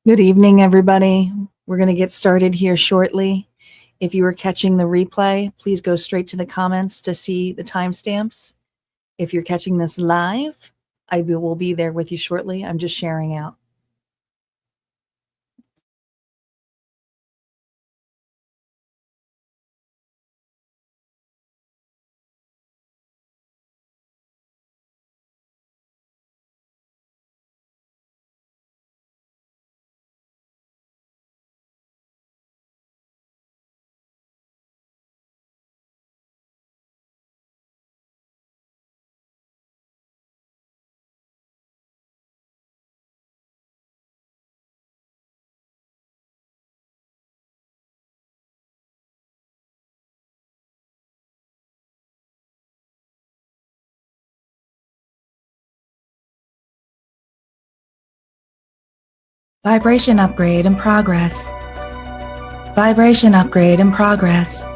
Good evening, everybody. We're going to get started here shortly. If you are catching the replay, please go straight to the comments to see the timestamps. If you're catching this live, I will be there with you shortly. I'm just sharing out. Vibration upgrade in progress. Vibration upgrade in progress.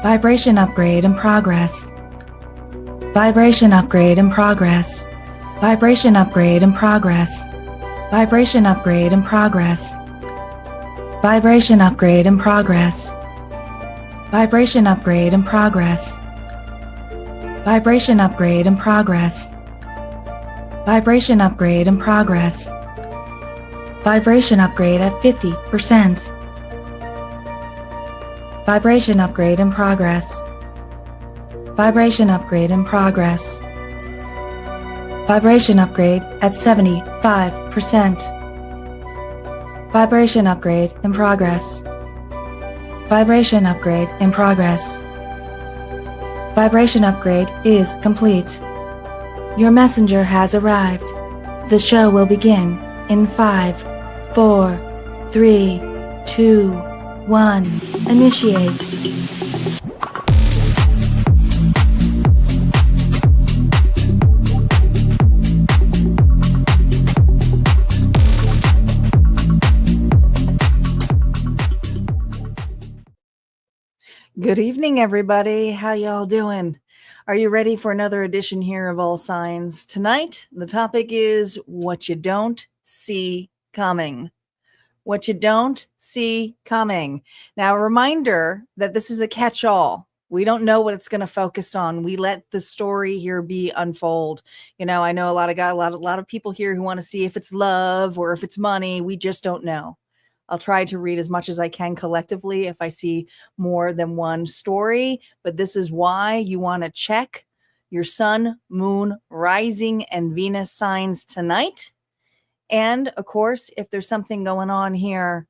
Vibration upgrade in progress. Vibration upgrade in progress. Vibration upgrade in progress. Vibration upgrade in progress. Vibration upgrade in progress. Vibration upgrade in progress. Vibration upgrade in progress. Vibration upgrade in progress. Vibration upgrade at 50%. Vibration upgrade in progress. Vibration upgrade in progress. Vibration upgrade at 75%. Vibration upgrade in progress. Vibration upgrade in progress. Vibration upgrade is complete. Your messenger has arrived. The show will begin in 5, 4, 3, 2, 1. Initiate. Good evening, everybody. How y'all doing? Are you ready for another edition here of All Signs? Tonight, the topic is what you don't see coming. What you don't see coming. Now, a reminder that this is a catch-all. We don't know what it's going to focus on. We let the story here be unfold. You know, I know a lot of people here who want to see if it's love or if it's money. We just don't know. I'll try to read as much as I can collectively if I see more than one story, but this is why you want to check your sun, moon, rising, and Venus signs tonight. And of course, if there's something going on here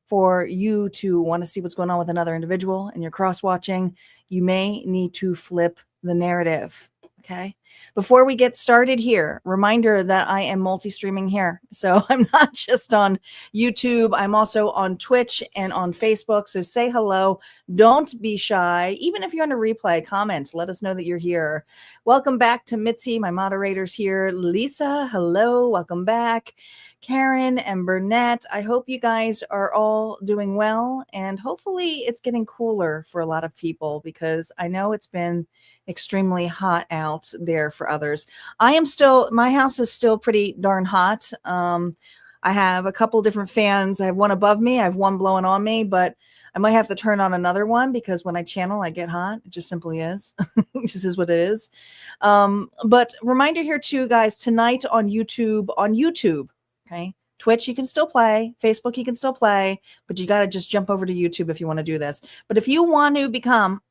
for you to want to see what's going on with another individual and you're cross-watching, you may need to flip the narrative. Okay. Before we get started here, reminder that I am multi-streaming here. So I'm not just on YouTube. I'm also on Twitch and on Facebook. So say hello. Don't be shy. Even if you're on a replay, comment. Let us know that you're here. Welcome back to Mitzi. My moderator's here. Lisa, hello. Welcome back. Karen and Burnett. I hope you guys are all doing well. And hopefully it's getting cooler for a lot of people because I know it's been extremely hot out there for others. My house is still pretty darn hot. I have a couple different fans. I have one above me. I have one blowing on me, but I might have to turn on another one because when I channel, I get hot. It just simply is. It just is what it is. But reminder here too, guys, tonight on YouTube, okay? Twitch, you can still play. Facebook, you can still play, but you got to just jump over to YouTube if you want to do this. But if you want to become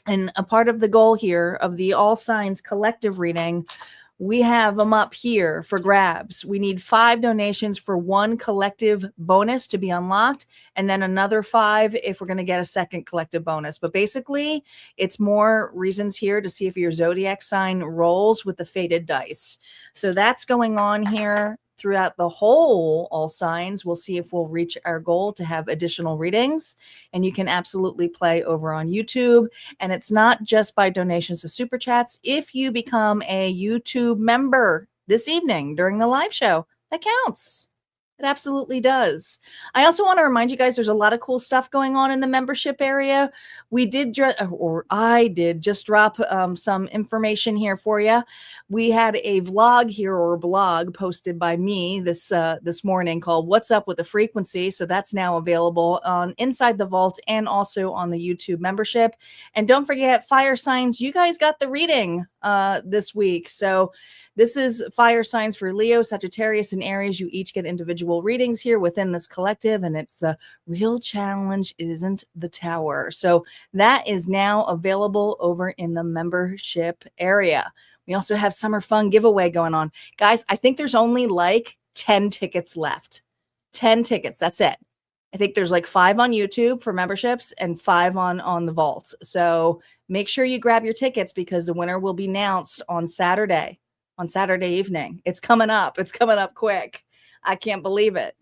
and a part of the goal here of the All Signs collective reading, we have them up here for grabs. We need 5 donations for one collective bonus to be unlocked, and then another 5 if we're going to get a second collective bonus. But basically, it's more reasons here to see if your zodiac sign rolls with the faded dice. So that's going on here throughout the whole All Signs. We'll see if we'll reach our goal to have additional readings, and you can absolutely play over on YouTube. And it's not just by donations to super chats. If you become a YouTube member this evening during the live show, that counts. It absolutely does. I also want to remind you guys there's a lot of cool stuff going on in the membership area. I did just drop some information here for you. We had a vlog here, or a blog posted by me this morning called "What's Up with the Frequency." So that's now available on Inside the Vault and also on the YouTube membership. And don't forget, fire signs, you guys got the reading this week. So this is fire signs for Leo, Sagittarius, and Aries. You each get individual readings here within this collective, and it's the real challenge isn't the tower. So that is now available over in the membership area. We also have summer fun giveaway going on. Guys, I think there's only like 10 tickets left. 10 tickets, that's it. I think there's like 5 on YouTube for memberships and 5 on the vault. So make sure you grab your tickets because the winner will be announced on Saturday evening. It's coming up. It's coming up quick. I can't believe it.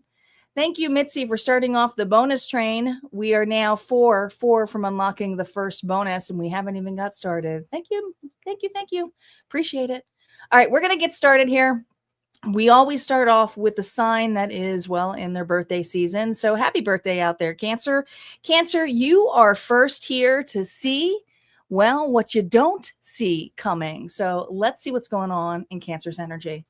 Thank you, Mitzi, for starting off the bonus train. We are now four from unlocking the first bonus, and we haven't even got started. Thank you. Thank you. Thank you. Appreciate it. All right, we're going to get started here. We always start off with the sign that is, well, in their birthday season. So happy birthday out there, Cancer. Cancer, you are first here to see, well, what you don't see coming. So let's see what's going on in Cancer's energy.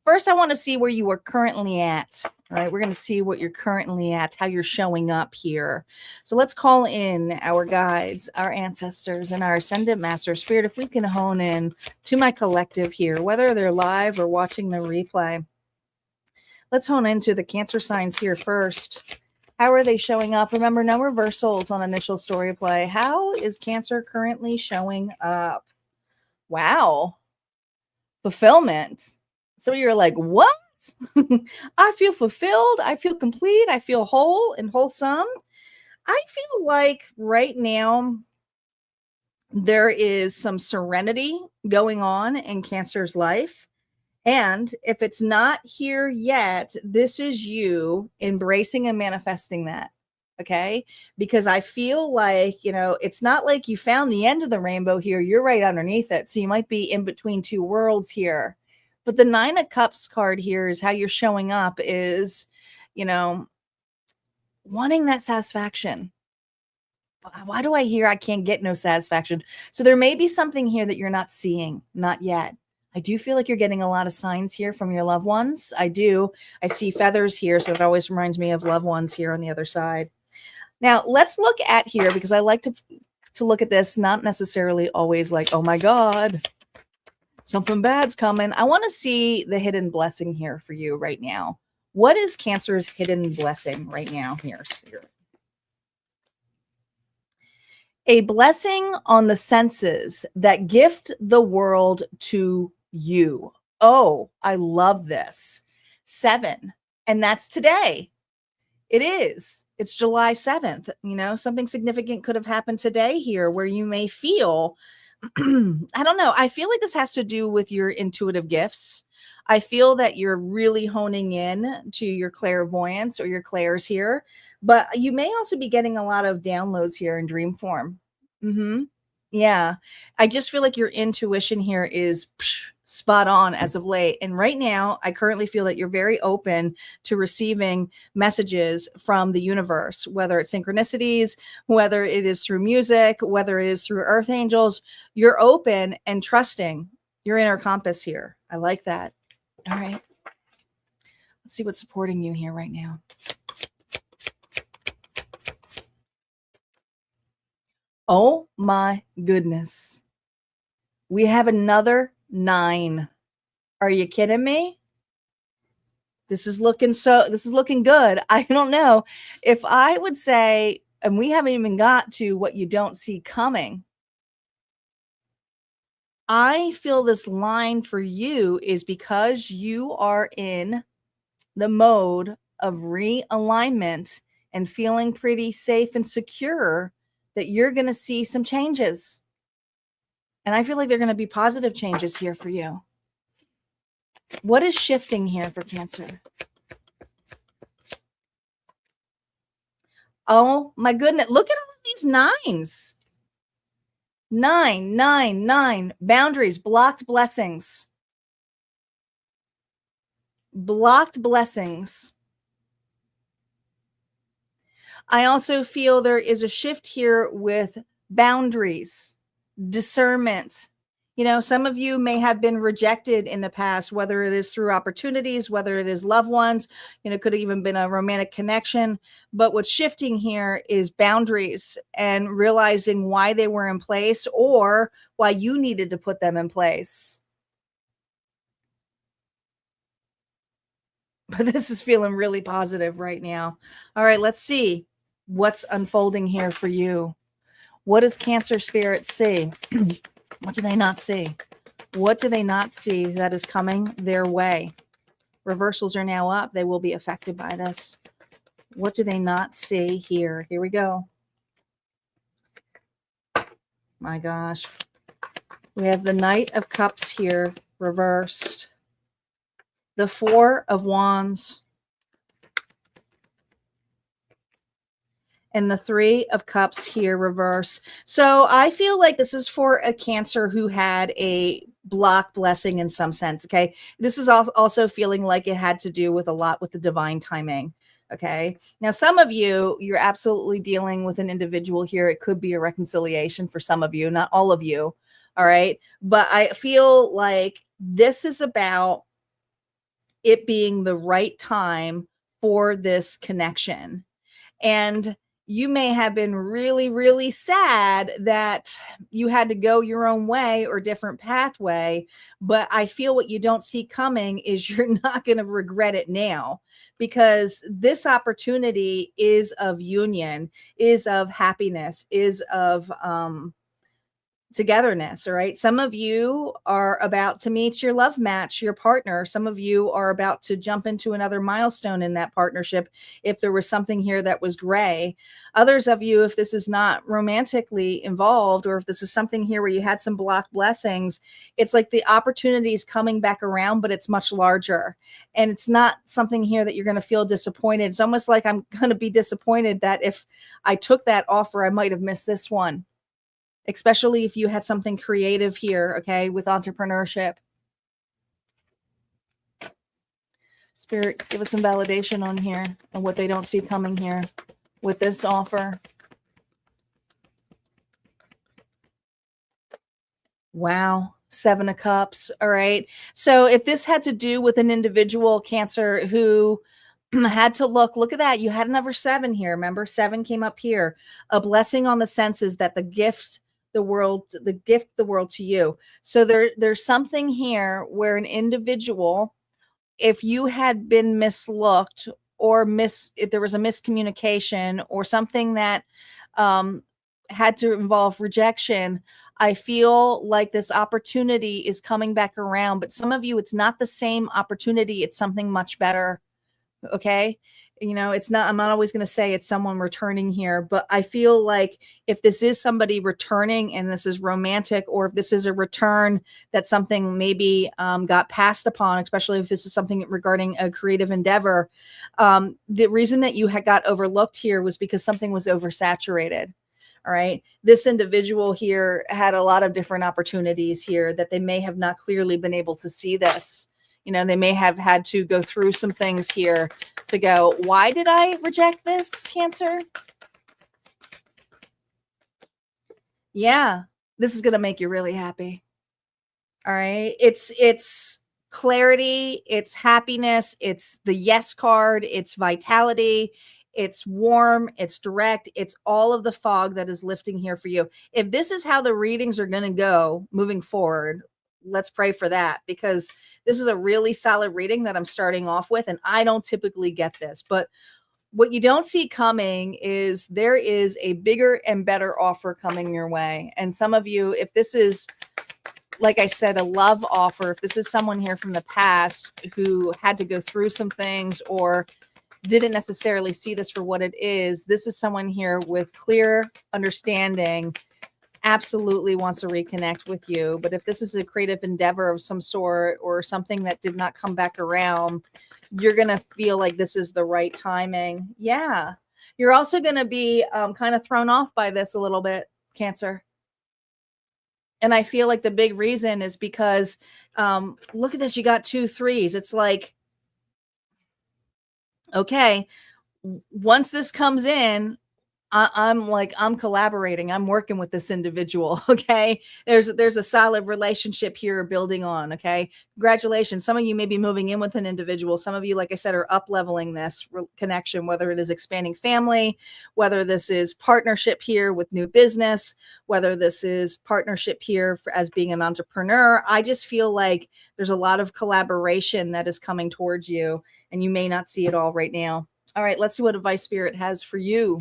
First, I want to see where you are currently at. All right, we're going to see what you're currently at, how you're showing up here. So let's call in our guides, our ancestors, and our ascendant master spirit. If we can hone in to my collective here, whether they're live or watching the replay. Let's hone into the Cancer signs here first. How are they showing up? Remember, no reversals on initial story play. How is Cancer currently showing up? Wow. Fulfillment. So you're like, what? I feel fulfilled. I feel complete. I feel whole and wholesome. I feel like right now there is some serenity going on in Cancer's life. And if it's not here yet, this is you embracing and manifesting that. Okay. Because I feel like, it's not like you found the end of the rainbow here. You're right underneath it. So you might be in between two worlds here. But the 9 of Cups card here is how you're showing up is, wanting that satisfaction. Why do I hear I can't get no satisfaction? So there may be something here that you're not seeing, not yet. I do feel like you're getting a lot of signs here from your loved ones. I do. I see feathers here, so it always reminds me of loved ones here on the other side. Now, let's look at here, because I like to look at this, not necessarily always like, oh my God, something bad's coming. I want to see the hidden blessing here for you right now. What is Cancer's hidden blessing right now here, Spirit? A blessing on the senses that gift the world to you. Oh, I love this. 7. And that's today. It is. It's July 7th. Something significant could have happened today here where you may feel, I don't know. I feel like this has to do with your intuitive gifts. I feel that you're really honing in to your clairvoyance or your clairs here, but you may also be getting a lot of downloads here in dream form. Yeah. I just feel like your intuition here is spot on as of late. And right now, I currently feel that you're very open to receiving messages from the universe, whether it's synchronicities, whether it is through music, whether it is through earth angels. You're open and trusting your inner compass here. I like that. All right. Let's see what's supporting you here right now. Oh my goodness. We have another 9. Are you kidding me? This is looking good. I don't know if I would say, and we haven't even got to what you don't see coming. I feel this line for you is because you are in the mode of realignment and feeling pretty safe and secure that you're going to see some changes. And I feel like they're going to be positive changes here for you. What is shifting here for Cancer? Oh my goodness. Look at all of these 9s. 9, 9, 9. Boundaries, blocked blessings. blocked blessings. I also feel there is a shift here with boundaries, discernment. You know, some of you may have been rejected in the past, whether it is through opportunities, whether it is loved ones, you know, could have even been a romantic connection. But what's shifting here is boundaries and realizing why they were in place or why you needed to put them in place. But this is feeling really positive right now. All right, let's see what's unfolding here for you. What does Cancer Spirit see? What do they not see? What do they not see that is coming their way? Reversals are now up. They will be affected by this. What do they not see here? Here we go. My gosh. We have the Knight of Cups here reversed. The Four of Wands. And the Three of Cups here reverse. So I feel like this is for a Cancer who had a block blessing in some sense. Okay. This is also feeling like it had to do with a lot with the divine timing. Okay. Now, some of you, you're absolutely dealing with an individual here. It could be a reconciliation for some of you, not all of you. All right. But I feel like this is about it being the right time for this connection. And you may have been really, really sad that you had to go your own way or different pathway. But I feel what you don't see coming is you're not going to regret it now, because this opportunity is of union, is of happiness, is of togetherness. All right. Some of you are about to meet your love match, your partner. Some of you are about to jump into another milestone in that partnership. If there was something here that was gray, others of you, if this is not romantically involved, or if this is something here where you had some block blessings, it's like the opportunity is coming back around, but it's much larger. And it's not something here that you're going to feel disappointed. It's almost like I'm going to be disappointed that if I took that offer, I might have missed this one. Especially if you had something creative here, okay, with entrepreneurship. Spirit, give us some validation on here and what they don't see coming here with this offer. Wow. Seven of Cups. All right. So if this had to do with an individual Cancer who had to look at that. You had another seven here. Remember, seven came up here. A blessing on the senses that the gift the world to you. So there's something here where an individual, if you had been mislooked or if there was a miscommunication or something that had to involve rejection, I feel like this opportunity is coming back around. But some of you, it's not the same opportunity. It's something much better. Okay. You know, it's not, I'm not always going to say it's someone returning here, but I feel like if this is somebody returning and this is romantic, or if this is a return that something maybe got passed upon, especially if this is something regarding a creative endeavor, the reason that you had got overlooked here was because something was oversaturated. All right. This individual here had a lot of different opportunities here that they may have not clearly been able to see this. You know, they may have had to go through some things here to go, why did I reject this, Cancer? Yeah, this is going to make you really happy. All right. It's clarity. It's happiness. It's the yes card. It's vitality. It's warm. It's direct. It's all of the fog that is lifting here for you. If this is how the readings are going to go moving forward, let's pray for that, because this is a really solid reading that I'm starting off with. And I don't typically get this, but what you don't see coming is there is a bigger and better offer coming your way. And some of you, if this is, like I said, a love offer, if this is someone here from the past who had to go through some things or didn't necessarily see this for what it is, this is someone here with clear understanding, absolutely wants to reconnect with you. But if this is a creative endeavor of some sort or something that did not come back around, you're going to feel like this is the right timing. Yeah. You're also going to be kind of thrown off by this a little bit, Cancer. And I feel like the big reason is because look at this. You got 2 3s. It's like Okay, once this comes in, I'm collaborating. I'm working with this individual. Okay. There's a solid relationship here building on. Okay. Congratulations. Some of you may be moving in with an individual. Some of you, like I said, are up leveling this connection, whether it is expanding family, whether this is partnership here with new business, whether this is partnership here as being an entrepreneur. I just feel like there's a lot of collaboration that is coming towards you, and you may not see it all right now. All right. Let's see what advice Spirit has for you.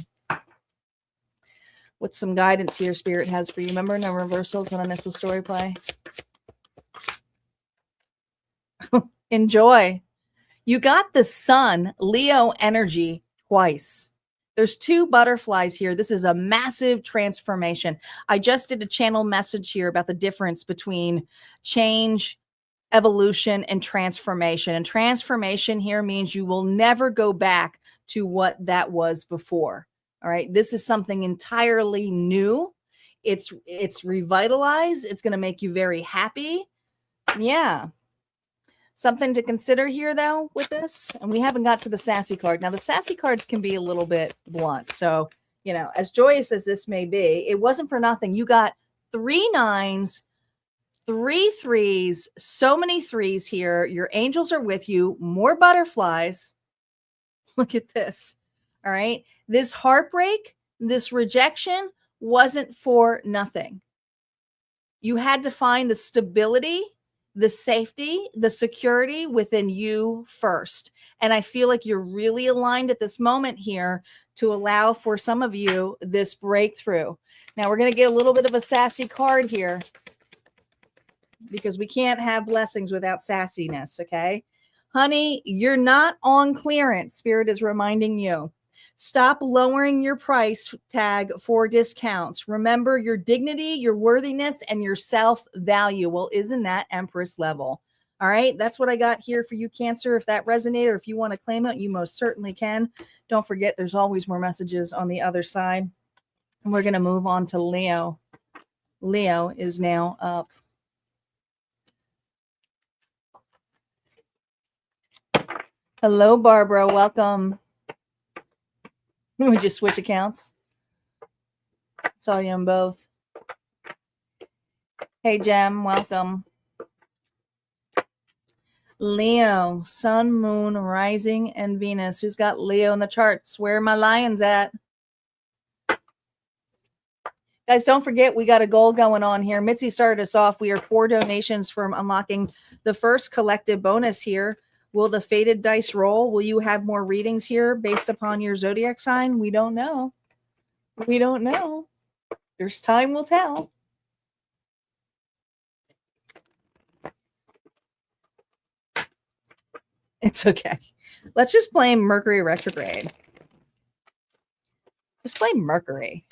What's some guidance here Spirit has for you? Remember, no reversals on initial story play. Enjoy. You got the Sun, Leo energy twice. There's two butterflies here. This is a massive transformation. I just did a channel message here about the difference between change, evolution, and transformation. And transformation here means you will never go back to what that was before. All right. This is something entirely new. It's revitalized. It's going to make you very happy. Yeah. Something to consider here, though, with this. And we haven't got to the sassy card. Now, the sassy cards can be a little bit blunt. So, as joyous as this may be, it wasn't for nothing. You got 3 9s, 3 3s, so many 3s here. Your angels are with you. More butterflies. Look at this. All right. This heartbreak, this rejection wasn't for nothing. You had to find the stability, the safety, the security within you first. And I feel like you're really aligned at this moment here to allow for some of you this breakthrough. Now we're going to get a little bit of a sassy card here because we can't have blessings without sassiness. Okay. Honey, you're not on clearance. Spirit is reminding you. Stop lowering your price tag for discounts. Remember your dignity, your worthiness, and your self-value. Well, isn't that Empress level? All right, that's what I got here for you, Cancer. If that resonated or if you want to claim it, you most certainly can. Don't forget, there's always more messages on the other side. And we're going to move on to Leo. Leo is now up. Hello, Barbara. Welcome. We just switch accounts. Saw you on both. Hey, Jem, welcome. Leo, Sun, Moon, Rising, and Venus. Who's got Leo in the charts? Where are my lions at? Guys, don't forget, we got a goal going on here. Mitzi started us off. We are 4 donations from unlocking the first collective bonus here. Will the fated dice roll? Will you have more readings here based upon your zodiac sign? We don't know. We don't know. There's time will tell. It's okay. Let's just blame Mercury retrograde. Just blame Mercury.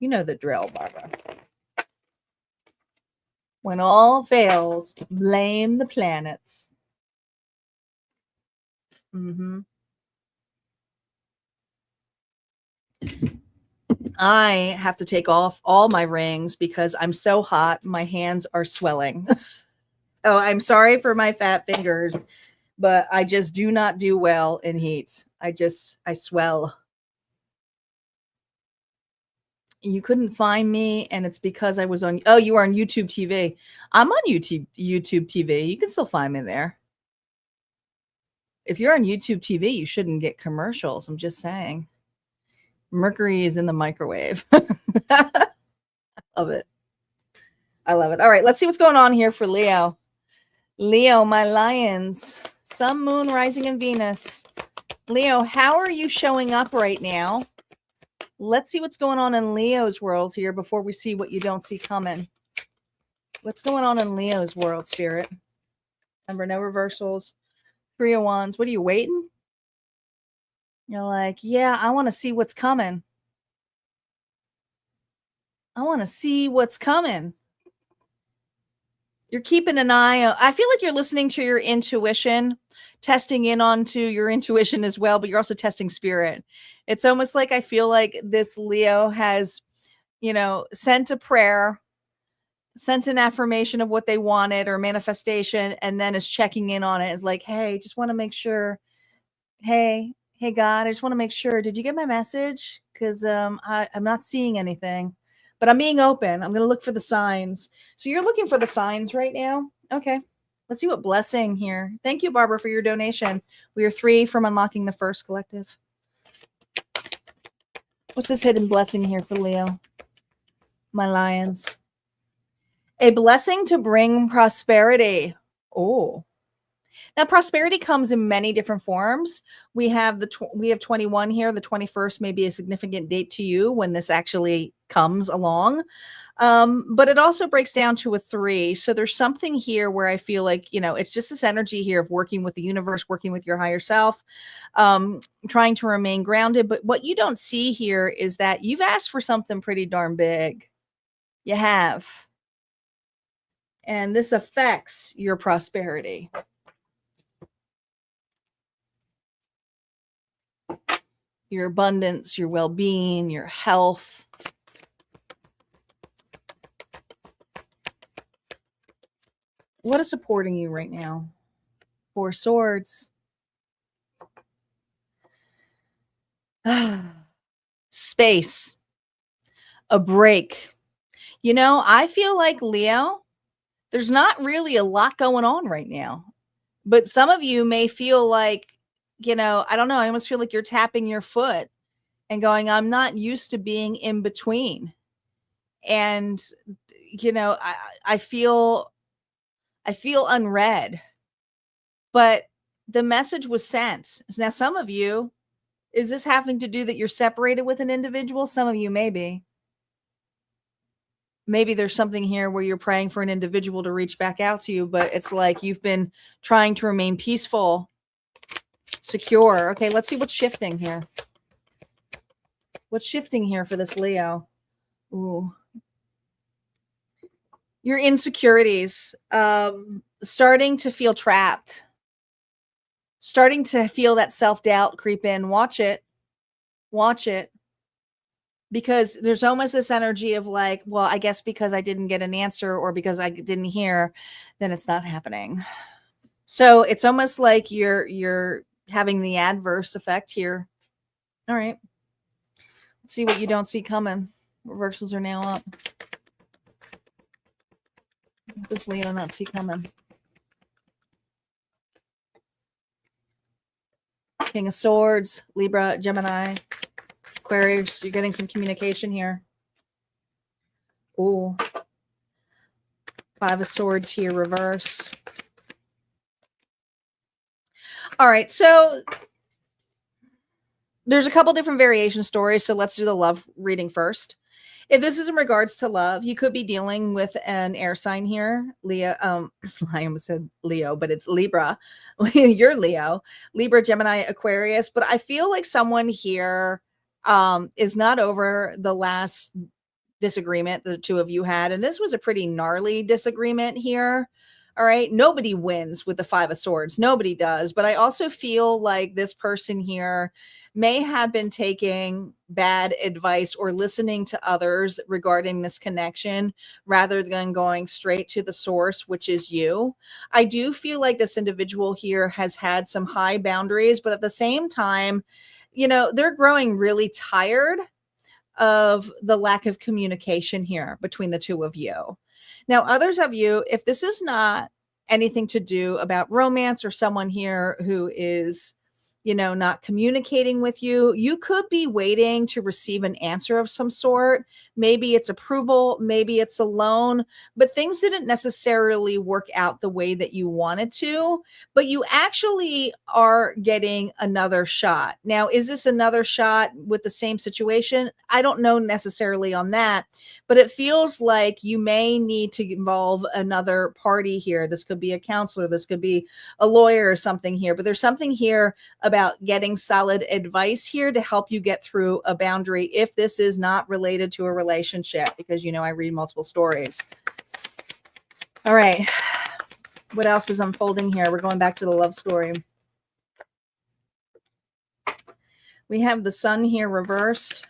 You know the drill, Barbara. When all fails, blame the planets. I have to take off all my rings because I'm so hot. My hands are swelling. So I'm sorry for my fat fingers, but I just do not do well in heat. I swell. You couldn't find me, and it's because I was on. Oh, you were on YouTube TV. I'm on YouTube TV. You can still find me there. If you're on YouTube TV, you shouldn't get commercials. I'm just saying. Mercury is in the microwave. Love it. I love it. All right, let's see what's going on here for Leo. Leo, my lions. Sun, Moon, Rising, and Venus. Leo, how are you showing up right now? Let's see what's going on in Leo's world here before we see what you don't see coming. What's going on in Leo's world, Spirit? Remember, no reversals. 3 of Wands. What are you waiting? You're like, yeah, I want to see what's coming. I want to see what's coming. You're keeping an eye out. I feel like you're listening to your intuition, testing in onto your intuition as well, but you're also testing spirit. It's almost like I feel like this Leo has, sent a prayer sent an affirmation of what they wanted or manifestation, and then is checking in on it. Is like, hey, just want to make sure. Hey, God, I just want to make sure. Did you get my message? Because I'm not seeing anything, but I'm being open. I'm going to look for the signs. So you're looking for the signs right now. Okay. Let's see what blessing here. Thank you, Barbara, for your donation. We are 3 from unlocking the first collective. What's this hidden blessing here for Leo? My lions. A blessing to bring prosperity. Oh. Now, prosperity comes in many different forms. We have 21 here. The 21st may be a significant date to you when this actually comes along. But it also breaks down to a 3. So there's something here where I feel like, it's just this energy here of working with the universe, working with your higher self, trying to remain grounded. But what you don't see here is that you've asked for something pretty darn big. You have. And this affects your prosperity. Your abundance, your well-being, your health. What is supporting you right now? 4 swords. Space. A break. I feel like, Leo, there's not really a lot going on right now. But some of you may feel like, I don't know, I almost feel like you're tapping your foot and going, I'm not used to being in between. And, I feel unread. But the message was sent. Now, some of you, is this having to do that you're separated with an individual? Some of you maybe. Maybe there's something here where you're praying for an individual to reach back out to you, but it's like you've been trying to remain peaceful, secure. Okay, let's see what's shifting here. What's shifting here for this Leo? Ooh. Your insecurities, starting to feel trapped, starting to feel that self-doubt creep in. Watch it. Because there's almost this energy of like, well, I guess because I didn't get an answer or because I didn't hear, then it's not happening. So it's almost like you're having the adverse effect here. All right. Let's see what you don't see coming. Reversals are now up. What does Leo not see coming? King of Swords, Libra, Gemini, Aquarius. You're getting some communication here. Ooh. 5 of Swords here, reverse. All right, so there's a couple different variation stories, so let's do the love reading first. If this is in regards to love, you could be dealing with an air sign here. Leo, I almost said Leo, but it's Libra. You're Leo. Libra, Gemini, Aquarius. But I feel like someone here is not over the last disagreement the two of you had. And this was a pretty gnarly disagreement here. All right. Nobody wins with the 5 of Swords. Nobody does. But I also feel like this person here may have been taking bad advice or listening to others regarding this connection rather than going straight to the source, which is you. I do feel like this individual here has had some high boundaries, but at the same time, they're growing really tired of the lack of communication here between the two of you. Now, others of you, if this is not anything to do about romance or someone here who is, not communicating with you, you could be waiting to receive an answer of some sort. Maybe it's approval, maybe it's a loan, but things didn't necessarily work out the way that you wanted to, but you actually are getting another shot. Now, is this another shot with the same situation? I don't know necessarily on that, but it feels like you may need to involve another party here. This could be a counselor, this could be a lawyer or something here, but there's something here about getting solid advice here to help you get through a boundary if this is not related to a relationship, because I read multiple stories. All right. What else is unfolding here? We're going back to the love story. We have the Sun here reversed.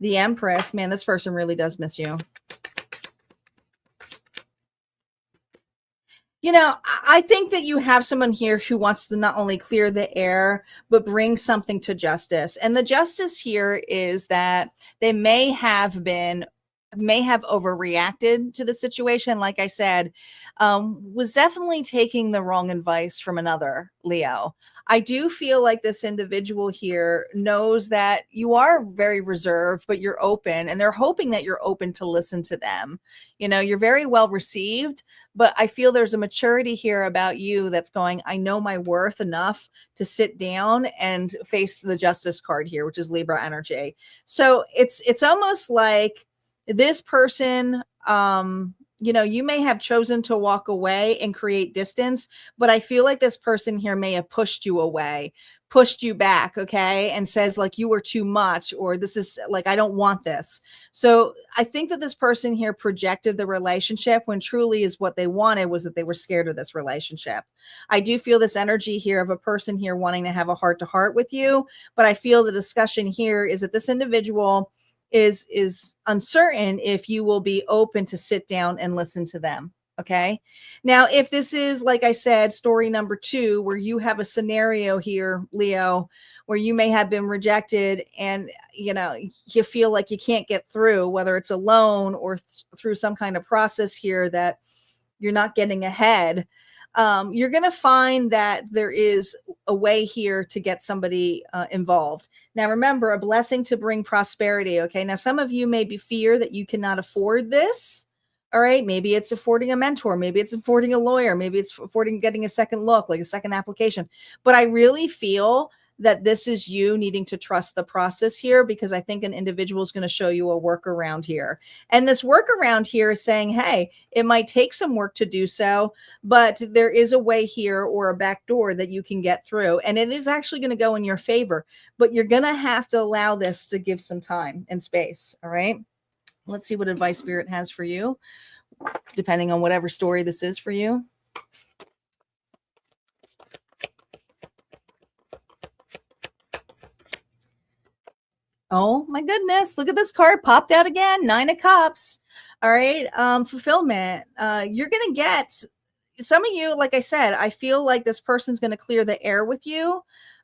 The Empress. Man, this person really does miss you. You know, I think that you have someone here who wants to not only clear the air, but bring something to justice. And the justice here is that they may have overreacted to the situation. Like I said, was definitely taking the wrong advice from another Leo. I do feel like this individual here knows that you are very reserved, but you're open, and they're hoping that you're open to listen to them. You know, you're very well received, but I feel there's a maturity here about you that's going, I know my worth enough to sit down and face the justice card here, which is Libra energy. So it's almost like this person, you know, you may have chosen to walk away and create distance, but I feel like this person here may have pushed you away, pushed you back, okay, and says like you were too much, or this is like, I don't want this. So I think that this person here projected the relationship when truly is what they wanted was that they were scared of this relationship. I do feel this energy here of a person here wanting to have a heart to heart with you, but I feel the discussion here is that this individual is uncertain if you will be open to sit down and listen to them. Okay. Now, if this is, like I said, story number 2, where you have a scenario here, Leo, where you may have been rejected and, you know, you feel like you can't get through, whether it's alone or through some kind of process here that you're not getting ahead, you're going to find that there is a way here to get somebody involved. Now, remember, a blessing to bring prosperity. Okay. Now, some of you may be fear that you cannot afford this. All right. Maybe it's affording a mentor. Maybe it's affording a lawyer. Maybe it's affording getting a second look, like a second application. But I really feel that this is you needing to trust the process here, because I think an individual is going to show you a workaround here. And this workaround here is saying, hey, it might take some work to do so, but there is a way here or a back door that you can get through. And it is actually going to go in your favor, but you're going to have to allow this to give some time and space. All right. Let's see what advice Spirit has for you, depending on whatever story this is for you. Oh my goodness. Look at this card popped out again. 9 of Cups. All right. Fulfillment. You're going to get some of you, like I said, I feel like this person's going to clear the air with you,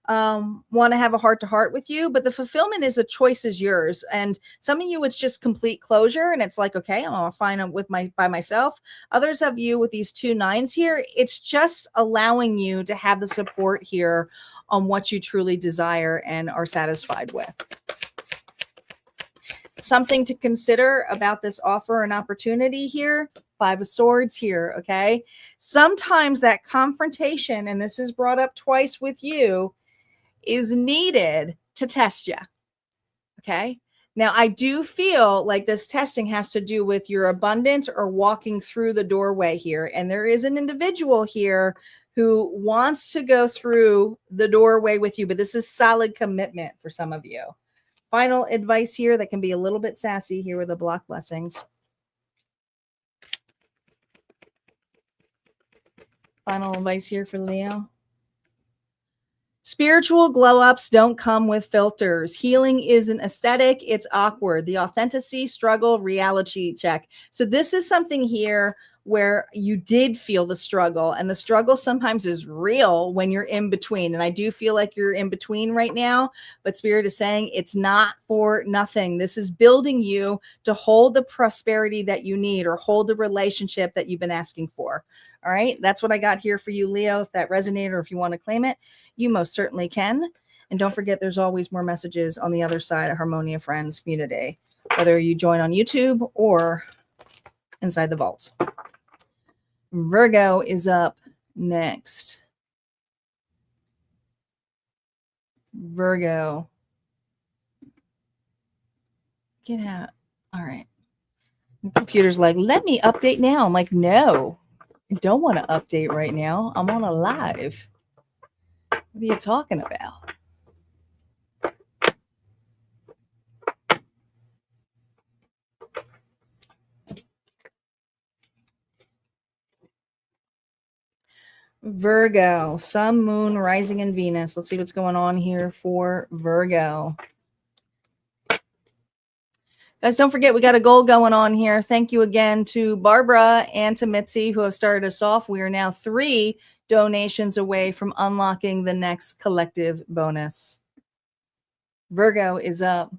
want to have a heart to heart with you, but the fulfillment is the choice is yours. And some of you, it's just complete closure. And it's like, okay, I'm fine with by myself. Others of you with these 2 9s here, it's just allowing you to have the support here on what you truly desire and are satisfied with. Something to consider about this offer and opportunity here. 5 of Swords here, okay? Sometimes that confrontation, and this is brought up twice with you, is needed to test you, okay? Now, I do feel like this testing has to do with your abundance or walking through the doorway here. And there is an individual here who wants to go through the doorway with you, but this is solid commitment for some of you. Final advice here that can be a little bit sassy here with the block blessings. Final advice here for Leo. Spiritual glow-ups don't come with filters. Healing isn't aesthetic, it's awkward. The authenticity, struggle, reality check. So this is something here where you did feel the struggle, and the struggle sometimes is real when you're in between. And I do feel like you're in between right now, but Spirit is saying it's not for nothing. This is building you to hold the prosperity that you need or hold the relationship that you've been asking for. All right. That's what I got here for you, Leo. If that resonated or if you want to claim it, you most certainly can. And don't forget, there's always more messages on the other side of Harmonia Friends community, whether you join on YouTube or inside the vaults. Virgo is up next. Virgo. Get out. All right. The computer's like, let me update now. I'm like, no, I don't want to update right now. I'm on a live. What are you talking about? Virgo, Sun, Moon, Rising, and Venus. Let's see what's going on here for Virgo. Guys, don't forget, we got a goal going on here. Thank you again to Barbara and to Mitzi who have started us off. We are now 3 donations away from unlocking the next collective bonus. Virgo is up.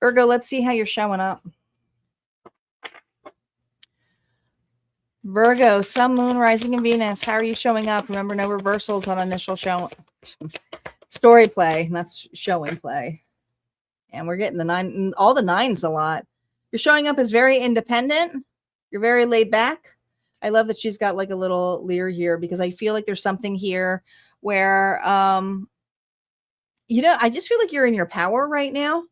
Virgo, let's see how you're showing up. Virgo, Sun, Moon, Rising, and Venus. How are you showing up? Remember, no reversals on initial show. Story play, not showing play. And we're getting the 9, all the 9s a lot. You're showing up as very independent. You're very laid back. I love that she's got like a little leer here because I feel like there's something here where, you know, I just feel like you're in your power right now.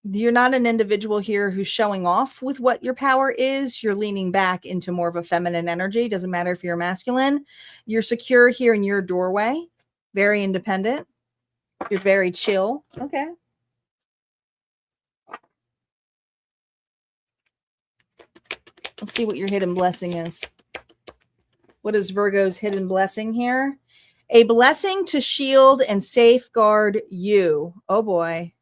You're not an individual here who's showing off with what your power is. You're leaning back into more of a feminine energy. Doesn't matter if you're masculine. You're secure here in your doorway. Very independent. You're very chill. Okay. Let's see what your hidden blessing is. What is Virgo's hidden blessing here? A blessing to shield and safeguard you. Oh boy.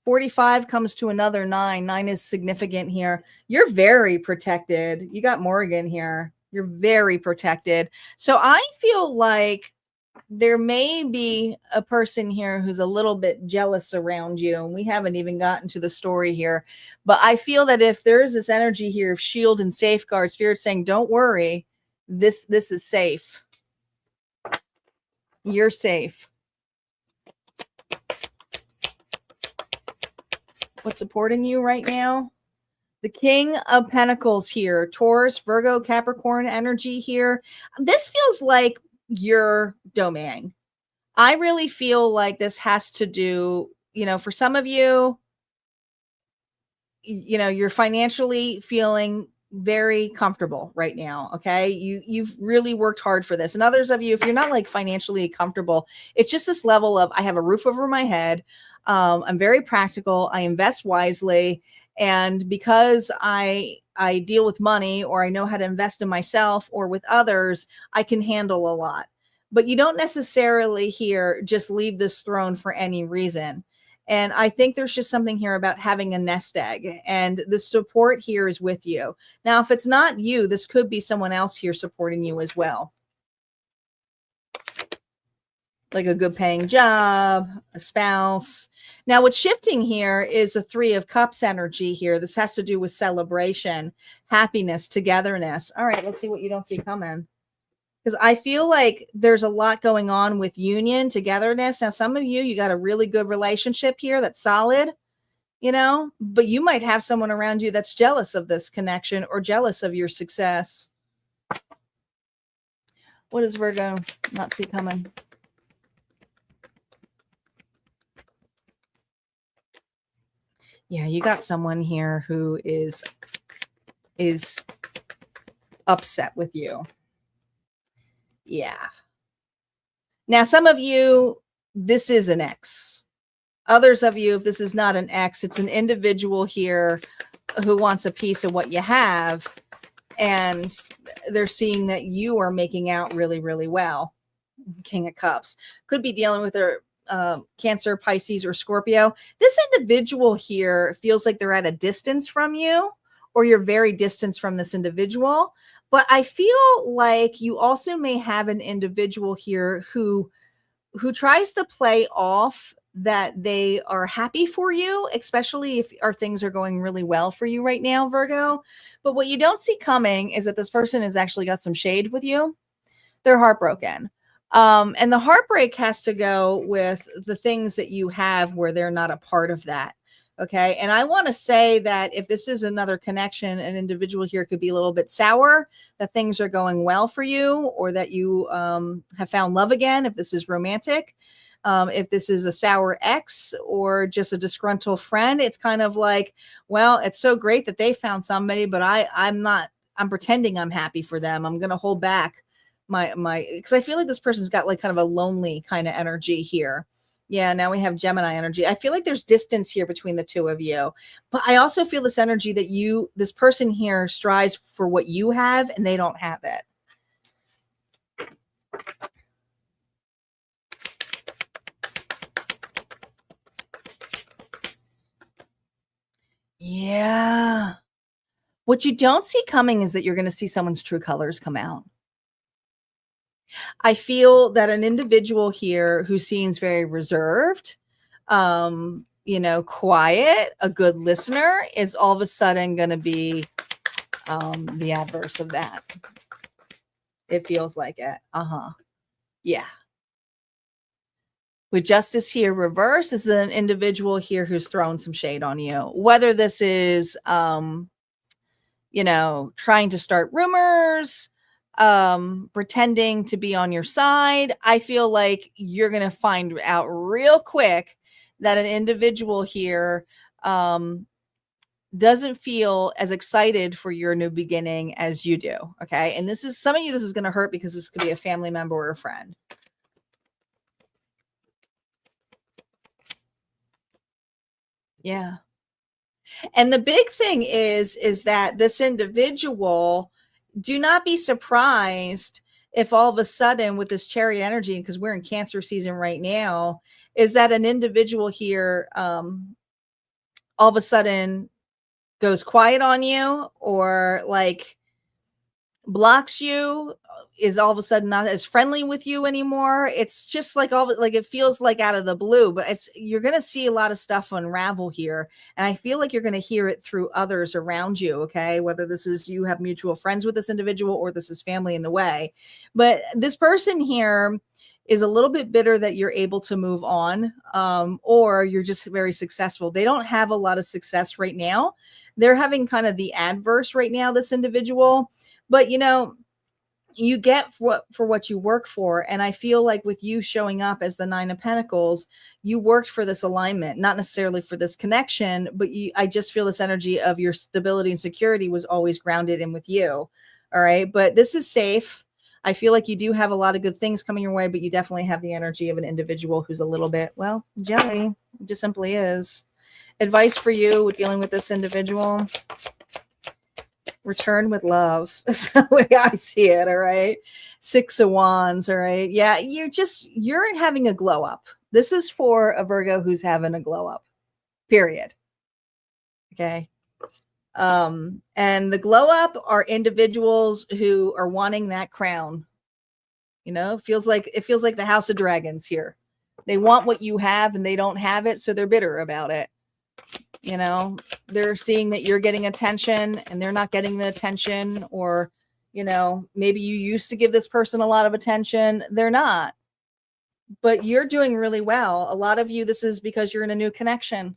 45 comes to another 9. 9 is significant here. You're very protected. You got Morgan here. You're very protected. So I feel like there may be a person here who's a little bit jealous around you. And we haven't even gotten to the story here. But I feel that if there's this energy here of shield and safeguard, Spirit's saying, don't worry. This is safe. You're safe. What's supporting you right now? The King of Pentacles here. Taurus, Virgo, Capricorn energy here. This feels like your domain. I really feel like this has to do, you know, for some of you, you know, you're financially feeling very comfortable right now. Okay. You've really worked hard for this. And others of you, if you're not like financially comfortable, it's just this level of, I have a roof over my head. I'm very practical. I invest wisely. And because I deal with money, or I know how to invest in myself or with others, I can handle a lot. But you don't necessarily here just leave this throne for any reason. And I think there's just something here about having a nest egg, and the support here is with you. Now, if it's not you, this could be someone else here supporting you as well. Like a good paying job, a spouse. Now, what's shifting here is the 3 of Cups energy here. This has to do with celebration, happiness, togetherness. All right, let's see what you don't see coming. Because I feel like there's a lot going on with union, togetherness. Now, some of you got a really good relationship here that's solid, you know, but you might have someone around you that's jealous of this connection or jealous of your success. What does Virgo not see coming? Yeah, you got someone here who is upset with you. Yeah. Now, some of you, this is an ex. Others of you, if this is not an ex, it's an individual here who wants a piece of what you have. And they're seeing that you are making out really, really well. King of Cups. Could be dealing with their Cancer, Pisces, or Scorpio. This individual here feels like they're at a distance from you, or you're very distant from this individual. But I feel like you also may have an individual here who tries to play off that they are happy for you, especially if things are going really well for you right now, Virgo. But what you don't see coming is that this person has actually got some shade with you. They're heartbroken. And the heartbreak has to go with the things that you have where they're not a part of that. Okay. And I want to say that if this is another connection, an individual here could be a little bit sour, that things are going well for you, or that you have found love again, if this is romantic. If this is a sour ex or just a disgruntled friend, it's kind of like, well, it's so great that they found somebody, but I'm pretending I'm happy for them. I'm going to hold back because I feel like this person's got like kind of a lonely kind of energy here. Yeah, now we have Gemini energy. I feel like there's distance here between the two of you. But I also feel this energy that this person here strives for what you have and they don't have it. Yeah. What you don't see coming is that you're going to see someone's true colors come out. I feel that an individual here who seems very reserved, quiet, a good listener, is all of a sudden going to be the adverse of that. It feels like it. Yeah. With justice here reverse is an individual here who's throwing some shade on you. Whether this is, trying to start rumors, pretending to be on your side. I feel like you're going to find out real quick that an individual here doesn't feel as excited for your new beginning as you do. Okay. And this is some of you, this is going to hurt because this could be a family member or a friend. Yeah. And the big thing is that this individual, do not be surprised if all of a sudden with this Chariot energy, because we're in Cancer season right now, is that an individual here all of a sudden goes quiet on you or like blocks you, is all of a sudden not as friendly with you anymore. It's just like it feels like out of the blue, but you're going to see a lot of stuff unravel here. And I feel like you're going to hear it through others around you. Okay. Whether this is you have mutual friends with this individual or this is family in the way, but this person here is a little bit bitter that you're able to move on, or you're just very successful. They don't have a lot of success right now. They're having kind of the adverse right now, this individual, but you get for what you work for. And I feel like with you showing up as the 9 of Pentacles, you worked for this alignment, not necessarily for this connection, but I just feel this energy of your stability and security was always grounded in with you. All right. But this is safe. I feel like you do have a lot of good things coming your way, but you definitely have the energy of an individual who's a little bit, well, jelly. It just simply is. Advice for you with dealing with this individual: return with love. That's the way I see it. All right. 6 of Wands. All right. Yeah. You're having a glow up. This is for a Virgo who's having a glow up, period. Okay. And the glow up are individuals who are wanting that crown. It feels like the House of Dragons here. They want what you have and they don't have it. So they're bitter about it. They're seeing that you're getting attention and they're not getting the attention, or, maybe you used to give this person a lot of attention. They're not, but you're doing really well. A lot of you, this is because you're in a new connection.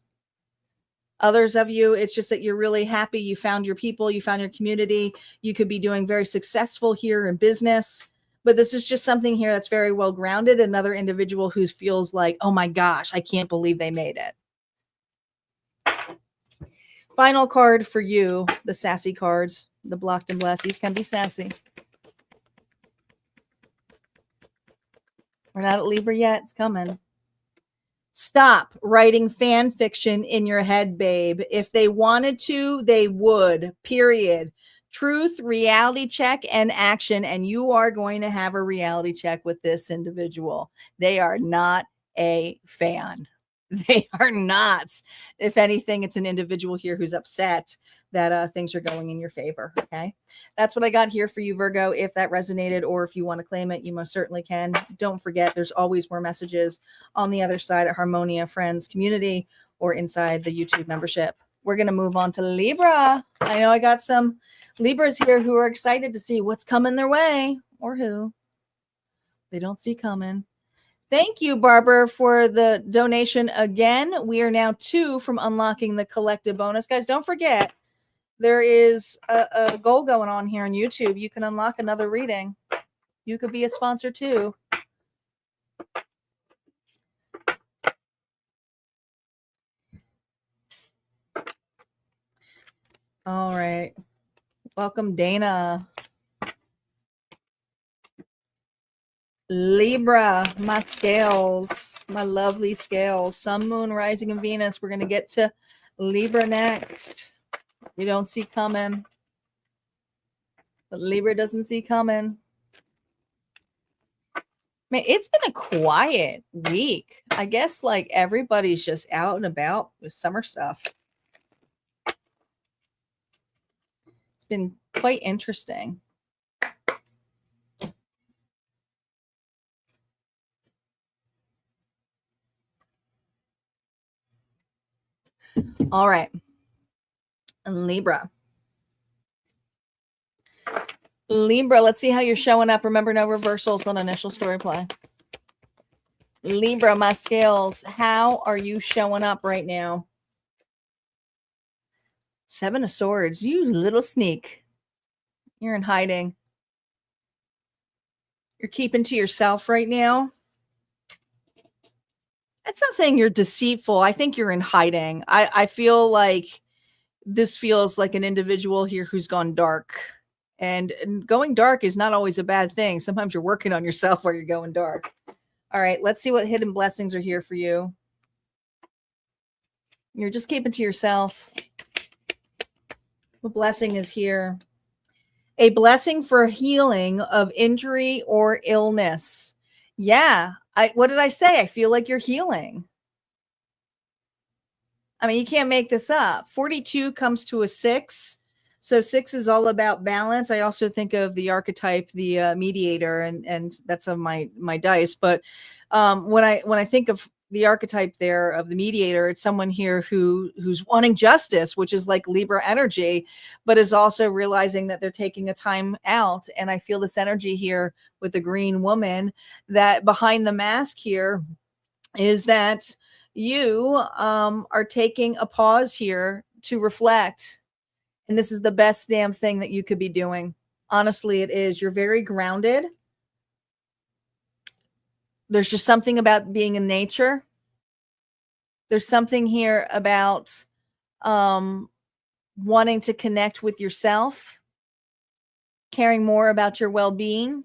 Others of you, it's just that you're really happy. You found your people, you found your community. You could be doing very successful here in business, but this is just something here that's very well grounded. Another individual who feels like, oh my gosh, I can't believe they made it. Final card for you, the sassy cards, the blocked and blessed. These can be sassy. We're not at Libra yet. It's coming. Stop writing fan fiction in your head, babe. If they wanted to, they would, period. Truth, reality check, and action. And you are going to have a reality check with this individual. They are not a fan. They are not. If anything, it's an individual here who's upset that things are going in your favor. Okay. That's what I got here for you, Virgo. If that resonated, or if you want to claim it, you most certainly can. Don't forget, there's always more messages on the other side at Harmonia Friends Community or inside the YouTube membership. We're going to move on to Libra. I know I got some Libras here who are excited to see what's coming their way, or who they don't see coming. Thank you, Barbara, for the donation again. We are now 2 from unlocking the collective bonus. Guys, don't forget, there is a goal going on here on YouTube. You can unlock another reading. You could be a sponsor too. Welcome, Dana. Libra, my scales, my lovely scales. Sun, Moon, Rising, and Venus. We're going to get to Libra next. You don't see coming. But Libra doesn't see coming. Man, it's been a quiet week. I guess like everybody's just out and about with summer stuff. It's been quite interesting. All right. Libra. Libra, let's see how you're showing up. Remember, no reversals on initial story play. Libra, my scales, how are you showing up right now? Seven of Swords, you little sneak. You're in hiding. You're keeping to yourself right now. That's not saying you're deceitful. I think you're in hiding. I feel like this feels like an individual here who's gone dark. And going dark is not always a bad thing. Sometimes you're working on yourself while you're going dark. All right, let's see what hidden blessings are here for you. You're just keeping to yourself. What blessing is here? A blessing for healing of injury or illness. Yeah. What did I say? I feel like you're healing. I mean, you can't make this up. 42 comes to a 6. So 6 is all about balance. I also think of the archetype, the mediator, and that's of my dice. But when I think of the archetype there of the mediator, it's someone here who's wanting justice, which is like Libra energy, but is also realizing that they're taking a time out. And I feel this energy here with the green woman, that behind the mask here is that you are taking a pause here to reflect. And this is the best damn thing that you could be doing. Honestly, it is. You're very grounded. There's just something about being in nature. There's something here about wanting to connect with yourself, caring more about your well-being.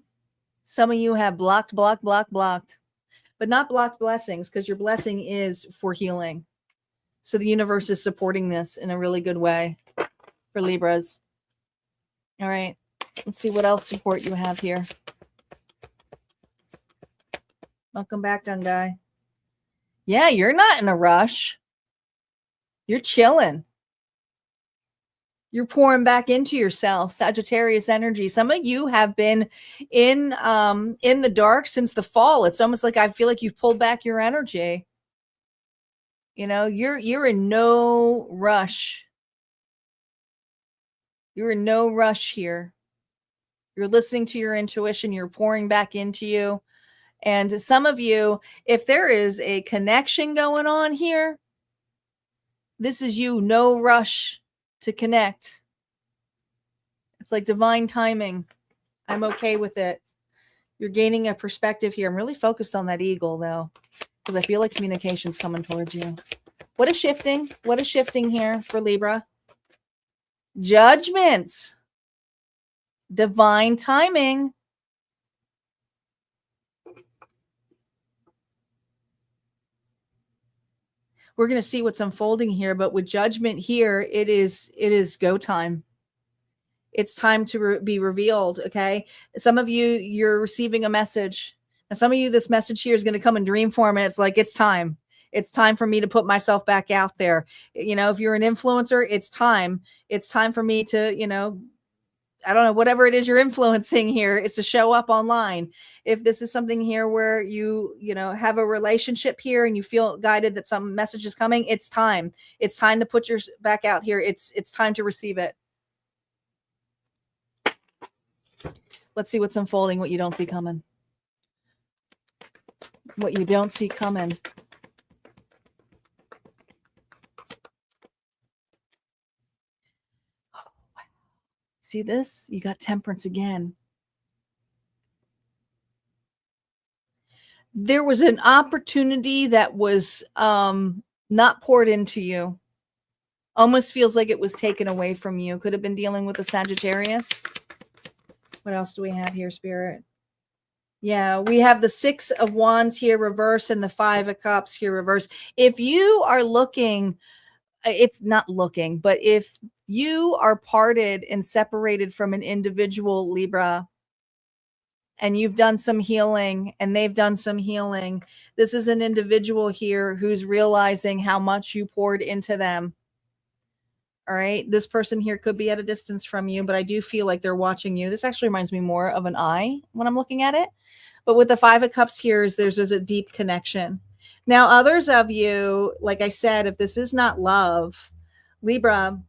Some of you have blocked, but not blocked blessings, because your blessing is for healing. So the universe is supporting this in a really good way for Libras. All right, let's see what else support you have here. Welcome back, Dung Guy. Yeah, you're not in a rush. You're chilling. You're pouring back into yourself. Sagittarius energy. Some of you have been in the dark since the fall. It's almost like I feel like you've pulled back your energy. You know, you're in no rush. You're in no rush here. You're listening to your intuition. You're pouring back into you. And some of you, if there is a connection going on here, this is you, no rush to connect. It's like divine timing. I'm okay with it. You're gaining a perspective here. I'm really focused on that eagle, though, because I feel like communication's coming towards you. What is shifting? What is shifting here for Libra? Judgments. Divine timing. We're going to see what's unfolding here, but with judgment here, it is go time. It's time to be revealed, okay? Some of you, you're receiving a message. And some of you, this message here is going to come in dream form, and it's like, it's time. It's time for me to put myself back out there. You know, if you're an influencer, it's time. It's time for me to, you know, I don't know, whatever it is you're influencing here, is to show up online. If this is something here where you know, have a relationship here and you feel guided that some message is coming, it's time. It's time to put your back out here. It's time to receive it. Let's see what's unfolding, what you don't see coming. What you don't see coming. See this? You got Temperance again. There was an opportunity that was not poured into you. Almost feels like it was taken away from you. Could have been dealing with a Sagittarius. What else do we have here, Spirit? Yeah, we have the 6 of Wands here reverse and the 5 of Cups here reverse. If you are looking, if not looking, but if you are parted and separated from an individual, Libra, and you've done some healing and they've done some healing, this is an individual here who's realizing how much you poured into them. All right. This person here could be at a distance from you, but I do feel like they're watching you. This actually reminds me more of an eye when I'm looking at it. But with the 5 of Cups here, there's a deep connection. Now, others of you, like I said, if this is not love, Libra,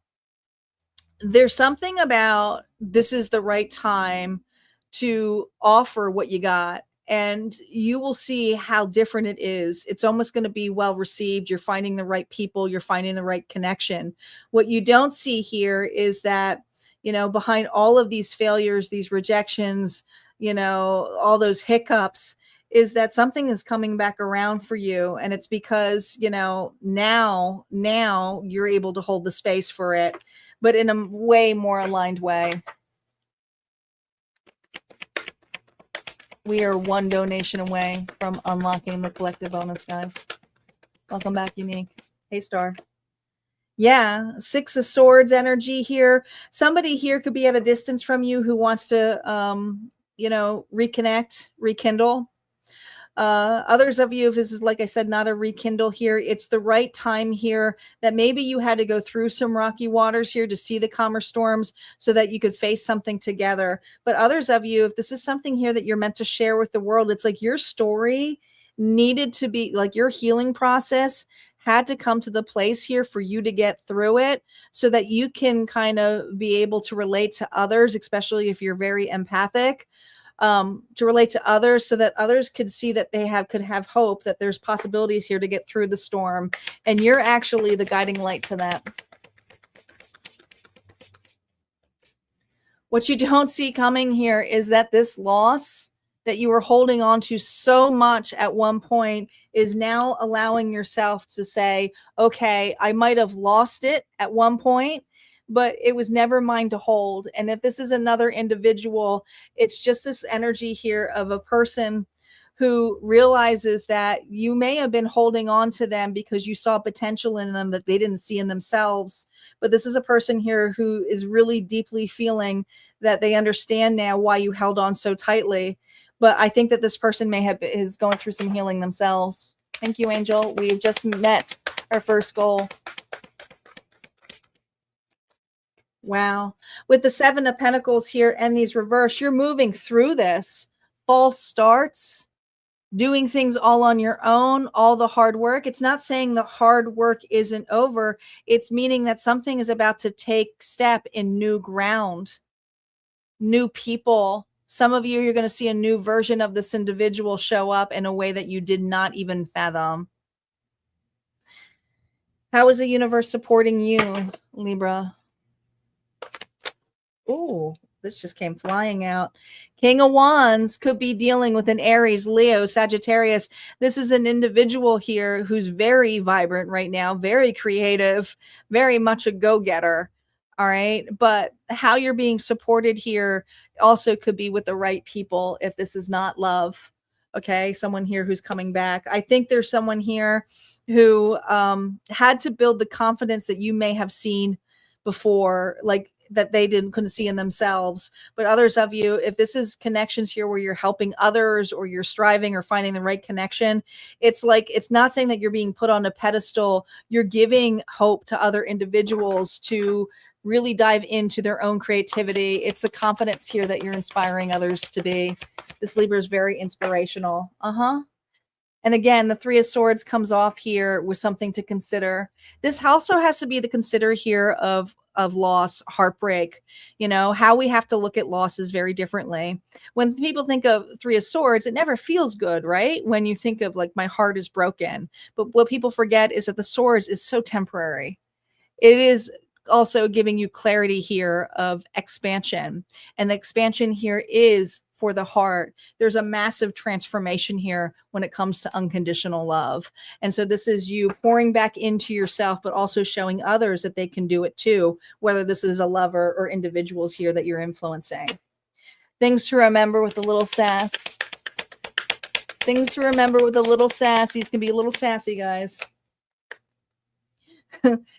there's something about this is the right time to offer what you got. And you will see how different it is. It's almost going to be well received. You're finding the right people. You're finding the right connection. What you don't see here is that, behind all of these failures, these rejections, all those hiccups, is that something is coming back around for you. And it's because, now you're able to hold the space for it, but in a way more aligned way. We are one donation away from unlocking the collective bonus, guys. Welcome back, Unique. Hey, Star. Yeah, 6 of Swords energy here. Somebody here could be at a distance from you who wants to, reconnect, rekindle. Others of you, if this is, like I said, not a rekindle here, it's the right time here that maybe you had to go through some rocky waters here to see the calmer storms so that you could face something together. But others of you, if this is something here that you're meant to share with the world, it's like your story needed to be, like your healing process had to come to the place here for you to get through it so that you can kind of be able to relate to others, especially if you're very empathic. To relate to others so that others could see that they could have hope, that there's possibilities here to get through the storm. And you're actually the guiding light to that. What you don't see coming here is that this loss that you were holding on to so much at one point is now allowing yourself to say, okay, I might have lost it at one point, but it was never mine to hold. And if this is another individual, it's just this energy here of a person who realizes that you may have been holding on to them because you saw potential in them that they didn't see in themselves. But this is a person here who is really deeply feeling that they understand now why you held on so tightly. But I think that this person is going through some healing themselves. Thank you, Angel. We've just met our first goal. Wow. With the 7 of Pentacles here and these reverse, you're moving through this. False starts, doing things all on your own, all the hard work. It's not saying the hard work isn't over. It's meaning that something is about to take step in new ground, new people. Some of you, you're going to see a new version of this individual show up in a way that you did not even fathom. How is the universe supporting you, Libra? Ooh, this just came flying out. King of Wands could be dealing with an Aries, Leo, Sagittarius. This is an individual here who's very vibrant right now, very creative, very much a go-getter. All right. But how you're being supported here also could be with the right people if this is not love. Okay. Someone here who's coming back. I think there's someone here who had to build the confidence that you may have seen before, like that they couldn't see in themselves. But others of you, if this is connections here where you're helping others or you're striving or finding the right connection, it's like, it's not saying that you're being put on a pedestal. You're giving hope to other individuals to really dive into their own creativity. It's the confidence here that you're inspiring others to be. This Libra is very inspirational. And again, the 3 of Swords comes off here with something to consider. This also has to be the consider here of loss, heartbreak. You know, how we have to look at losses very differently. When people think of 3 of Swords, it never feels good, right? When you think of like, my heart is broken. But what people forget is that the Swords is so temporary. It is also giving you clarity here of expansion. And the expansion here is for the heart. There's a massive transformation here when it comes to unconditional love. And so this is you pouring back into yourself, but also showing others that they can do it too, whether this is a lover or individuals here that you're influencing. Things to remember with a little sass. Things to remember with a little sass. These can be a little sassy, guys.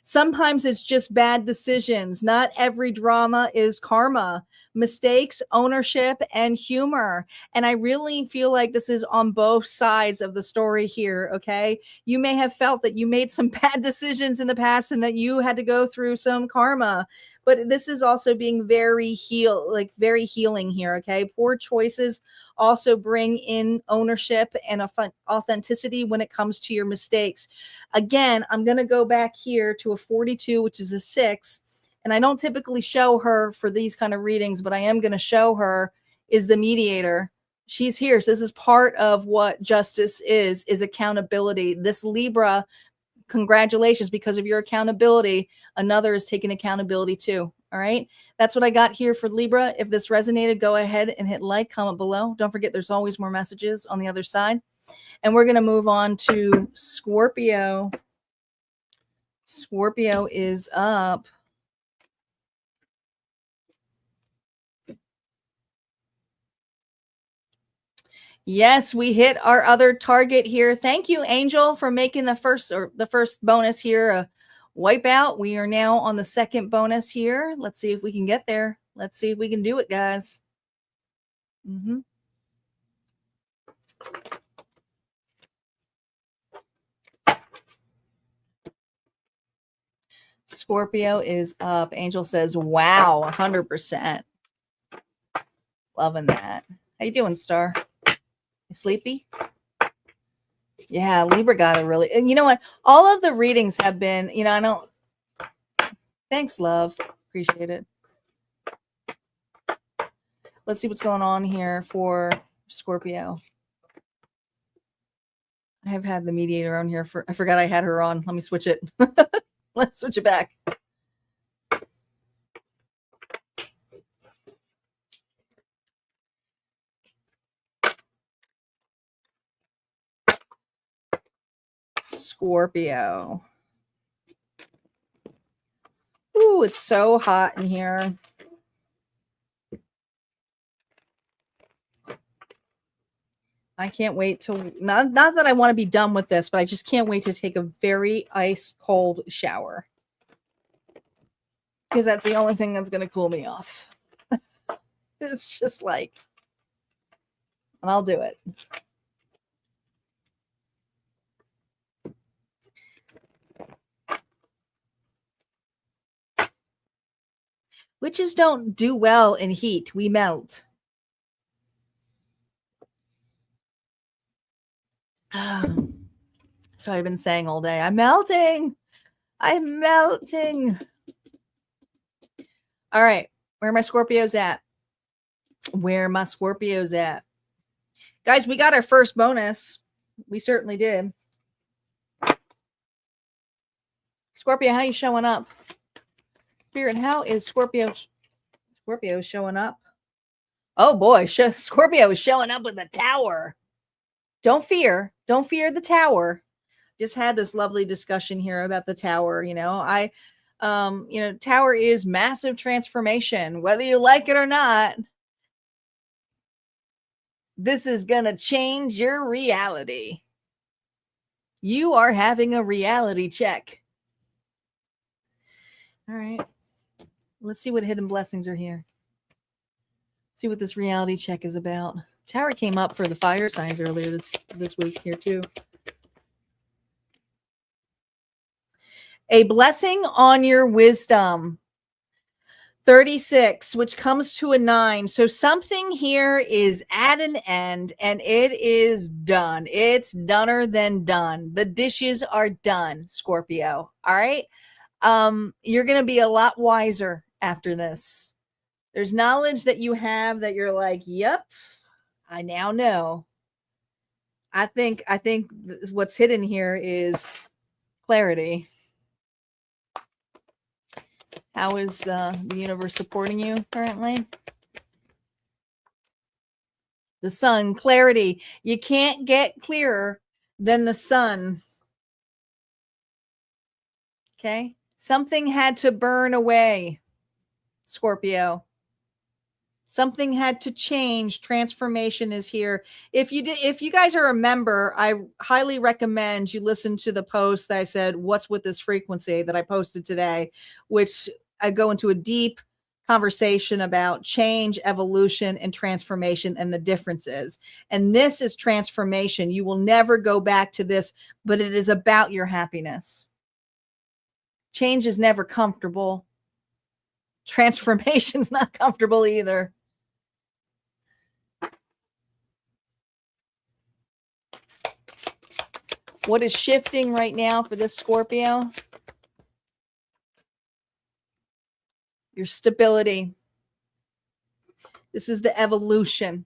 Sometimes it's just bad decisions. Not every drama is karma. Mistakes, ownership, and humor. And I really feel like this is on both sides of the story here, okay? You may have felt that you made some bad decisions in the past and that you had to go through some karma. But this is also being very very healing here, okay? Poor choices also bring in ownership and authenticity when it comes to your mistakes. Again, I'm going to go back here to a 42, which is a 6. And I don't typically show her for these kind of readings, but I am going to show her is the mediator. She's here. So this is part of what justice is accountability. This Libra, congratulations, because of your accountability, another is taking accountability too. All right. That's what I got here for Libra. If this resonated, go ahead and hit like, comment below. Don't forget, there's always more messages on the other side. And we're going to move on to Scorpio. Scorpio is up. Yes, we hit our other target here. Thank you, Angel, for making the first bonus here a wipeout. We are now on the second bonus here. Let's see if we can get there. Let's see if we can do it, guys. Scorpio is up. Angel says, wow, 100%. Loving that. How you doing, Star? You sleepy? Yeah, Libra got it really. And you know what? All of the readings have been, I don't. Thanks, love. Appreciate it. Let's see what's going on here for Scorpio. I have had the mediator on here I forgot I had her on. Let me switch it. Let's switch it back. Scorpio. Ooh, it's so hot in here. I can't wait to, not that I want to be done with this, but I just can't wait to take a very ice cold shower. Because that's the only thing that's going to cool me off. It's just like, and I'll do it. Witches don't do well in heat. We melt. So I've been saying all day, I'm melting. I'm melting. All right. Where are my Scorpios at? Where are my Scorpios at? Guys, we got our first bonus. We certainly did. Scorpio, how you showing up? Spirit, how is Scorpio showing up? Oh boy, Scorpio is showing up with the Tower. Don't fear the Tower. Just had this lovely discussion here about the Tower. Tower is massive transformation, whether you like it or not. This is going to change your reality. You are having a reality check. All right. Let's see what hidden blessings are here. Let's see what this reality check is about. Tower came up for the fire signs earlier this week here too. A blessing on your wisdom. 36, which comes to a 9. So something here is at an end and it is done. It's doner than done. The dishes are done, Scorpio. All right. You're going to be a lot wiser after this. There's knowledge that you have that you're like, yep, I now know. I think what's hidden here is clarity. How is the universe supporting you currently? The sun, clarity. You can't get clearer than the sun. Okay. Something had to burn away, Scorpio. Something had to change. Transformation is here. If you guys are a member, I highly recommend you listen to the post that I said, "What's with this frequency?" that I posted today, which I go into a deep conversation about change, evolution, and transformation and the differences. And this is transformation. You will never go back to this, but it is about your happiness. Change is never comfortable. Transformation's not comfortable either. What is shifting right now for this Scorpio? Your stability. This is the evolution.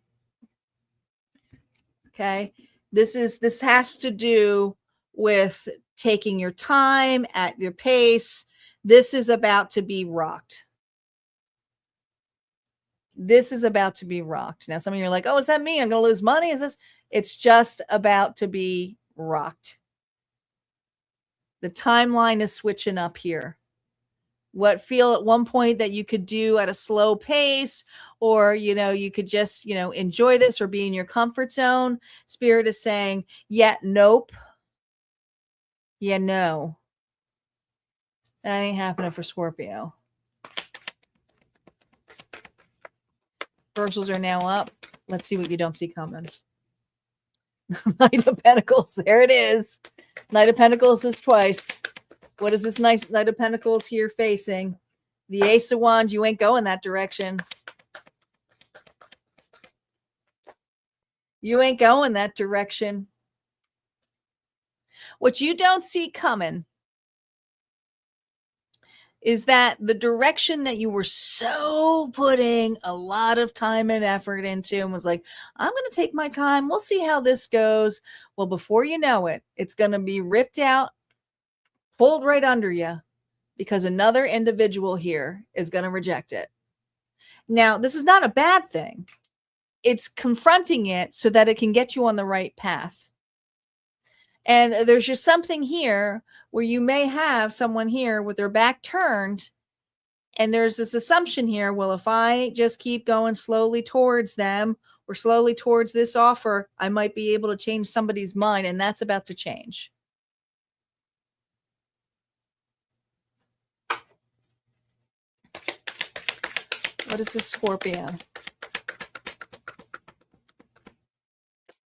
Okay. This has to do with taking your time at your pace. This is about to be rocked. This is about to be rocked. Now, some of you are like, oh, does that mean I'm going to lose money? Is this? It's just about to be rocked. The timeline is switching up here. What feel at one point that you could do at a slow pace, or, you could just, enjoy this or be in your comfort zone. Spirit is saying, yeah, nope. Yeah, no. That ain't happening for Scorpio. Reversals are now up. Let's see what you don't see coming. Knight of Pentacles. There it is. Knight of Pentacles is twice. What is this nice Knight of Pentacles here facing? The Ace of Wands. You ain't going that direction. You ain't going that direction. What you don't see coming is that the direction that you were so putting a lot of time and effort into and was like, I'm going to take my time. We'll see how this goes. Well, before you know it, it's going to be ripped out, pulled right under you, because another individual here is going to reject it. Now, this is not a bad thing. It's confronting it so that it can get you on the right path. And there's just something here where you may have someone here with their back turned, and there's this assumption here, well, if I just keep going slowly towards them or slowly towards this offer, I might be able to change somebody's mind, and that's about to change. What is this Scorpio?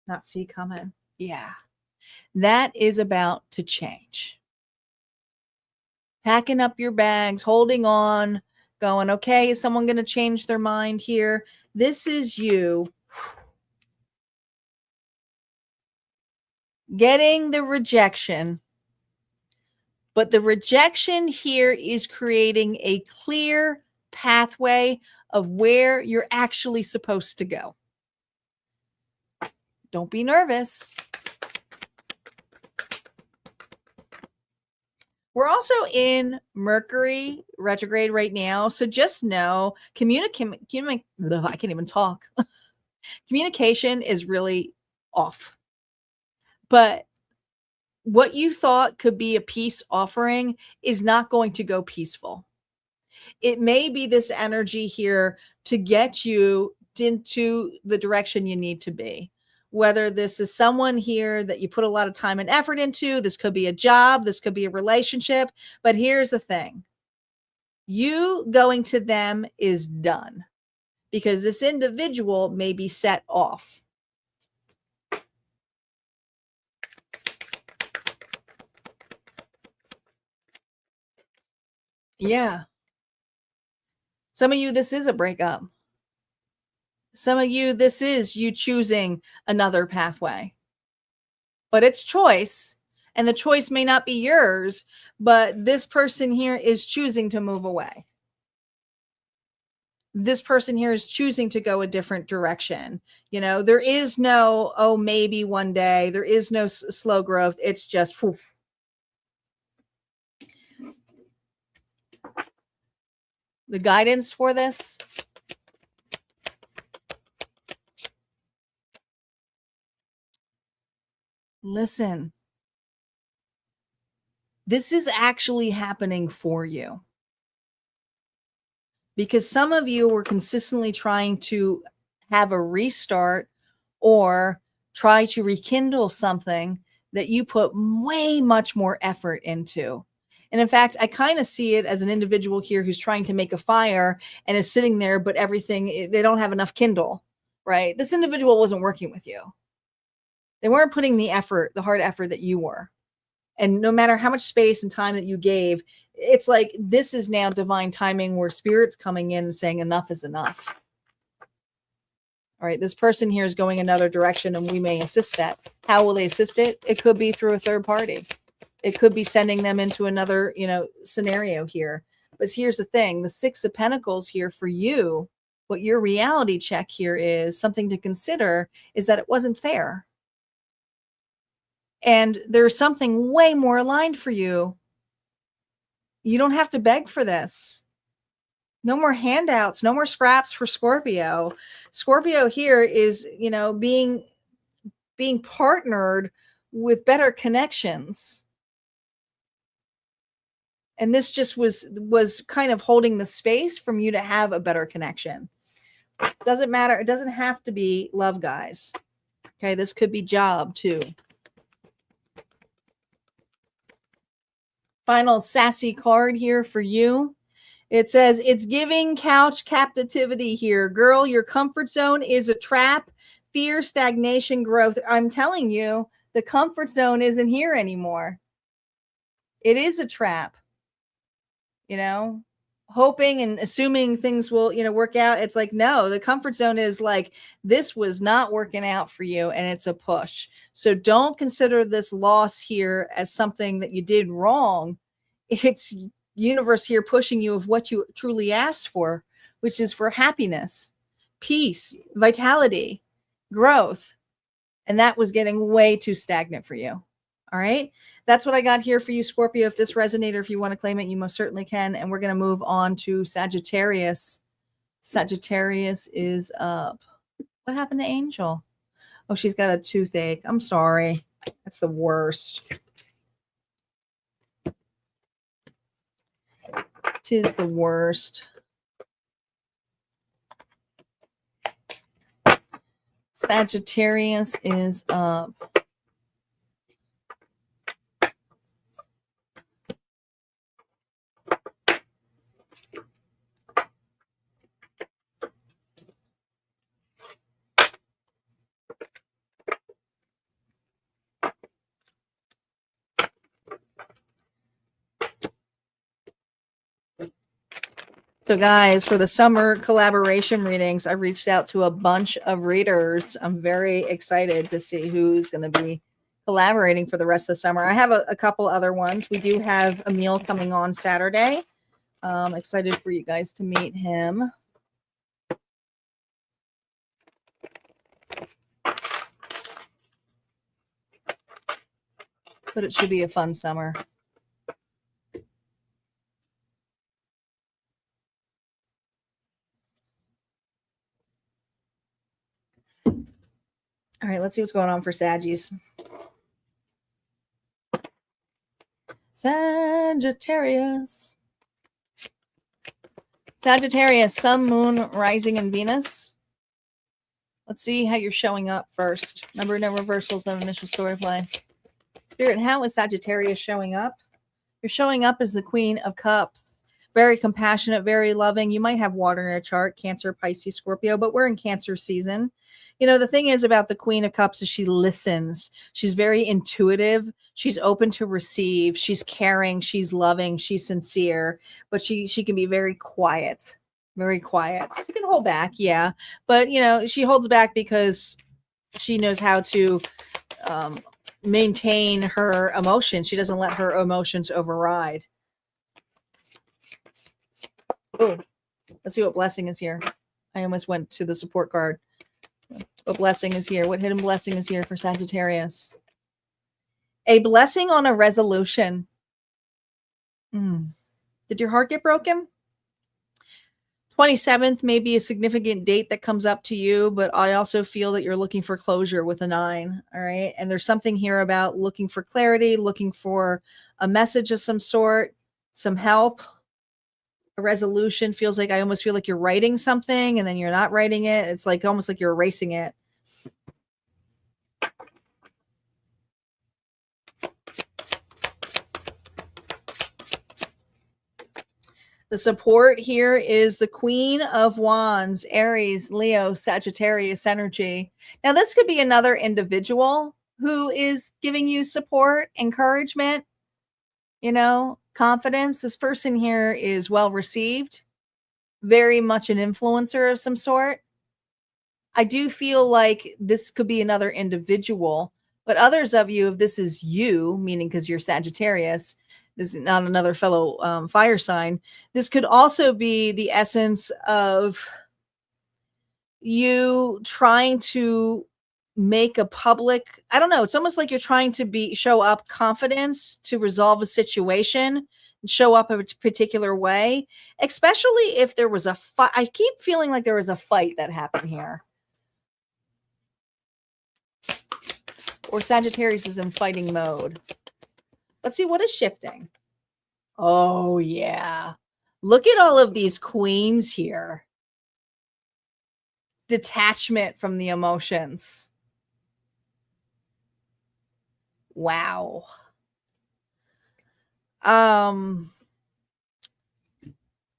Not see coming. Yeah. That is about to change. Packing up your bags, holding on, going, okay, is someone going to change their mind here? This is you getting the rejection, but the rejection here is creating a clear pathway of where you're actually supposed to go. Don't be nervous. We're also in Mercury retrograde right now. So just know, I can't even talk. Communication is really off. But what you thought could be a peace offering is not going to go peaceful. It may be this energy here to get you into the direction you need to be. Whether this is someone here that you put a lot of time and effort into, this could be a job, this could be a relationship. But here's the thing. You going to them is done because this individual may be set off. Yeah. Some of you, this is a breakup. Some of you, this is you choosing another pathway. But it's choice, and the choice may not be yours, but this person here is choosing to move away. This person here is choosing to go a different direction. There is no, oh, maybe one day. There is no slow growth. It's just, poof. The guidance for this. Listen, this is actually happening for you because some of you were consistently trying to have a restart or try to rekindle something that you put way much more effort into. And in fact, I kind of see it as an individual here who's trying to make a fire and is sitting there, but everything, they don't have enough kindle, right? This individual wasn't working with you. They weren't putting the effort, the hard effort that you were. And no matter how much space and time that you gave, it's like this is now divine timing where spirit's coming in and saying enough is enough. All right, this person here is going another direction and we may assist that. How will they assist it? It could be through a third party. It could be sending them into another, scenario here. But here's the thing, the Six of Pentacles here for you, what your reality check here is, something to consider is that it wasn't fair. And there's something way more aligned for you. You don't have to beg for this. No more handouts, no more scraps for Scorpio. Scorpio here is, being partnered with better connections. And this just was kind of holding the space from you to have a better connection. Doesn't matter. It doesn't have to be love, guys. Okay, this could be job too. Final sassy card here for you. It says, it's giving couch captivity here. Girl, your comfort zone is a trap. Fear, stagnation, growth. I'm telling you, the comfort zone isn't here anymore. It is a trap. Hoping and assuming things will, work out. It's like, no, the comfort zone is like, this was not working out for you and it's a push. So don't consider this loss here as something that you did wrong. It's universe here pushing you of what you truly asked for, which is for happiness, peace, vitality, growth. And that was getting way too stagnant for you. All right. That's what I got here for you, Scorpio. If this resonated, if you want to claim it, you most certainly can. And we're going to move on to Sagittarius. Sagittarius is up. What happened to Angel? Oh, she's got a toothache. I'm sorry. That's the worst. Tis the worst. Sagittarius is up. So guys, for the summer collaboration readings, I reached out to a bunch of readers. I'm very excited to see who's going to be collaborating for the rest of the summer. I have a couple other ones. We do have Emil coming on Saturday. Excited for you guys to meet him. But it should be a fun summer. All right, let's see what's going on for Saggies. Sagittarius. Sagittarius, Sun, Moon, Rising, and Venus. Let's see how you're showing up first. Remember, no reversals, no initial story play. Spirit, how is Sagittarius showing up? You're showing up as the Queen of Cups. Very compassionate, very loving. You might have water in a chart, Cancer, Pisces, Scorpio, but we're in Cancer season. The thing is about the Queen of Cups is she listens. She's very intuitive. She's open to receive. She's caring. She's loving. She's sincere, but she can be very quiet, very quiet. She can hold back, yeah. But, she holds back because she knows how to maintain her emotions. She doesn't let her emotions override. Oh, let's see what blessing is here. I almost went to the support card. What blessing is here? What hidden blessing is here for Sagittarius? A blessing on a resolution. Did your heart get broken? 27th may be a significant date that comes up to you, but I also feel that you're looking for closure with a 9. All right. And there's something here about looking for clarity, looking for a message of some sort, some help, a resolution. Feels like I almost feel like you're writing something and then you're not writing it. It's like almost like you're erasing it. The support here is the Queen of Wands, Aries, Leo, Sagittarius energy. Now, this could be another individual who is giving you support, encouragement, confidence. This person here is well received, very much an influencer of some sort. I do feel like this could be another individual, but others of you, if this is you, meaning because you're Sagittarius, this is not another fellow fire sign. This could also be the essence of you trying to make a public, I don't know, it's almost like you're trying to show up confidence to resolve a situation and show up a particular way, especially if there was a fight. I keep feeling like there was a fight that happened here. Or Sagittarius is in fighting mode. Let's see what is shifting. Oh, yeah. Look at all of these queens here. Detachment from the emotions. Wow.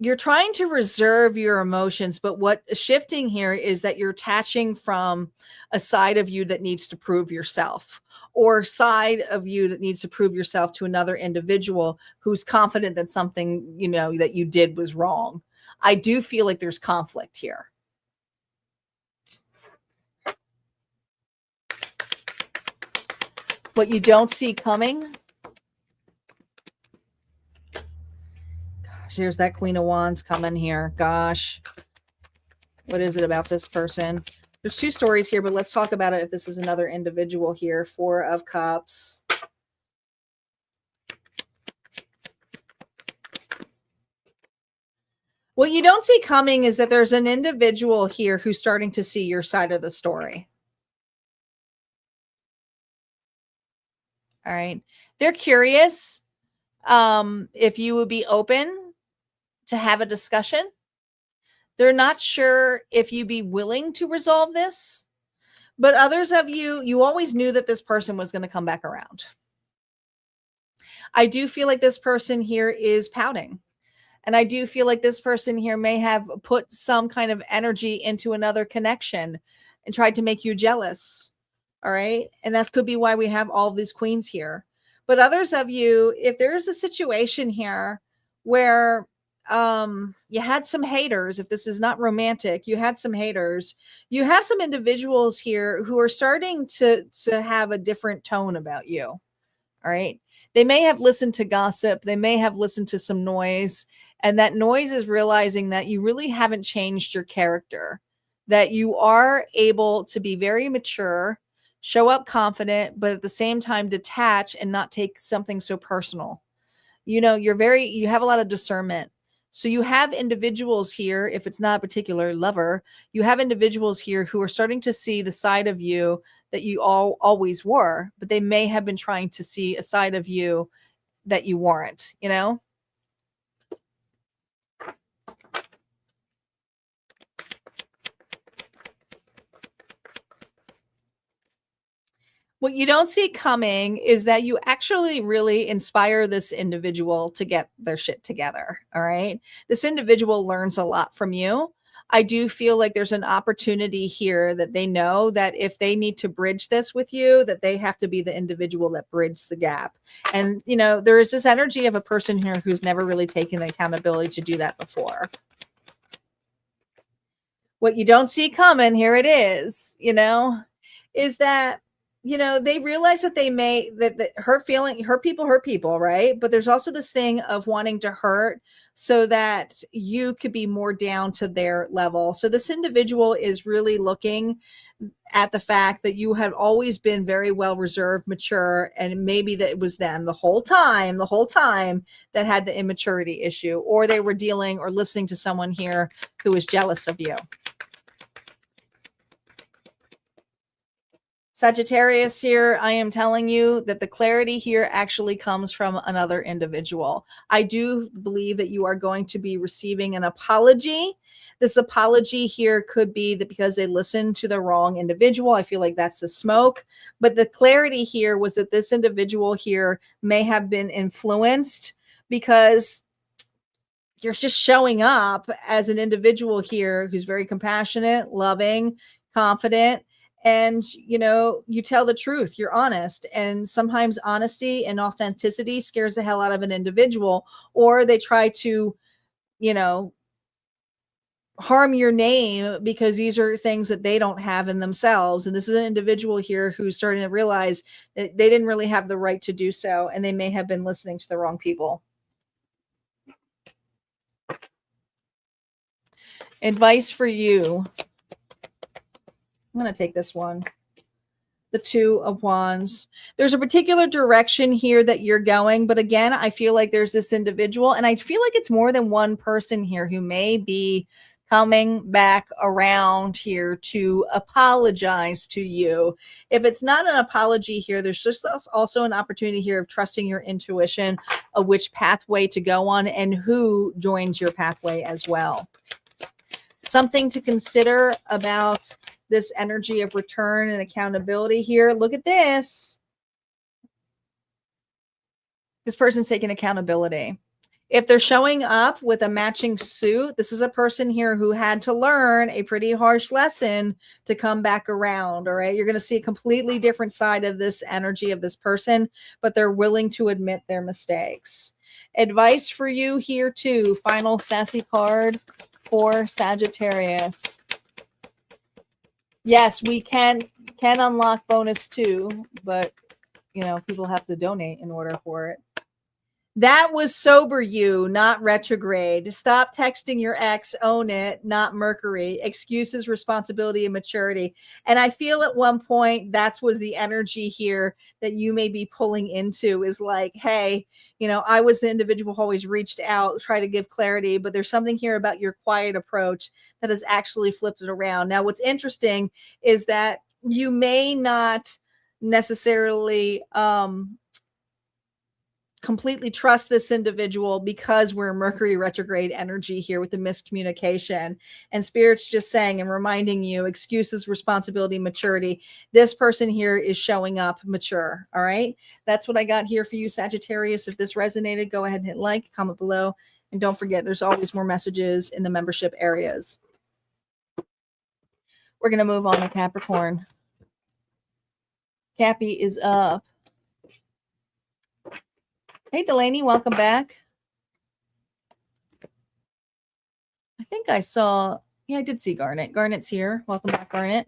You're trying to reserve your emotions, but what is shifting here is that you're attaching from a side of you that needs to prove yourself, or side of you that needs to prove yourself to another individual who's confident that something, that you did was wrong. I do feel like there's conflict here. What you don't see coming. Gosh, there's that Queen of Wands coming here. Gosh. What is it about this person? There's 2 stories here, but let's talk about it if this is another individual here. 4 of Cups. What you don't see coming is that there's an individual here who's starting to see your side of the story. All right. They're curious if you would be open to have a discussion. They're not sure if you'd be willing to resolve this, but others of you always knew that this person was going to come back around. I do feel like this person here is pouting. And I do feel like this person here may have put some kind of energy into another connection and tried to make you jealous. All right. And that could be why we have all of these queens here. But others of you, if there's a situation here where you had some haters, if this is not romantic, you had some haters, you have some individuals here who are starting to have a different tone about you. All right. They may have listened to gossip. They may have listened to some noise. And that noise is realizing that you really haven't changed your character, that you are able to be very mature, show up confident, but at the same time detach and not take something so personal. You have a lot of discernment. So you have individuals here, if it's not a particular lover, you have individuals here who are starting to see the side of you that you always were, but they may have been trying to see a side of you that you weren't, What you don't see coming is that you actually really inspire this individual to get their shit together. All right. This individual learns a lot from you. I do feel like there's an opportunity here that they know that if they need to bridge this with you, that they have to be the individual that bridges the gap. And, there is this energy of a person here who's never really taken the accountability to do that before. What you don't see coming, here it is, is that you know, they realize that that hurt people, right? But there's also this thing of wanting to hurt so that you could be more down to their level. So this individual is really looking at the fact that you have always been very well reserved, mature, and maybe that it was them the whole time that had the immaturity issue, or they were dealing or listening to someone here who was jealous of you. Sagittarius here, I am telling you that the clarity here actually comes from another individual. I do believe that you are going to be receiving an apology. This apology here could be that because they listened to the wrong individual. I feel like that's the smoke. But the clarity here was that this individual here may have been influenced because you're just showing up as an individual here who's very compassionate, loving, confident. And, you know, you tell the truth, you're honest. And sometimes honesty and authenticity scares the hell out of an individual, or they try to, you know, harm your name because these are things that they don't have in themselves. And this is an individual here who's starting to realize that they didn't really have the right to do so. And they may have been listening to the wrong people. Advice for you. I'm going to take this one. The Two of Wands. There's a particular direction here that you're going. But again, I feel like there's this individual, and I feel like it's more than one person here who may be coming back around here to apologize to you. If it's not an apology here, there's just also an opportunity here of trusting your intuition of which pathway to go on and who joins your pathway as well. Something to consider about this energy of return and accountability here. Look at this. This person's taking accountability. If they're showing up with a matching suit, this is a person here who had to learn a pretty harsh lesson to come back around. All right. You're going to see a completely different side of this energy of this person, but they're willing to admit their mistakes. Advice for you here too. Final sassy card for Sagittarius. Yes, we can unlock bonus too, but you know, people have to donate in order for it. That was sober you, not retrograde. Stop texting your ex, own it, not Mercury. Excuses, responsibility, and maturity. And I feel at one point that was the energy here that you may be pulling into is like, hey, you know, I was the individual who always reached out, try to give clarity, but there's something here about your quiet approach that has actually flipped it around. Now, what's interesting is that you may not necessarily completely trust this individual because we're Mercury retrograde energy here with the miscommunication, and Spirit's just saying and reminding you excuses, responsibility, maturity. This person here is showing up mature. All right. That's what I got here for you, Sagittarius. If this resonated, go ahead and hit like, comment below. And don't forget, there's always more messages in the membership areas. We're going to move on to Capricorn. Cappy is up. Hey, Delaney, welcome back. I think I saw, yeah, I did see Garnet. Garnet's here. Welcome back, Garnet.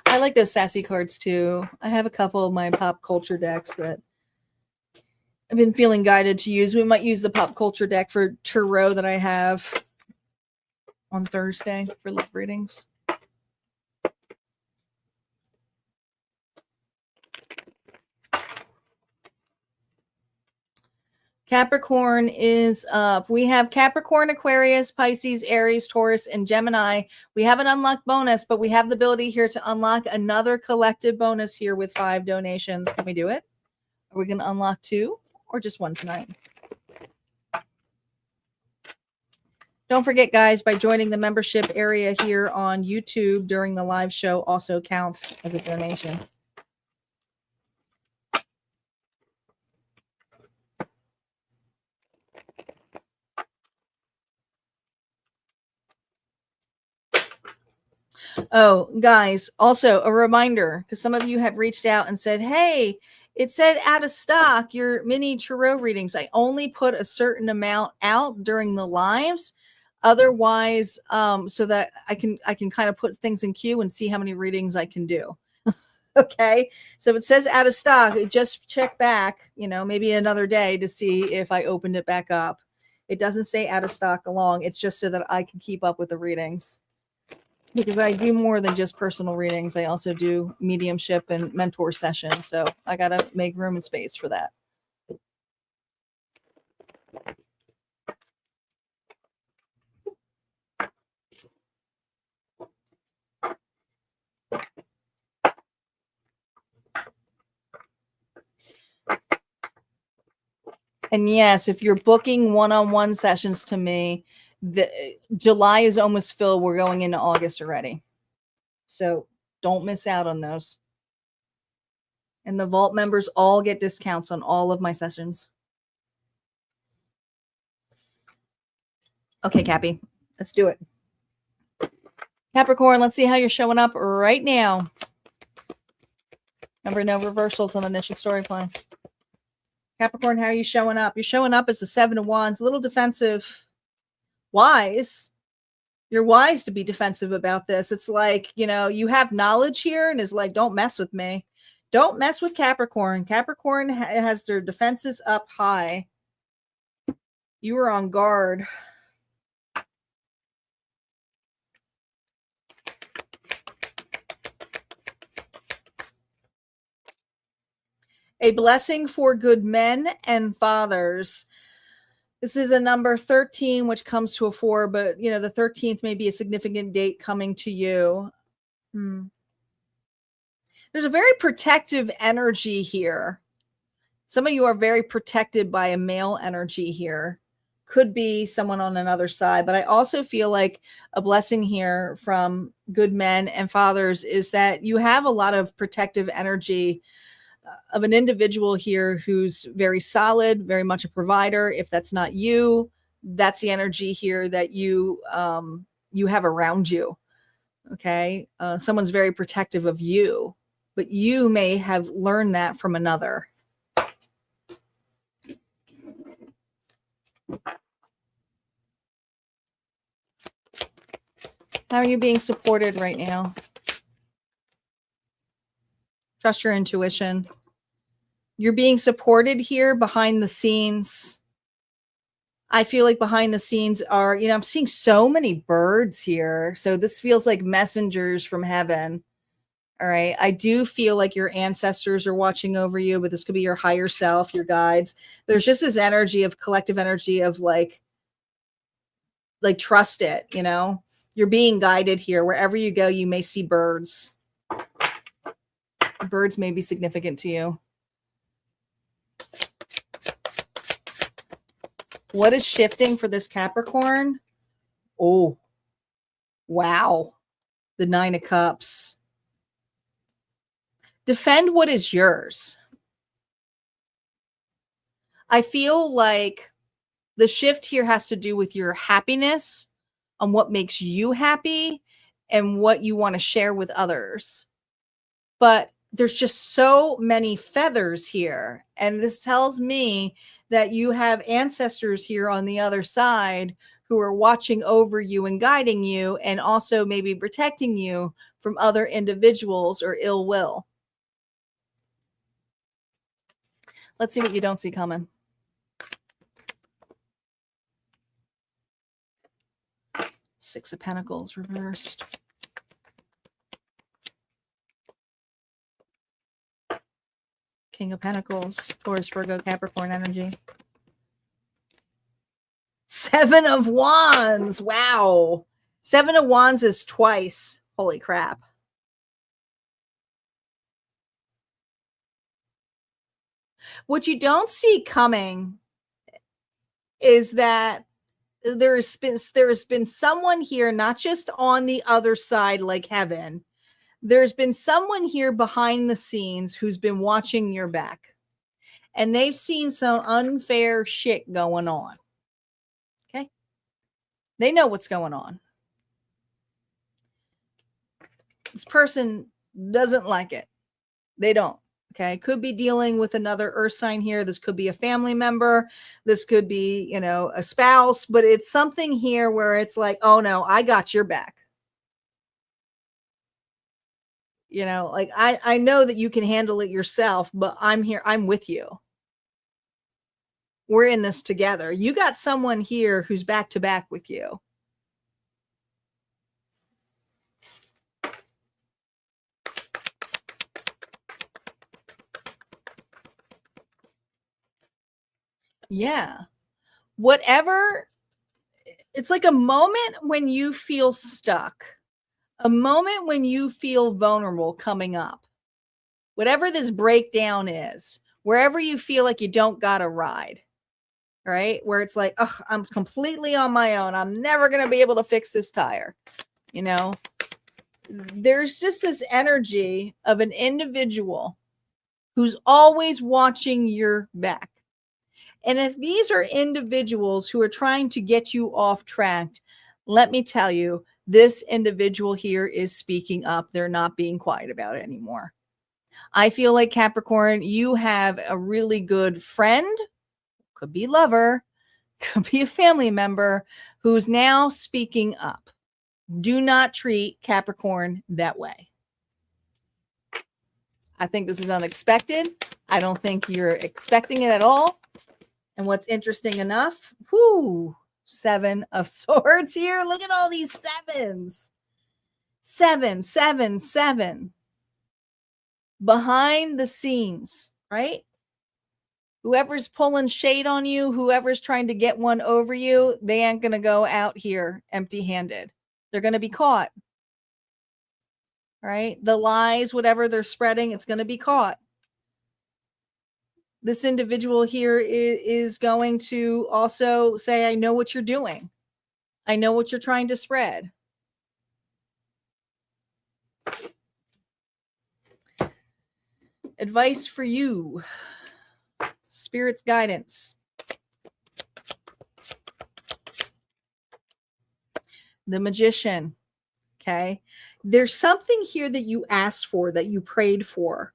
I like those sassy cards too. I have a couple of my pop culture decks that I've been feeling guided to use. We might use the pop culture deck for Tarot that I have on Thursday for love readings. Capricorn is up. We have Capricorn, Aquarius, Pisces, Aries, Taurus, and Gemini. We have an unlocked bonus, but we have the ability here to unlock another collective bonus here with 5 donations. Can we do it? Are we going to unlock 2 or just 1 tonight? Don't forget, guys, by joining the membership area here on YouTube during the live show also counts as a donation. Oh, guys, also a reminder, because some of you have reached out and said, hey, it said out of stock, your mini tarot readings. I only put a certain amount out during the lives. Otherwise, so that I can kind of put things in queue and see how many readings I can do. Okay. So if it says out of stock, just check back, maybe another day to see if I opened it back up. It doesn't say out of stock along. It's just so that I can keep up with the readings. Because I do more than just personal readings. I also do mediumship and mentor sessions. So I got to make room and space for that. And yes, if you're booking one-on-one sessions to me, July is almost filled. We're going into August already. So don't miss out on those. And the Vault members all get discounts on all of my sessions. Okay, Cappy, let's do it. Capricorn, let's see how you're showing up right now. Remember, no reversals on initial story plan. Capricorn, how are you showing up? You're showing up as the 7 of Wands, a little defensive, wise. You're wise to be defensive about this. It's like, you have knowledge here and is like, don't mess with me. Don't mess with Capricorn. Capricorn has their defenses up high. You are on guard. A blessing for good men and fathers. This is a number 13, which comes to a 4, but the 13th may be a significant date coming to you. There's a very protective energy here. Some of you are very protected by a male energy here. Could be someone on another side, but I also feel like a blessing here from good men and fathers is that you have a lot of protective energy of an individual here who's very solid, very much a provider. If that's not you, that's the energy here that you have around you. Okay. Someone's very protective of you, but you may have learned that from another. How are you being supported right now? Trust your intuition. You're being supported here behind the scenes. I feel like behind the scenes are, I'm seeing so many birds here. So this feels like messengers from heaven. All right. I do feel like your ancestors are watching over you, but this could be your higher self, your guides. There's just this energy of collective energy of like trust it, You're being guided here. Wherever you go, you may see birds. Birds may be significant to you. What is shifting for this Capricorn? Oh, wow. The 9 of Cups. Defend what is yours. I feel like the shift here has to do with your happiness, on what makes you happy and what you want to share with others. But there's just so many feathers here. And this tells me that you have ancestors here on the other side who are watching over you and guiding you, and also maybe protecting you from other individuals or ill will. Let's see what you don't see coming. Six of Pentacles reversed. King of Pentacles, Taurus, Virgo, Capricorn energy. 7 of Wands. Wow. 7 of Wands is twice. Holy crap. What you don't see coming is that there has been someone here, not just on the other side like heaven. There's been someone here behind the scenes who's been watching your back. And they've seen some unfair shit going on. Okay? They know what's going on. This person doesn't like it. They don't. Okay. Could be dealing with another earth sign here. This could be a family member. This could be, you know, a spouse, but it's something here where it's like, oh no, I got your back. You know, like I know that you can handle it yourself, but I'm here. I'm with you. We're in this together. You got someone here who's back to back with you. Yeah. Whatever, it's like a moment when you feel stuck, a moment when you feel vulnerable coming up. Whatever this breakdown is, wherever you feel like you don't got a ride, right? Where it's like, oh, I'm completely on my own. I'm never going to be able to fix this tire. You know, there's just this energy of an individual who's always watching your back. And if these are individuals who are trying to get you off track, let me tell you, this individual here is speaking up. They're not being quiet about it anymore. I feel like Capricorn, you have a really good friend, could be lover, could be a family member who's now speaking up. Do not treat Capricorn that way. I think this is unexpected. I don't think you're expecting it at all. And what's interesting enough, 7 of swords here. Look at all these sevens. 7, 7, 7. Behind the scenes, right? Whoever's pulling shade on you, whoever's trying to get one over you, they ain't going to go out here empty-handed. They're going to be caught. Right? The lies, whatever they're spreading, it's going to be caught. This individual here is going to also say, I know what you're doing. I know what you're trying to spread. Advice for you. Spirit's guidance. The Magician. Okay. There's something here that you asked for, that you prayed for.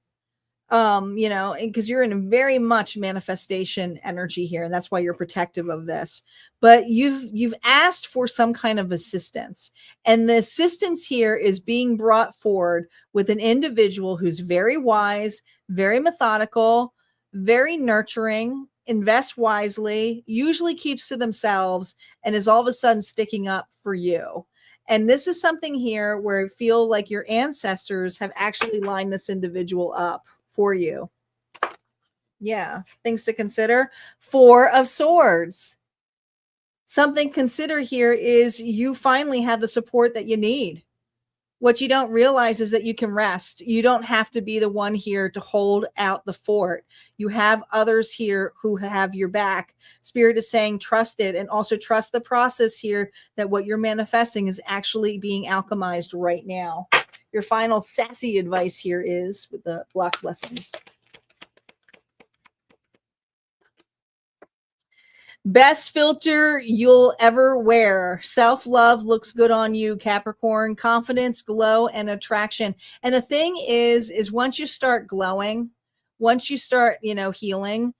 You know, because you're in very much manifestation energy here, and that's why you're protective of this. But you've asked for some kind of assistance, and the assistance here is being brought forward with an individual who's very wise, very methodical, very nurturing, invests wisely, usually keeps to themselves, and is all of a sudden sticking up for you. And this is something here where I feel like your ancestors have actually lined this individual up for you. Yeah, things to consider. 4 of Swords. Something consider here is you finally have the support that you need. What you don't realize is that you can rest. You don't have to be the one here to hold out the fort. You have others here who have your back. Spirit is saying trust it, and also trust the process here, that what you're manifesting is actually being alchemized right now. Your final sassy advice here is with the block blessings. Best filter you'll ever wear. Self-love looks good on you, Capricorn. Confidence, glow, and attraction. And the thing is once you start glowing, once you start, you know, healing,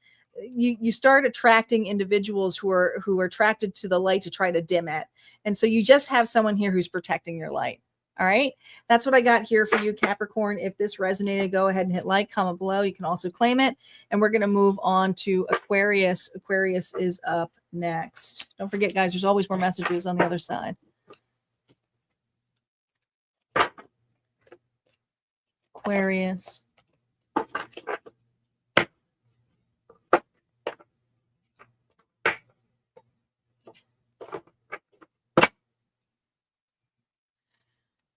you start attracting individuals who are attracted to the light to try to dim it. And so you just have someone here who's protecting your light. All right. That's what I got here for you, Capricorn. If this resonated, go ahead and hit like, comment below. You can also claim it. And we're going to move on to Aquarius. Aquarius is up next. Don't forget, guys, there's always more messages on the other side. Aquarius.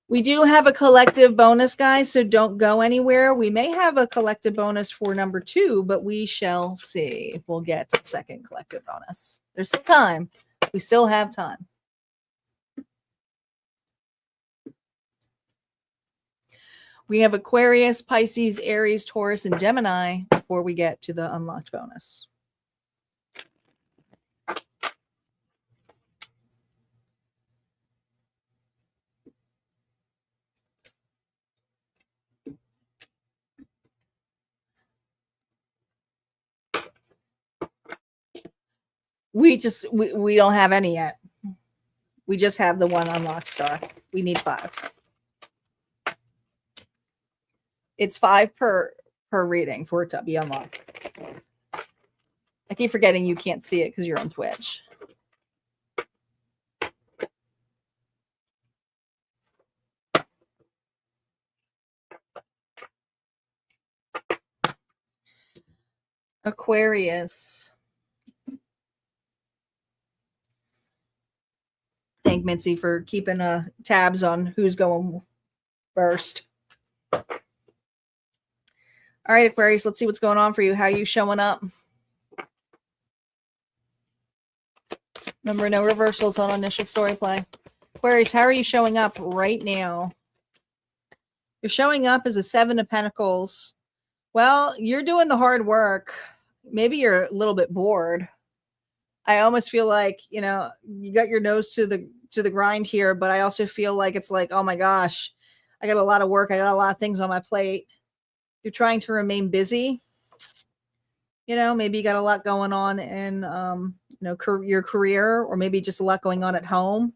We do have a collective bonus, guys, so don't go anywhere. We may have a collective bonus for number 2, but we shall see if we'll get to the second collective bonus. There's still time. We still have time. We have Aquarius, Pisces, Aries, Taurus, and Gemini before we get to the unlocked bonus. We don't have any yet. We just have the one unlocked star. We need 5. It's 5 per reading for it to be unlocked. I keep forgetting you can't see it because you're on Twitch. Aquarius. Thank Mitzi for keeping tabs on who's going first. All right, Aquarius, let's see what's going on for you. How are you showing up? Remember, no reversals on initial story play. Aquarius, how are you showing up right now? You're showing up as a 7 of Pentacles. Well, you're doing the hard work. Maybe you're a little bit bored. I almost feel like, you know, you got your nose to the grind here, but I also feel like it's like, oh my gosh, I got a lot of work. I got a lot of things on my plate. You're trying to remain busy. You know, maybe you got a lot going on in, you know, your career, or maybe just a lot going on at home.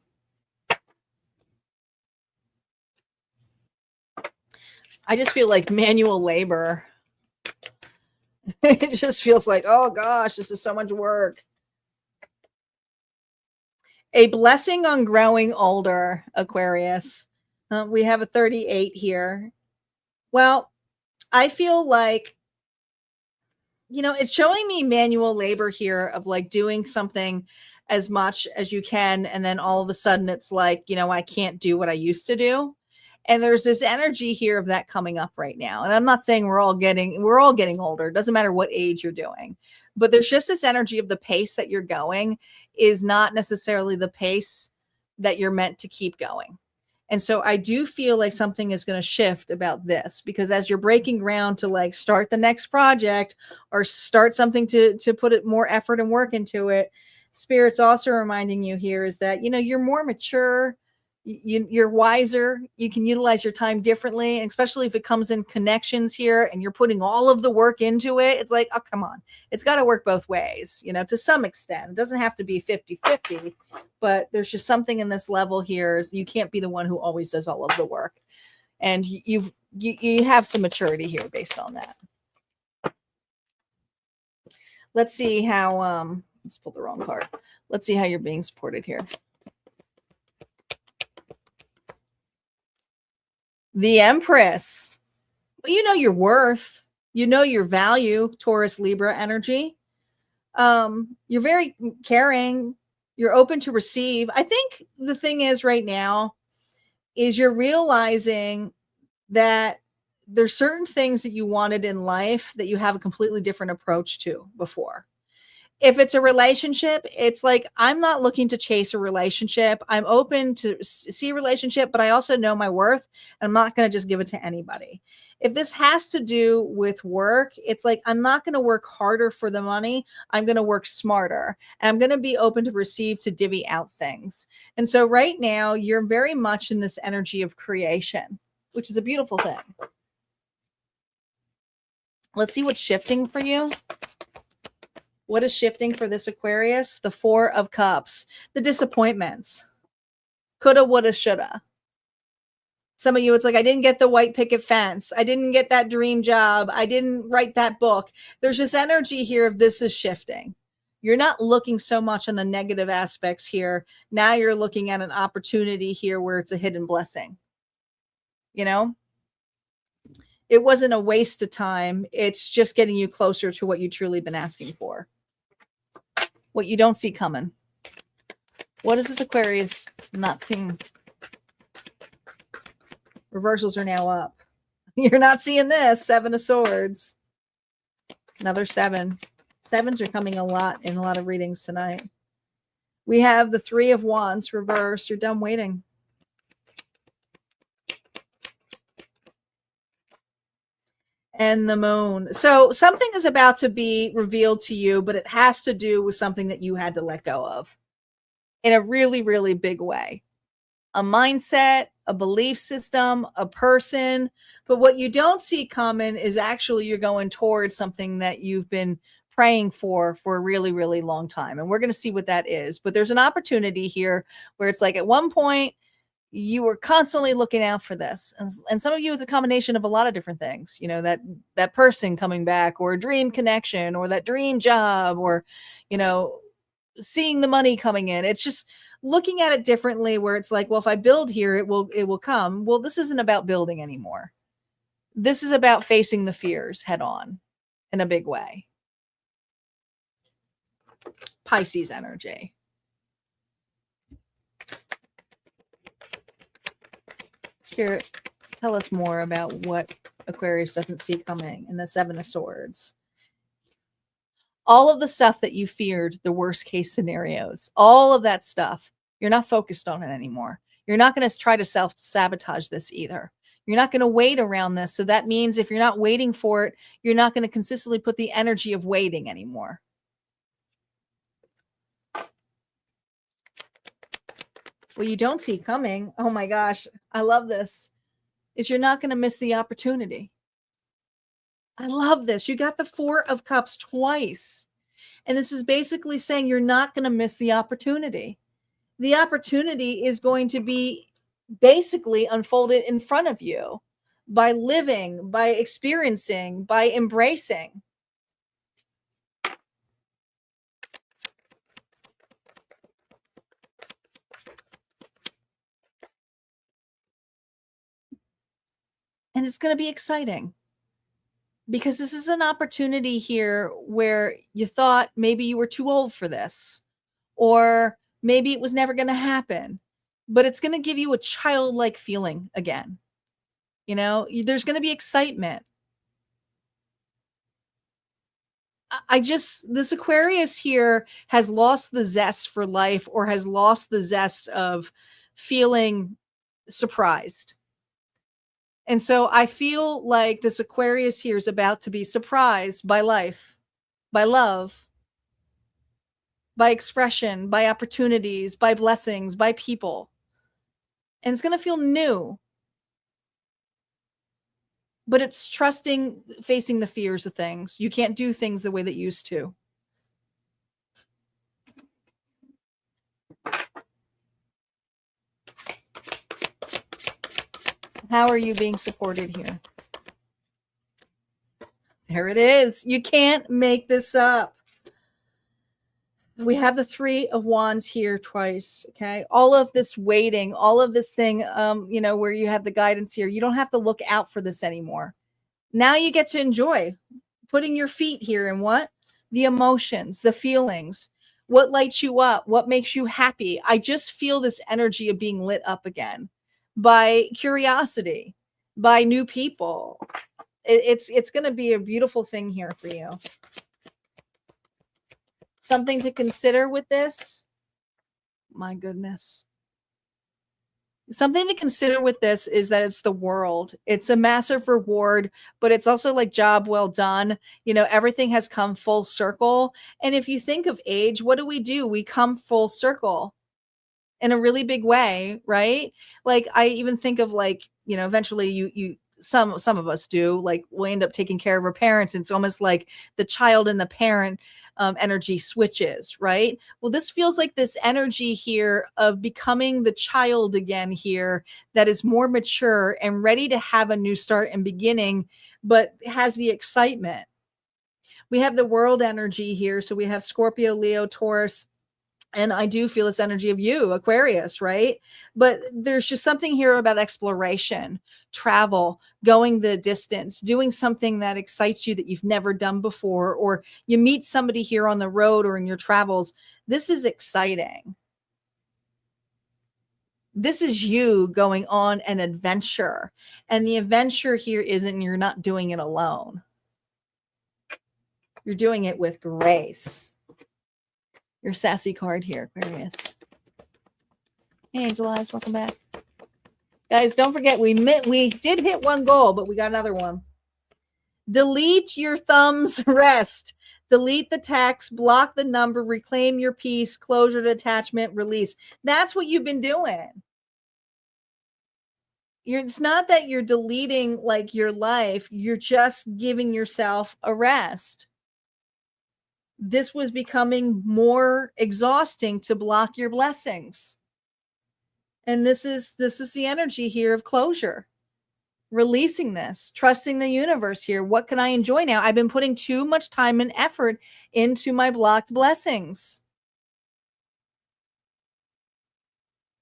I just feel like manual labor. It just feels like, oh gosh, this is so much work. A blessing on growing older, Aquarius. We have a 38 here. Well, I feel like, you know, it's showing me manual labor here of like doing something as much as you can. And then all of a sudden it's like, you know, I can't do what I used to do. And there's this energy here of that coming up right now. And I'm not saying we're all getting older. It doesn't matter what age you're doing, but there's just this energy of the pace that you're going is not necessarily the pace that you're meant to keep going. And so I do feel like something is going to shift about this, because as you're breaking ground to like start the next project or start something to put it more effort and work into it, Spirit's also reminding you here is that, you know, you're more mature. You're wiser. You can utilize your time differently. And especially if it comes in connections here and you're putting all of the work into it, it's like, oh, come on. It's got to work both ways, you know, to some extent. It doesn't have to be 50-50, but there's just something in this level here is you can't be the one who always does all of the work. And you have some maturity here based on that. Let's see how, let's pull the wrong card. Let's see how you're being supported here. The Empress. Well, you know your worth. You know your value, Taurus, Libra energy. You're very caring. You're open to receive. I think the thing is right now is you're realizing that there's certain things that you wanted in life that you have a completely different approach to before. If it's a relationship, it's like, I'm not looking to chase a relationship. I'm open to see a relationship, but I also know my worth, and I'm not going to just give it to anybody. If this has to do with work, it's like, I'm not going to work harder for the money. I'm going to work smarter, and I'm going to be open to receive, to divvy out things. And so right now you're very much in this energy of creation, which is a beautiful thing. Let's see what's shifting for you. What is shifting for this Aquarius? The 4 of Cups, the disappointments. Coulda, woulda, shoulda. Some of you, it's like, I didn't get the white picket fence. I didn't get that dream job. I didn't write that book. There's this energy here of this is shifting. You're not looking so much on the negative aspects here. Now you're looking at an opportunity here where it's a hidden blessing. You know? It wasn't a waste of time. It's just getting you closer to what you've truly been asking for. What you don't see coming. What is this Aquarius not seeing? Reversals are now up. You're not seeing this. 7 of Swords. Another 7. 7s are coming a lot in a lot of readings tonight. We have the 3 of Wands reversed. You're done waiting. And the Moon. So something is about to be revealed to you, but it has to do with something that you had to let go of in a really, really big way. A mindset, a belief system, a person. But what you don't see coming is actually you're going towards something that you've been praying for a really, really long time. And we're going to see what that is. But there's an opportunity here where it's like at one point you were constantly looking out for this. And some of you, it's a combination of a lot of different things, you know, that person coming back, or a dream connection, or that dream job, or, you know, seeing the money coming in. It's just looking at it differently, where it's like, well, if I build here, it will come. Well, this isn't about building anymore. This is about facing the fears head on in a big way. Pisces energy. Spirit, tell us more about what Aquarius doesn't see coming in the Seven of Swords. All of the stuff that you feared, the worst case scenarios, all of that stuff, you're not focused on it anymore. You're not going to try to self-sabotage this either. You're not going to wait around this. So that means if you're not waiting for it, you're not going to consistently put the energy of waiting anymore. What you don't see coming, oh my gosh, I love this, is you're not going to miss the opportunity. I love this. You got the Four of Cups twice. And this is basically saying you're not going to miss the opportunity. The opportunity is going to be basically unfolded in front of you by living, by experiencing, by embracing. And it's going to be exciting, because this is an opportunity here where you thought maybe you were too old for this, or maybe it was never going to happen, but it's going to give you a childlike feeling again. You know, there's going to be excitement. This Aquarius here has lost the zest for life, or has lost the zest of feeling surprised. And so I feel like this Aquarius here is about to be surprised by life, by love, by expression, by opportunities, by blessings, by people. And it's going to feel new. But it's trusting, facing the fears of things. You can't do things the way that you used to. How are you being supported here? There it is. You can't make this up. We have the Three of Wands here twice. Okay. All of this waiting, all of this thing, you know, where you have the guidance here, you don't have to look out for this anymore. Now you get to enjoy putting your feet here in what? The emotions, the feelings, what lights you up, what makes you happy. I just feel this energy of being lit up again by curiosity, by new people. It's going to be a beautiful thing here for you. Something to consider with this. My goodness. Something to consider with this is that it's the world. It's a massive reward, but it's also like job well done. You know, everything has come full circle. And if you think of age, what do? We come full circle in a really big way, right? Like I even think of like, you know, eventually some of us do, like we'll end up taking care of our parents. And it's almost like the child and the parent energy switches, right? Well, this feels like this energy here of becoming the child again here, that is more mature and ready to have a new start and beginning, but has the excitement. We have the world energy here. So we have Scorpio, Leo, Taurus, and I do feel this energy of you, Aquarius, right? But there's just something here about exploration, travel, going the distance, doing something that excites you that you've never done before, or you meet somebody here on the road or in your travels. This is exciting. This is you going on an adventure. And the adventure here isn't, you're not doing it alone. You're doing it with grace. Your sassy card here, Aquarius. Hey, Angel Eyes, welcome back. Guys, don't forget, we did hit one goal, but we got another one. Delete your thumbs rest. Delete the text, block the number, reclaim your peace, closure, detachment, release. That's what you've been doing. It's not that you're deleting like your life. You're just giving yourself a rest. this was becoming more exhausting to block your blessings. And this is the energy here of closure. Releasing this, trusting the universe here. What can I enjoy now? I've been putting too much time and effort into my blocked blessings.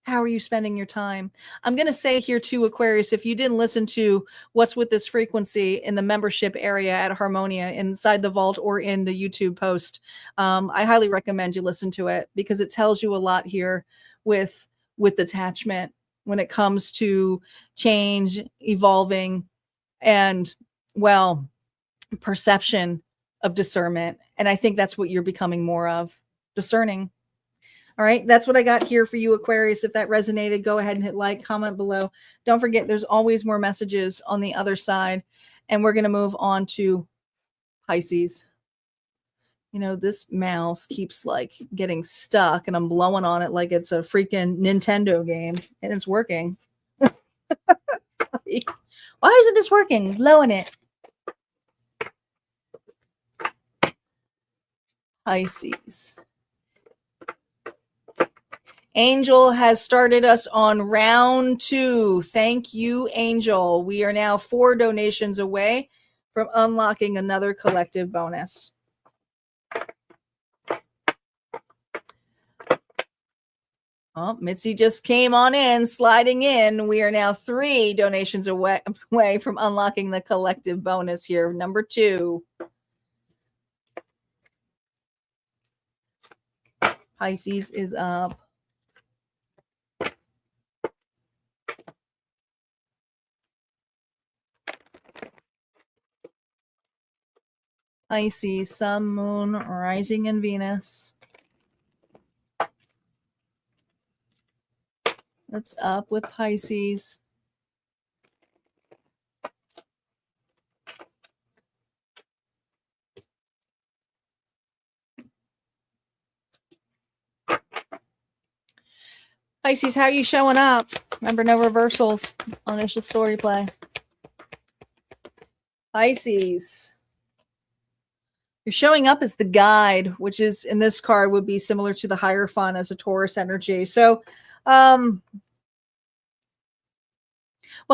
How are you spending your time? I'm going to say here too, Aquarius, if you didn't listen to What's With This Frequency in the membership area at Harmonia inside the vault or in the YouTube post, I highly recommend you listen to it because it tells you a lot here with detachment when it comes to change, evolving, and, well, perception of discernment. And I think that's what you're becoming more of, discerning. All right, that's what I got here for you, Aquarius. If that resonated, go ahead and hit like, comment below. Don't forget, there's always more messages on the other side. And we're going to move on to Pisces. You know, this mouse keeps like getting stuck and I'm blowing on it like it's a freaking Nintendo game and it's working. Why isn't this working? Blowing it. Pisces. Angel has started us on round 2. Thank you, Angel. We are now 4 donations away from unlocking another collective bonus. Oh, Mitzi just came on in, sliding in. We are now 3 donations away from unlocking the collective bonus here, number 2. Pisces is up. Pisces, Sun, Moon, Rising, and Venus. That's up with Pisces. Pisces, how are you showing up? Remember, no reversals on initial story play. Pisces. You're showing up as the guide, which is in this card would be similar to the Hierophant as a Taurus energy. So, well,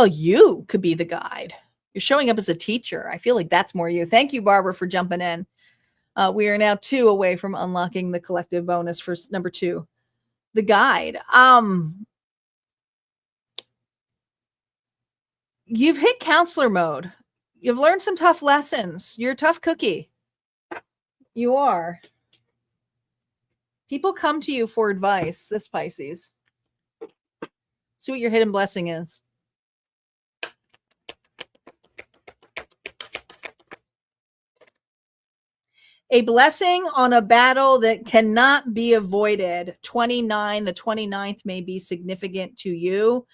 you could be the guide. You're showing up as a teacher. I feel like that's more you. Thank you, Barbara, for jumping in. We are now 2 away from unlocking the collective bonus for number 2. The guide. You've hit counselor mode. You've learned some tough lessons. You're a tough cookie. You are. People come to you for advice, this Pisces. See what your hidden blessing is. A blessing on a battle that cannot be avoided. 29, the 29th may be significant to you.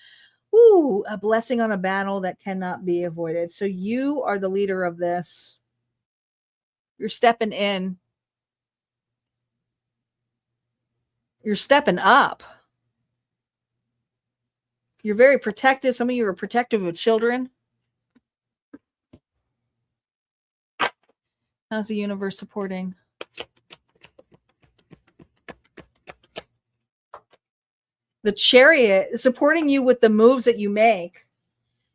Ooh, a blessing on a battle that cannot be avoided. So you are the leader of this. You're stepping in. You're stepping up. You're very protective. Some of you are protective of children. How's the universe supporting? The Chariot supporting you with the moves that you make.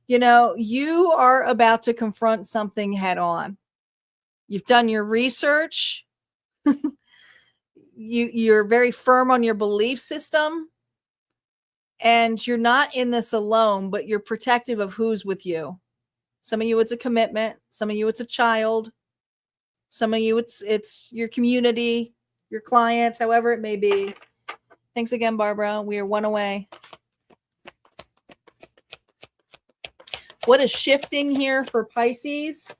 You know, you are about to confront something head on. You've done your research. You're very firm on your belief system. And you're not in this alone, but you're protective of who's with you. Some of you, it's a commitment. Some of you, it's a child. Some of you, it's your community, your clients, however it may be. Thanks again, Barbara. We are 1 away. What is shifting here for Pisces?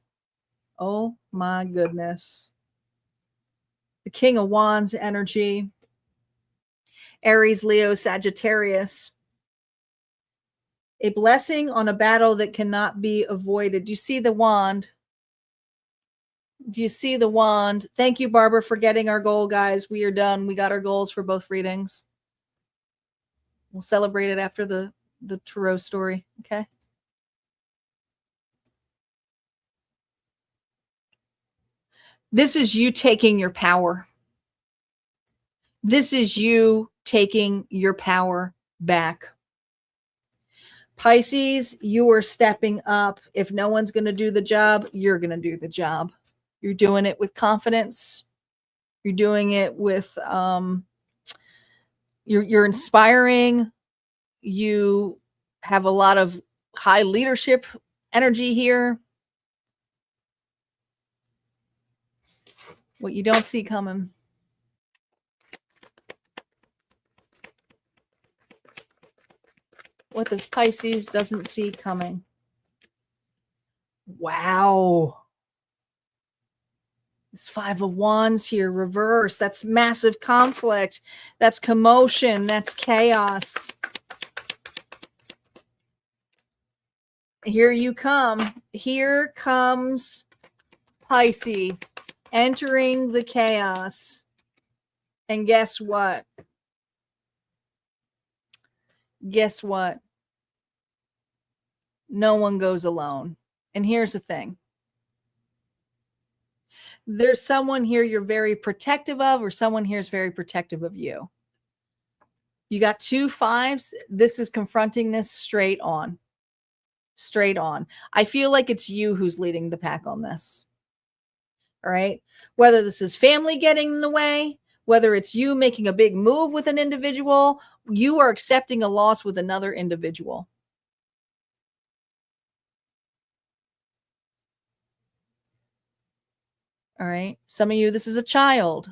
Oh my goodness. The King of Wands energy. Aries, Leo, Sagittarius. A blessing on a battle that cannot be avoided. Do you see the wand? Do you see the wand? Thank you, Barbara, for getting our goal, guys. We are done. We got our goals for both readings. We'll celebrate it after the Tarot story, okay? This is you taking your power. This is you taking your power back. Pisces, you are stepping up. If no one's going to do the job, you're going to do the job. You're doing it with confidence. You're doing it with, you're inspiring. You have a lot of high leadership energy here. What you don't see coming. What this Pisces doesn't see coming. Wow. This Five of Wands here, reverse. That's massive conflict. That's commotion. That's chaos. Here you come. Here comes Pisces entering the chaos. And guess what? Guess what? No one goes alone. And here's the thing. There's someone here you're very protective of, or someone here is very protective of you. You got 2 5s. This is confronting this straight on. Straight on. I feel like it's you who's leading the pack on this. All right. Whether this is family getting in the way, whether it's you making a big move with an individual, you are accepting a loss with another individual. All right. Some of you, this is a child.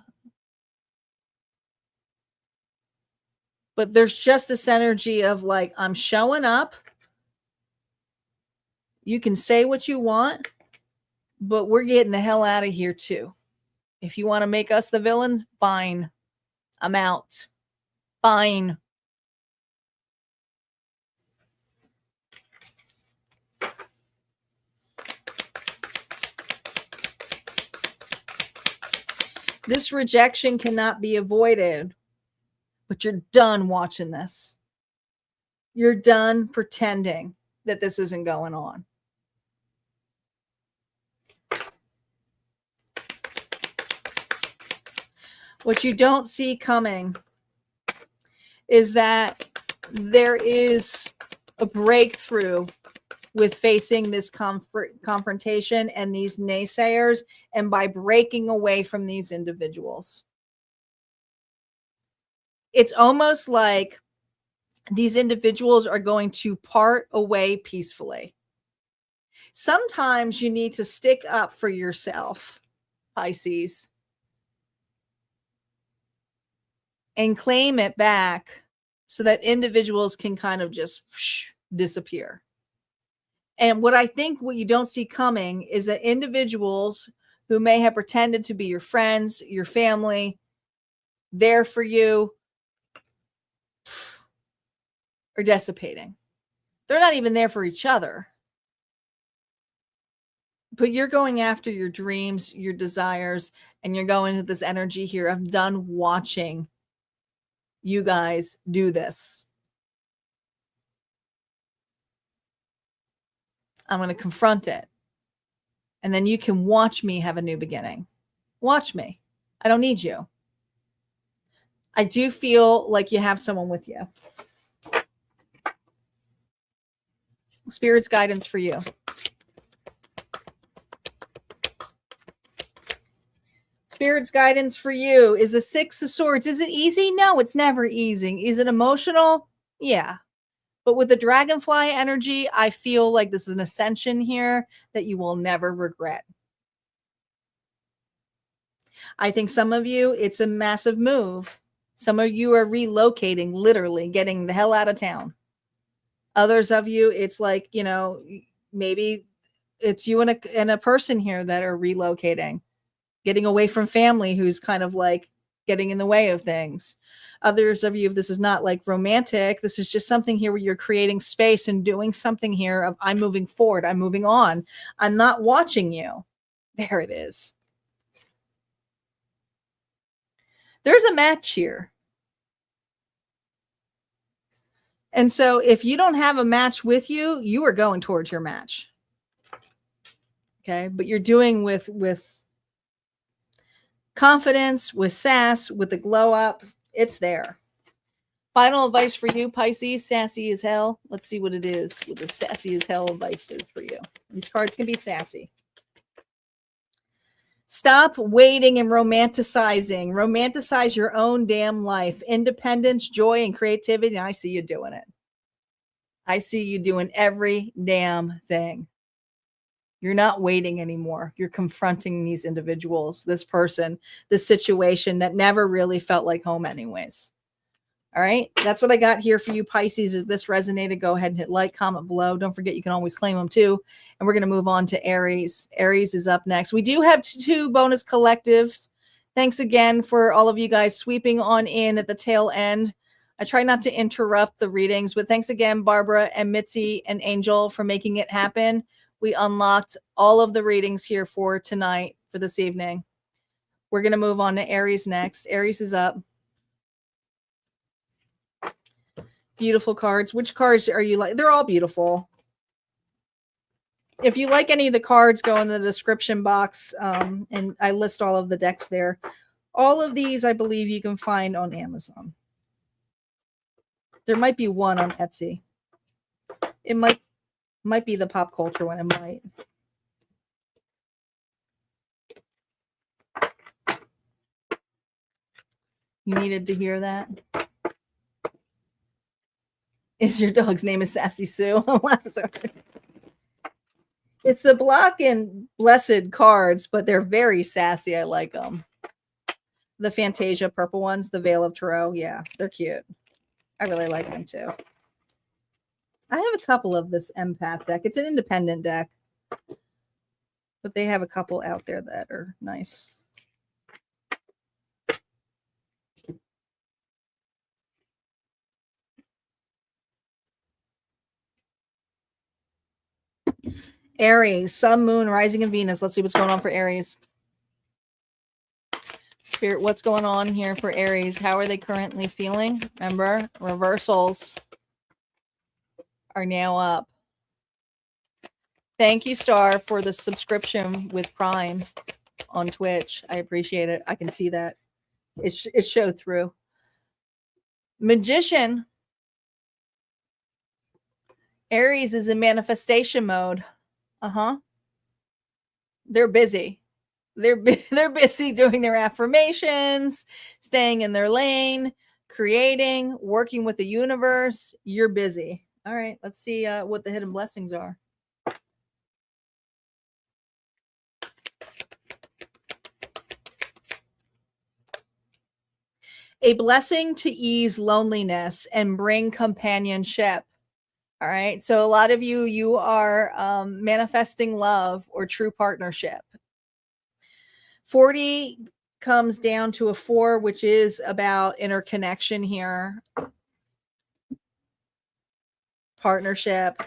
But there's just this energy of like, I'm showing up. You can say what you want, but we're getting the hell out of here too. If you want to make us the villains, fine. I'm out. Fine. This rejection cannot be avoided, but you're done watching this. You're done pretending that this isn't going on. What you don't see coming is that there is a breakthrough with facing this confrontation and these naysayers, and by breaking away from these individuals. It's almost like these individuals are going to part away peacefully. Sometimes you need to stick up for yourself, Pisces, and claim it back so that individuals can kind of just disappear. And what I think what you don't see coming is that individuals who may have pretended to be your friends, your family, there for you, are dissipating. They're not even there for each other. But you're going after your dreams, your desires, and you're going into this energy here. I'm done watching you guys do this. I'm going to confront it. And then you can watch me have a new beginning. Watch me. I don't need you. I do feel like you have someone with you. Spirit's guidance for you. Spirit's guidance for you is a 6 of Swords. Is it easy? No, it's never easy. Is it emotional? Yeah. But with the dragonfly energy, I feel like this is an ascension here that you will never regret. I think some of you, it's a massive move. Some of you are relocating, literally getting the hell out of town. Others of you, it's like, you know, maybe it's you and a person here that are relocating, getting away from family who's kind of like getting in the way of things. Others of you, if this is not like romantic, this is just something here where you're creating space and doing something here of I'm moving forward, I'm moving on. I'm not watching you. There it is. There's a match here. And so if you don't have a match with you, you are going towards your match. Okay. But you're doing with confidence, with sass, with the glow up. It's there. Final advice for you, Pisces, sassy as hell. Let's see what it is with the sassy as hell advice is for you. These cards can be sassy. Stop waiting and romanticizing. Romanticize your own damn life. Independence, joy, and creativity. And I see you doing it. I see you doing every damn thing. You're not waiting anymore. You're confronting these individuals, this person, this situation that never really felt like home anyways. All right. That's what I got here for you, Pisces. If this resonated, go ahead and hit like, comment below. Don't forget, you can always claim them too. And we're going to move on to Aries. Aries is up next. We do have 2 bonus collectives. Thanks again for all of you guys sweeping on in at the tail end. I try not to interrupt the readings, but thanks again, Barbara and Mitzi and Angel, for making it happen. We unlocked all of the readings here for tonight, for this evening. We're going to move on to Aries next. Aries is up. Beautiful cards. Which cards are you like? They're all beautiful. If you like any of the cards, go in the description box, and I list all of the decks there. All of these, I believe, you can find on Amazon. There might be one on Etsy. It might be the pop culture one. It might. You needed to hear that? Is your dog's name is Sassy Sue? It's the Block and Blessed cards, but they're very sassy. I like them. The Fantasia purple ones, the Veil of Tarot. Yeah, they're cute. I really like them too. I have a couple of this empath deck. It's an independent deck, but they have a couple out there that are nice. Aries, Sun, Moon, Rising, and Venus. Let's see what's going on for Aries. Spirit, what's going on here for Aries? How are they currently feeling? Remember, reversals are now up. Thank you, Star, for the subscription with Prime on Twitch. I appreciate it. I can see that. It showed through. Magician. Aries is in manifestation mode. They're busy. They're busy doing their affirmations, staying in their lane, creating, working with the universe. You're busy. All right, let's see what the hidden blessings are. A blessing to ease loneliness and bring companionship. All right. So a lot of you are manifesting love or true partnership. 40 comes down to a 4, which is about interconnection here. Partnership,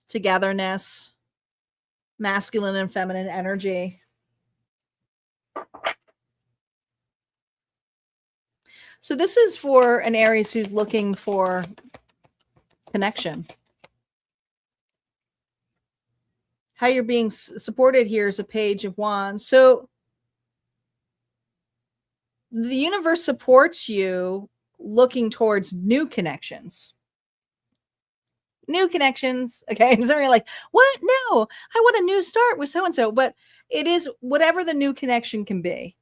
togetherness, masculine and feminine energy. So this is for an Aries who's looking for connection. How you're being supported here is a Page of Wands. So the universe supports you looking towards new connections. New connections. Okay. And you're like, what? No, I want a new start with so-and-so. But it is whatever the new connection can be.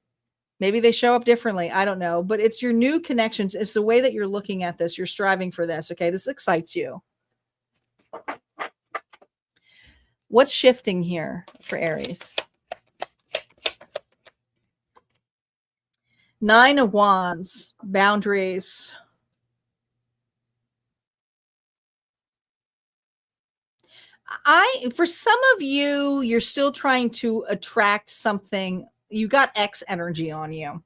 Maybe they show up differently. I don't know. But it's your new connections. It's the way that you're looking at this. You're striving for this. Okay. This excites you. What's shifting here for Aries? 9 of Wands, boundaries. For some of you, you're still trying to attract something. You got X energy on you.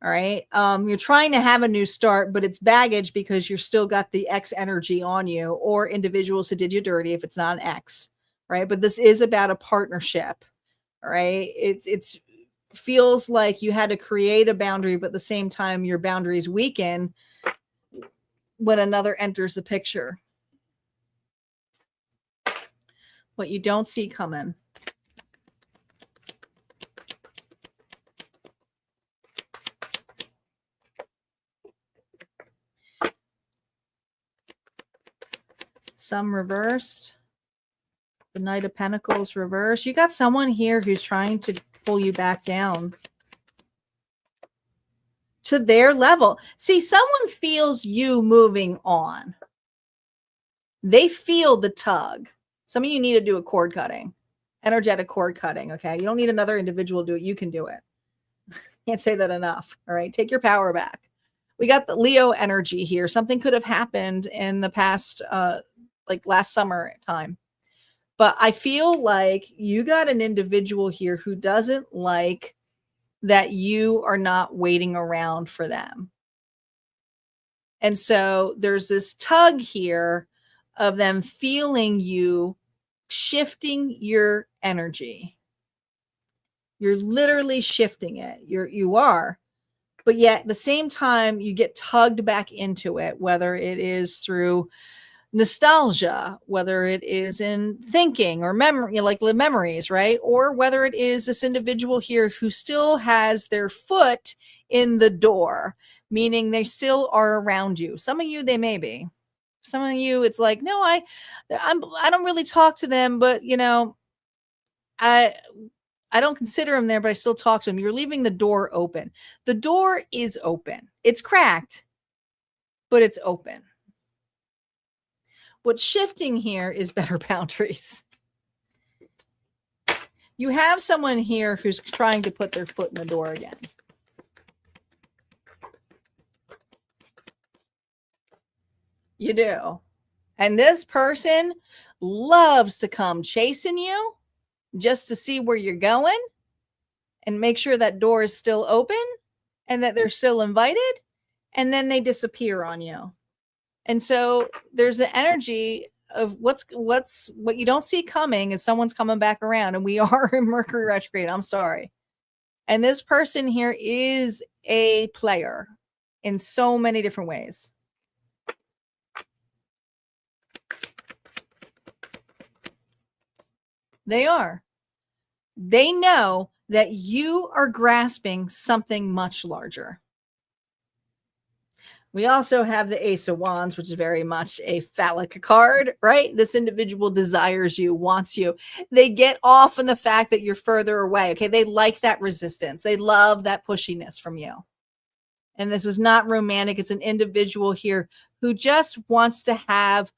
All right. You're trying to have a new start, but it's baggage because you're still got the X energy on you, or individuals who did you dirty if it's not an X. Right. But this is about a partnership. All right. It's feels like you had to create a boundary, but at the same time, your boundaries weaken when another enters the picture. What you don't see coming. some reversed. The Knight of Pentacles reversed. You got someone here who's trying to pull you back down to their level. See, someone feels you moving on. They feel the tug. Some of you need to do a cord cutting, energetic cord cutting, okay? You don't need another individual to do it. You can do it. Can't say that enough, all right? Take your power back. We got the Leo energy here. Something could have happened in the past, like last summer time. But I feel like you got an individual here who doesn't like that you are not waiting around for them. And so there's this tug here of them feeling you shifting your energy. You're literally shifting it. You are. But yet at the same time, you get tugged back into it, whether it is through nostalgia, whether it is in thinking or memory, like the memories, right? Or whether it is this individual here who still has their foot in the door, meaning they still are around you. Some of you, they may be. Some of you, it's like, no, I don't really talk to them, but you know, I don't consider them there, but I still talk to them. You're leaving the door open. The door is open. It's cracked, but it's open. What's shifting here is better boundaries. You have someone here who's trying to put their foot in the door again. You do. And this person loves to come chasing you just to see where you're going and make sure that door is still open and that they're still invited. And then they disappear on you. And so there's an energy of what you don't see coming is someone's coming back around, and we are in Mercury retrograde. I'm sorry. And this person here is a player in so many different ways. They are. They know that you are grasping something much larger. We also have the Ace of Wands, which is very much a phallic card, right? This individual desires you, wants you. They get off on the fact that you're further away, okay? They like that resistance. They love that pushiness from you. And this is not romantic. It's an individual here who just wants to have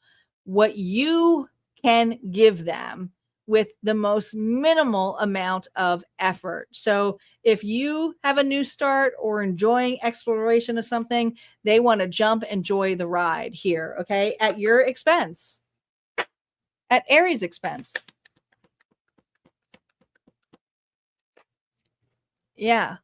what you can give them with the most minimal amount of effort. So if you have a new start or enjoying exploration of something, they want to jump, enjoy the ride here, okay? At your expense, at Aries' expense. Yeah.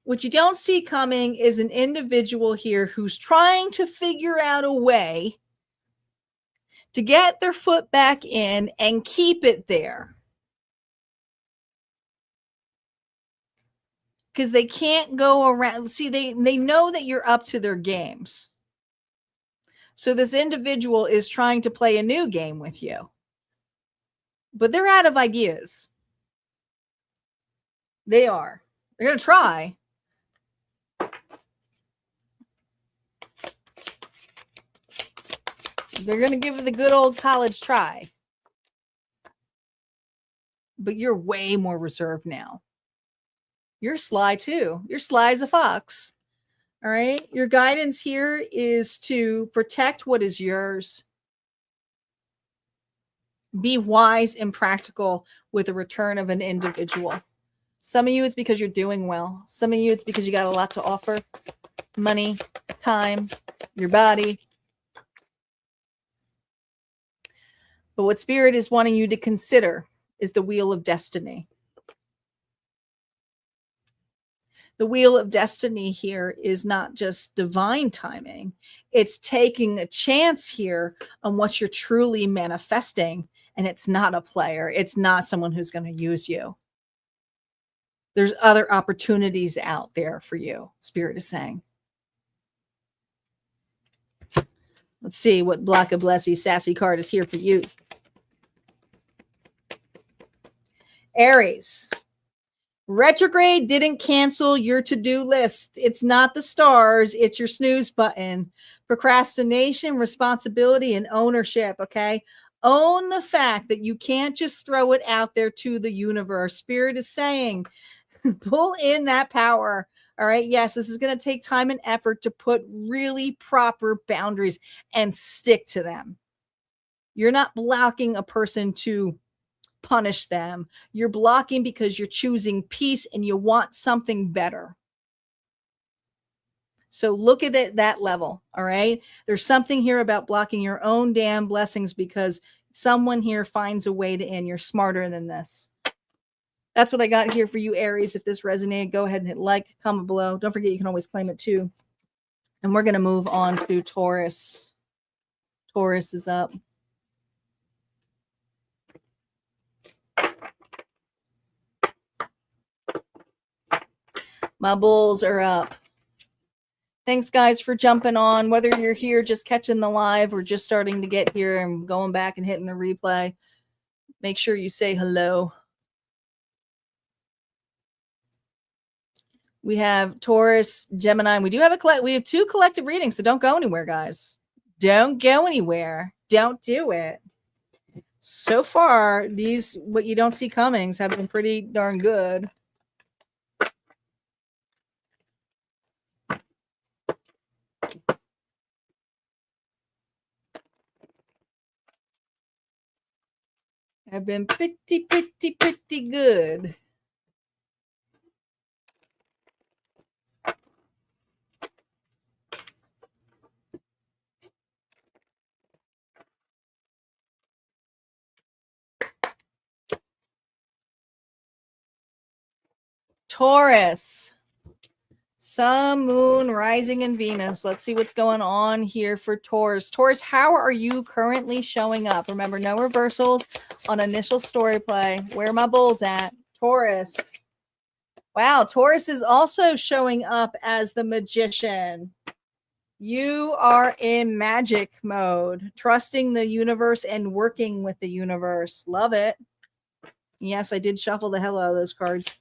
What you don't see coming is an individual here who's trying to figure out a way to get their foot back in and keep it there. Because they can't go around. See, they know that you're up to their games. So this individual is trying to play a new game with you. But they're out of ideas. They are. They're going to try. They're going to give it the good old college try. But you're way more reserved now. You're sly too. You're sly as a fox. All right. Your guidance here is to protect what is yours. Be wise and practical with the return of an individual. Some of you, it's because you're doing well. Some of you, it's because you got a lot to offer. Money, time, your body. But what Spirit is wanting you to consider is the wheel of destiny. The wheel of destiny here is not just divine timing. It's taking a chance here on what you're truly manifesting. And it's not a player. It's not someone who's going to use you. There's other opportunities out there for you, Spirit is saying. Let's see what Block of Blessy sassy card is here for you. Aries. Retrograde didn't cancel your to-do list. It's not the stars. It's your snooze button. Procrastination, responsibility, and ownership, okay? Own the fact that you can't just throw it out there to the universe. Spirit is saying, pull in that power. All right. Yes, this is going to take time and effort to put really proper boundaries and stick to them. You're not blocking a person to punish them. You're blocking because you're choosing peace and you want something better. So look at it that level. All right. There's something here about blocking your own damn blessings because someone here finds a way to end. You're smarter than this. That's what I got here for you, Aries. If this resonated, go ahead and hit like, comment below. Don't forget, you can always claim it too. And we're going to move on to Taurus. Taurus is up. My bulls are up. Thanks, guys, for jumping on. Whether you're here just catching the live or just starting to get here and going back and hitting the replay, make sure you say hello. We have Taurus, Gemini. We do have we have 2 collective readings, so don't go anywhere, guys. Don't go anywhere. Don't do it. So far, these what you don't see comings have been pretty darn good. Have been pretty good. Taurus. Sun, Moon, Rising, and Venus. Let's see what's going on here for Taurus. Taurus, how are you currently showing up? Remember, no reversals on initial story play. Where are my bulls at? Taurus. Wow, Taurus is also showing up as the Magician. You are in magic mode, trusting the universe and working with the universe. Love it. Yes, I did shuffle the hell out of those cards.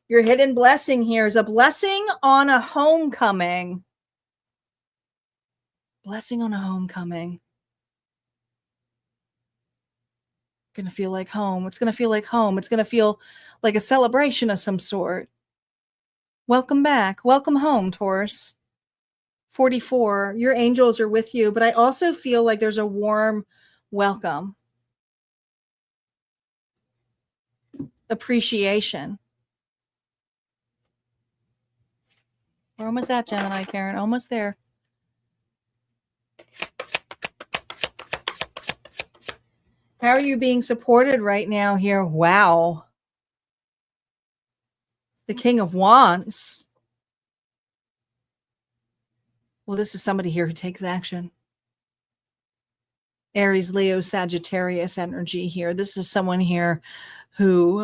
Your hidden blessing here is a blessing on a homecoming. Blessing on a homecoming. Going to feel like home. It's going to feel like home. It's going to feel like a celebration of some sort. Welcome back. Welcome home, Taurus. 44. Your angels are with you, but I also feel like there's a warm welcome. Appreciation. We're almost at Gemini, Karen. Almost there. How are you being supported right now here? Wow. The King of Wands. Well, this is somebody here who takes action. Aries, Leo, Sagittarius energy here. This is someone here who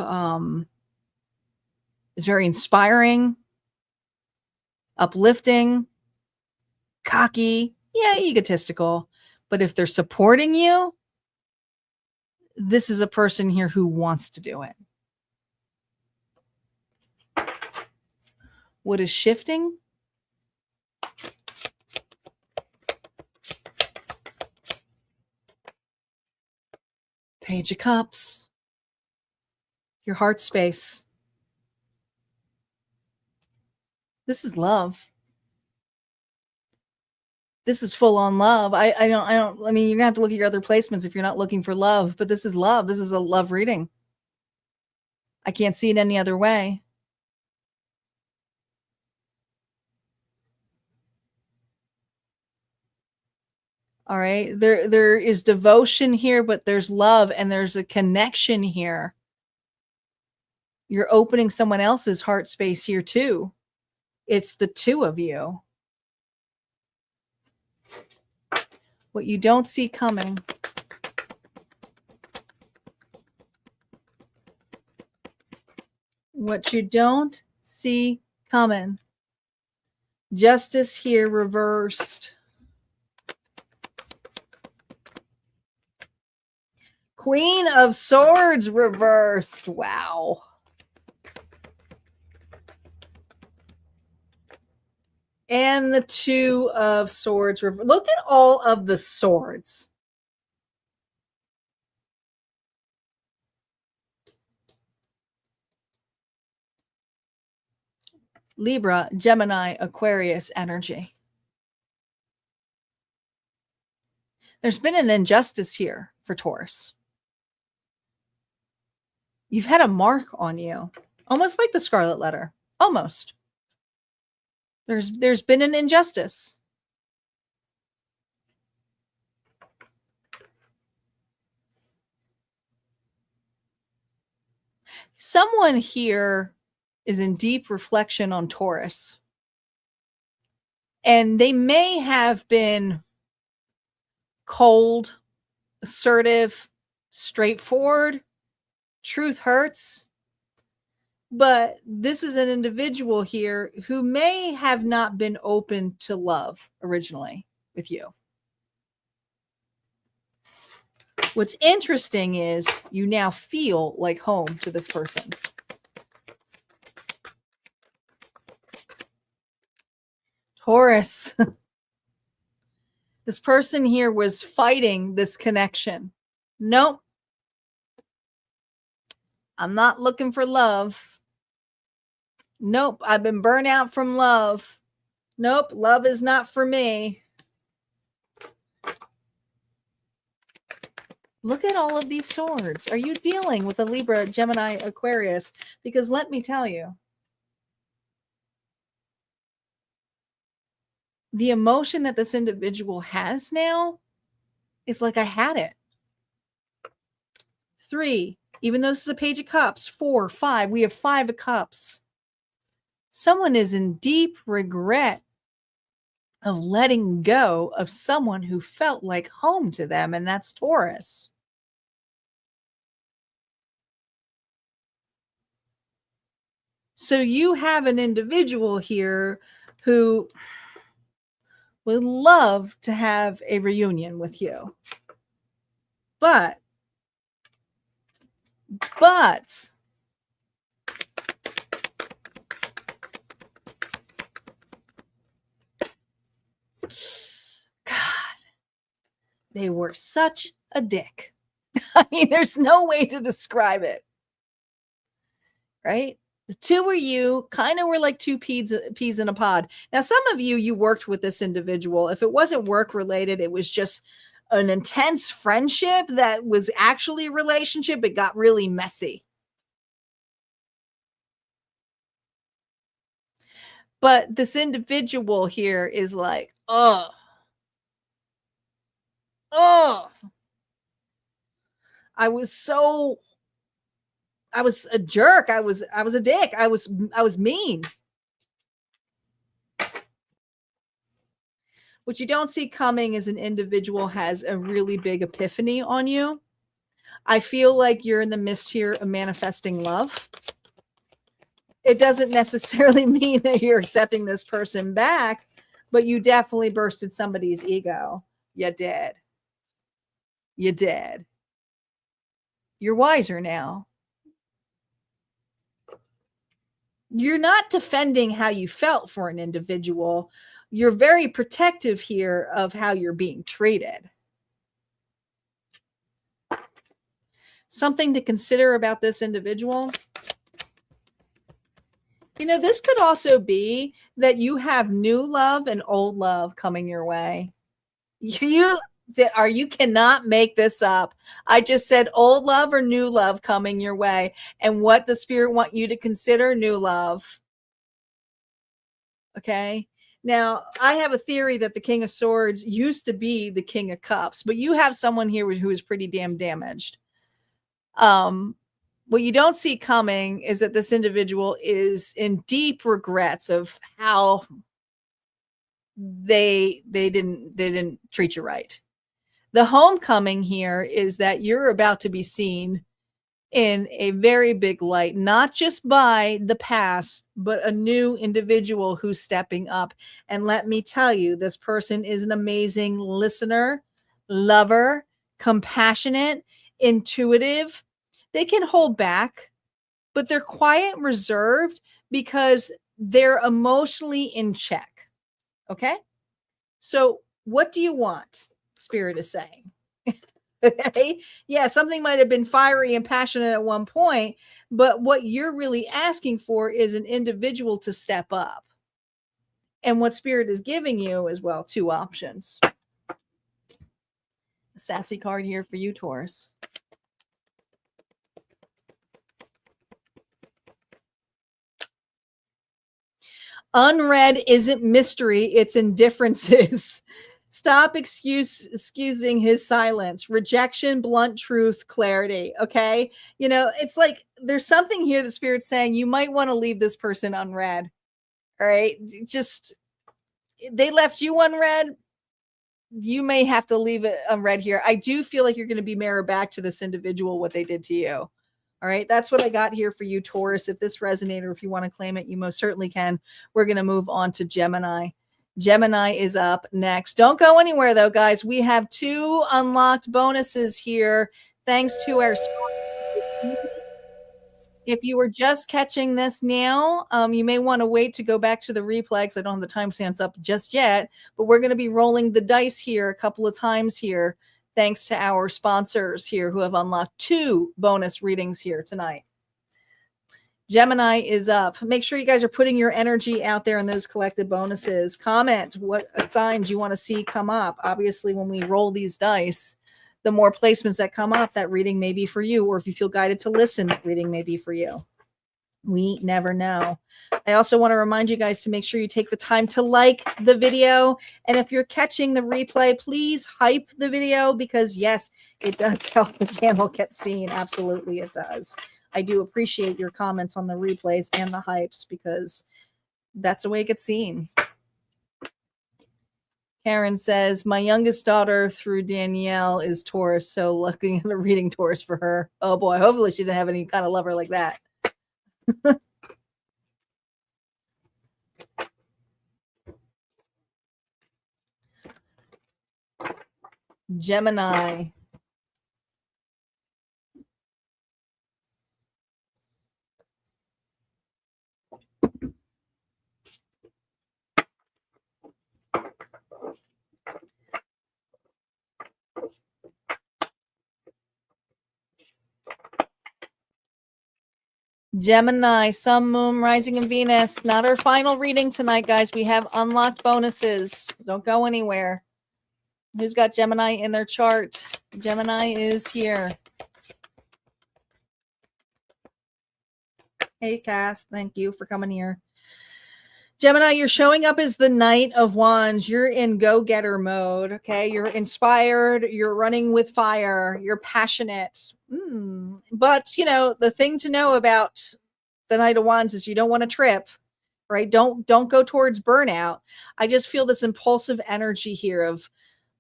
is very inspiring, uplifting, cocky, yeah, egotistical. But if they're supporting you, this is a person here who wants to do it. What is shifting? Page of Cups. Your heart space. This is love. This is full on love. I mean, you're gonna have to look at your other placements if you're not looking for love, but this is love. This is a love reading. I can't see it any other way. All right. There is devotion here, but there's love and there's a connection here. You're opening someone else's heart space here too. It's the two of you. What you don't see coming. What you don't see coming. Justice here reversed. Queen of Swords reversed. Wow. And the Two of Swords. Look at all of the swords. Libra, Gemini, Aquarius energy. There's been an injustice here for Taurus. You've had a mark on you, almost like the Scarlet Letter. Almost. There's been an injustice. Someone here is in deep reflection on Taurus. And they may have been cold, assertive, straightforward. Truth hurts. But this is an individual here who may have not been open to love originally with you. What's interesting is you now feel like home to this person. Taurus. This person here was fighting this connection. Nope. I'm not looking for love. Nope. I've been burnt out from love. Nope. Love is not for me. Look at all of these swords. Are you dealing with a Libra, Gemini, Aquarius? Because let me tell you, the emotion that this individual has now is like, I had it. 3, even though this is a Page of Cups. 4, 5, we have 5 of Cups. Someone is in deep regret of letting go of someone who felt like home to them, and that's Taurus. So you have an individual here who would love to have a reunion with you. But God, they were such a dick. I mean, there's no way to describe it. Right? The two of you kind of were like two peas in a pod. Now, some of you worked with this individual. If it wasn't work related, it was just an intense friendship that was actually a relationship. It got really messy. But this individual here is like, oh, I was a jerk. I was a dick. I was mean. What you don't see coming is an individual has a really big epiphany on you. I feel like you're in the midst here of manifesting love. It doesn't necessarily mean that you're accepting this person back, but you definitely bursted somebody's ego. You did. You did. You're wiser now. You're not defending how you felt for an individual. You're very protective here of how you're being treated. Something to consider about this individual. You know, this could also be that you have new love and old love coming your way. You cannot make this up. I just said old love or new love coming your way. And what the spirit want you to consider, new love. Okay. Now, I have a theory that the King of Swords used to be the King of Cups, but you have someone here who is pretty damn damaged. What you don't see coming is that this individual is in deep regrets of how they didn't treat you right. The homecoming here is that you're about to be seen in a very big light, not just by the past, but a new individual who's stepping up. And let me tell you, this person is an amazing listener, lover, compassionate, intuitive. They can hold back, but they're quiet, reserved because they're emotionally in check. Okay. So what do you want? Spirit is saying. Okay. Yeah, something might have been fiery and passionate at one point, but what you're really asking for is an individual to step up. And what Spirit is giving you is, well, two options. A sassy card here for you, Taurus. Unread isn't mystery, it's indifferences. Stop excusing his silence. Rejection, blunt truth, clarity. Okay. You know, it's like there's something here the Spirit's saying you might want to leave this person unread. All right. Just they left you unread. You may have to leave it unread here. I do feel like you're going to be mirrored back to this individual what they did to you. All right. That's what I got here for you, Taurus. If this resonated, or if you want to claim it, you most certainly can. We're going to move on to Gemini. Gemini is up next. Don't go anywhere, though, guys. We have 2 unlocked bonuses here, thanks to our sponsors. If you were just catching this now, you may want to wait to go back to the replay because I don't have the timestamps up just yet. But we're going to be rolling the dice here a couple of times here, thanks to our sponsors here who have unlocked 2 bonus readings here tonight. Gemini is up. Make sure you guys are putting your energy out there in those collective bonuses. Comment what signs you want to see come up. Obviously, when we roll these dice, the more placements that come up, that reading may be for you. Or if you feel guided to listen, that reading may be for you. We never know. I also want to remind you guys to make sure you take the time to like the video. And if you're catching the replay, please hype the video because, yes, it does help the channel get seen. Absolutely, it does. I do appreciate your comments on the replays and the hypes because that's the way it gets seen. Karen says, my youngest daughter through Danielle is Taurus, so looking at a reading Taurus for her. Oh boy, hopefully she didn't have any kind of lover like that. Gemini. Gemini, Sun, Moon, Rising, and Venus. Not our final reading tonight, guys. We have unlocked bonuses. Don't go anywhere. Who's got Gemini in their chart? Gemini is here. Hey, Cass. Thank you for coming here. Gemini, you're showing up as the Knight of Wands. You're in go-getter mode, okay? You're inspired. You're running with fire. You're passionate. But, you know, the thing to know about the Knight of Wands is you don't want to trip, right? Don't go towards burnout. I just feel this impulsive energy here of,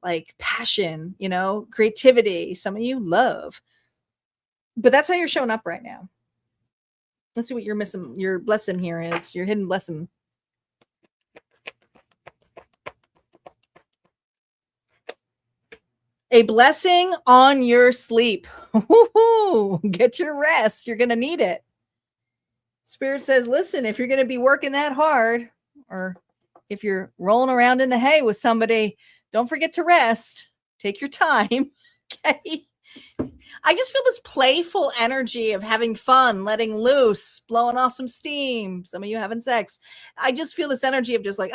like, passion, you know, creativity. Some of you love. But that's how you're showing up right now. Let's see what your missing, your blessing here is. Your hidden blessing. A blessing on your sleep. Get your rest. You're going to need it. Spirit says, listen, if you're going to be working that hard, or if you're rolling around in the hay with somebody, don't forget to rest. Take your time. Okay. I just feel this playful energy of having fun, letting loose, blowing off some steam. Some of you having sex. I just feel this energy of just like,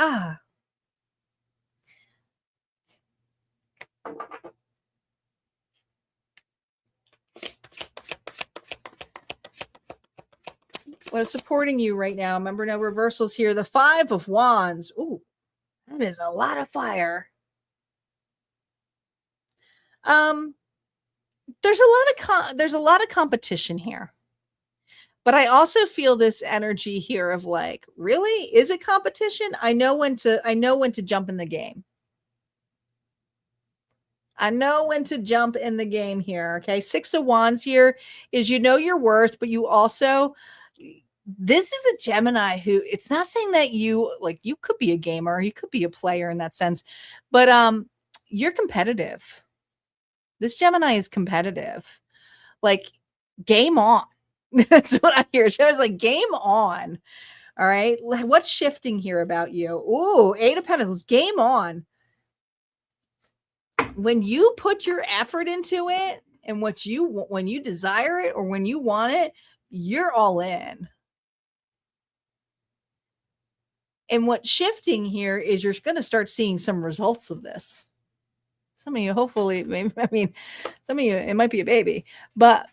what is supporting you right now? Remember, no reversals here. The 5 of Wands. Ooh, that is a lot of fire. There's a lot of competition here. But I also feel this energy here of like, really? Is it competition? I know when to jump in the game. I know when to jump in the game here. Okay. 6 of Wands here is, you know, your worth, but you also, this is a Gemini who, it's not saying that you could be a gamer, you could be a player in that sense, but you're competitive. This Gemini is competitive. Like, game on. That's what I hear. She was like, game on. All right. What's shifting here about you? Ooh, Eight of Pentacles. Game on. When you put your effort into it and when you desire it or when you want it, you're all in. And what's shifting here is you're going to start seeing some results of this. Some of you, hopefully, maybe, I mean, some of you, it might be a baby, but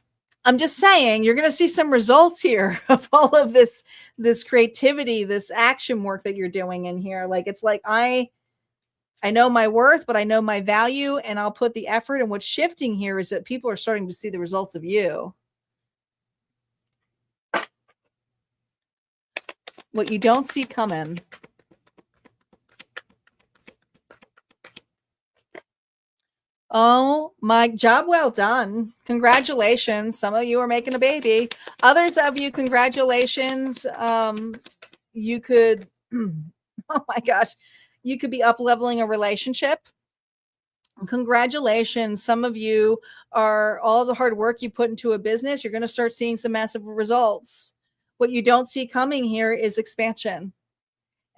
I'm just saying you're going to see some results here of all of this creativity, this action work that you're doing in here. Like, it's like, I know my worth, but I know my value, and I'll put the effort. And what's shifting here is that people are starting to see the results of you. What you don't see coming. Oh, my job well done. Congratulations. Some of you are making a baby. Others of you, congratulations. You could, oh my gosh, you could be up-leveling a relationship. Congratulations. Some of you are all the hard work you put into a business. You're going to start seeing some massive results. What you don't see coming here is expansion.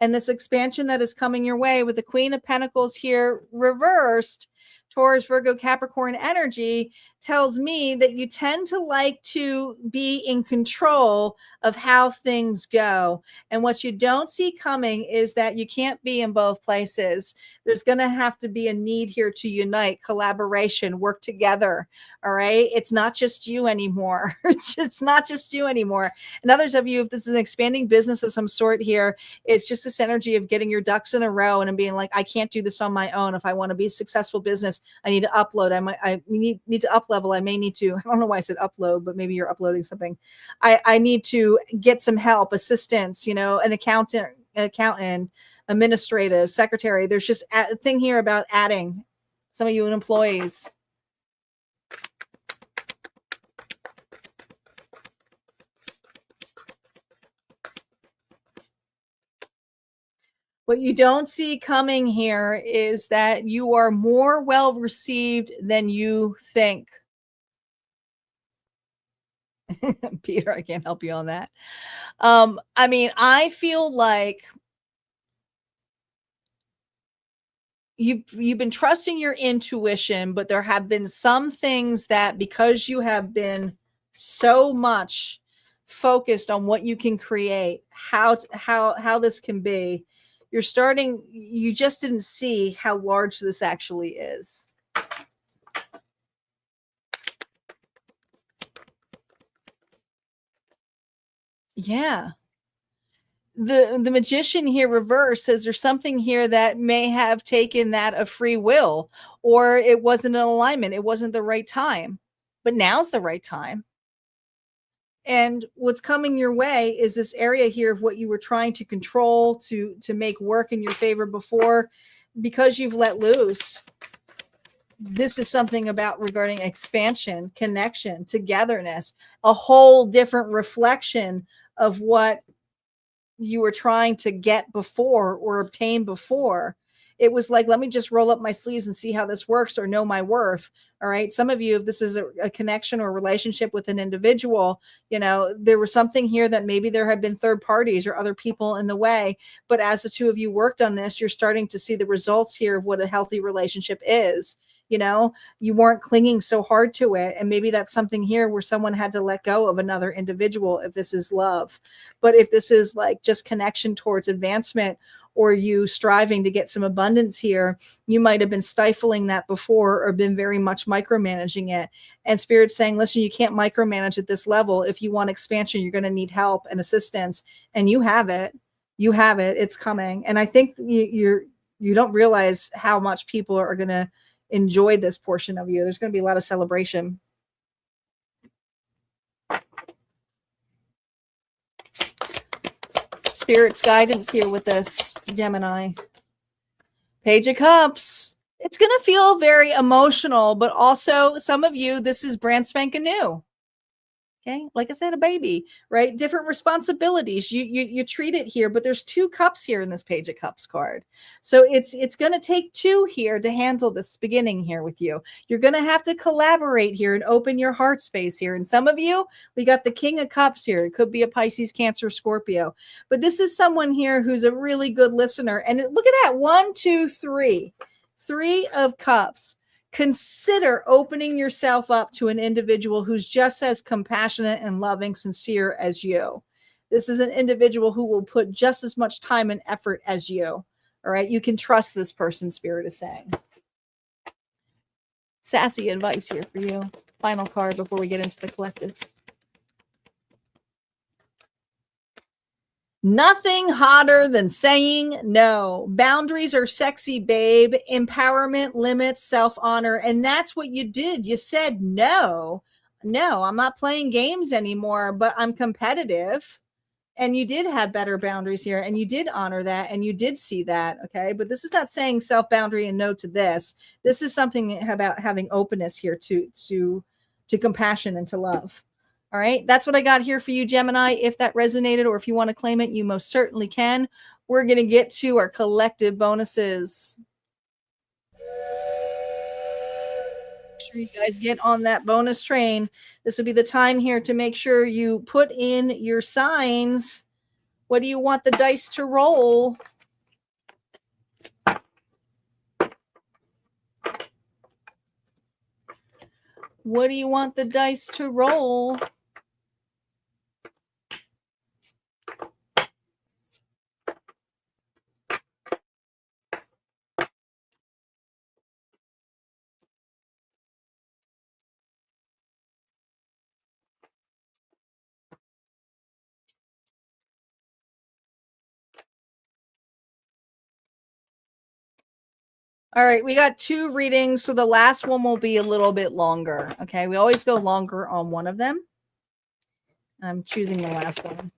And this expansion that is coming your way with the Queen of Pentacles here reversed, Taurus, Virgo, Capricorn energy, tells me that you tend to like to be in control of how things go. And what you don't see coming is that you can't be in both places. There's going to have to be a need here to unite, collaboration, work together. All right. It's not just you anymore. It's not just you anymore. And others of you, if this is an expanding business of some sort here, it's just this energy of getting your ducks in a row and being like, I can't do this on my own. If I want to be a successful business, I need to upload. I need to up level. I may need to, I don't know why I said upload, but maybe you're uploading something. I need to get some help, assistance, an accountant, administrative, secretary. There's just a thing here about adding some of you employees. What you don't see coming here is that you are more well received than you think. Peter, I can't help you on that. I mean, I feel like you've been trusting your intuition, but there have been some things that, because you have been so much focused on what you can create, how this can be, you just didn't see how large this actually is. Yeah. The Magician here reverse says there's something here that may have taken that of free will, or it wasn't an alignment. It wasn't the right time, but now's the right time. And what's coming your way is this area here of what you were trying to control, to make work in your favor before, because you've let loose. This is something about regarding expansion, connection, togetherness, a whole different reflection of what you were trying to get before or obtain before. It was like, let me just roll up my sleeves and see how this works, or know my worth. All right. Some of you, if this is a connection or relationship with an individual, there was something here that maybe there had been third parties or other people in the way. But as the two of you worked on this, you're starting to see the results here of what a healthy relationship is. You weren't clinging so hard to it. And maybe that's something here where someone had to let go of another individual, if this is love. But if this is like just connection towards advancement, or you striving to get some abundance here, you might have been stifling that before, or been very much micromanaging it. And Spirit's saying, listen, you can't micromanage at this level. If you want expansion, you're going to need help and assistance. And you have it. You have it. It's coming. And I think you don't realize how much people are going to enjoy this portion of you. There's going to be a lot of celebration. Spirit's guidance here with this, Gemini. Page of Cups. It's going to feel very emotional, but also some of you, this is brand spanking new. Okay. Like I said, a baby, right? Different responsibilities. You treat it here, but there's 2 cups here in this Page of Cups card. So it's going to take 2 here to handle this beginning here with you. You're going to have to collaborate here and open your heart space here. And some of you, we got the King of Cups here. It could be a Pisces, Cancer, Scorpio. But this is someone here who's a really good listener. And look at that. 1, 2, 3. 3 of Cups. Consider opening yourself up to an individual who's just as compassionate and loving, sincere as you. This is an individual who will put just as much time and effort as you. All right. You can trust this person, Spirit is saying. Sassy advice here for you. Final card before we get into the collectives. Nothing hotter than saying no. Boundaries are sexy, babe. Empowerment, limits, self-honor. And that's what you did. You said no. No, I'm not playing games anymore, but I'm competitive. And you did have better boundaries here, and you did honor that, and you did see that, okay? But this is not saying self-boundary and no to this. This is something about having openness here to compassion and to love. All right, that's what I got here for you, Gemini. If that resonated or if you want to claim it, you most certainly can. We're going to get to our collective bonuses. Make sure you guys get on that bonus train. This would be the time here to make sure you put in your signs. What do you want the dice to roll? What do you want the dice to roll? All right, we got 2 readings, so the last one will be a little bit longer. Okay, we always go longer on one of them. I'm choosing the last one.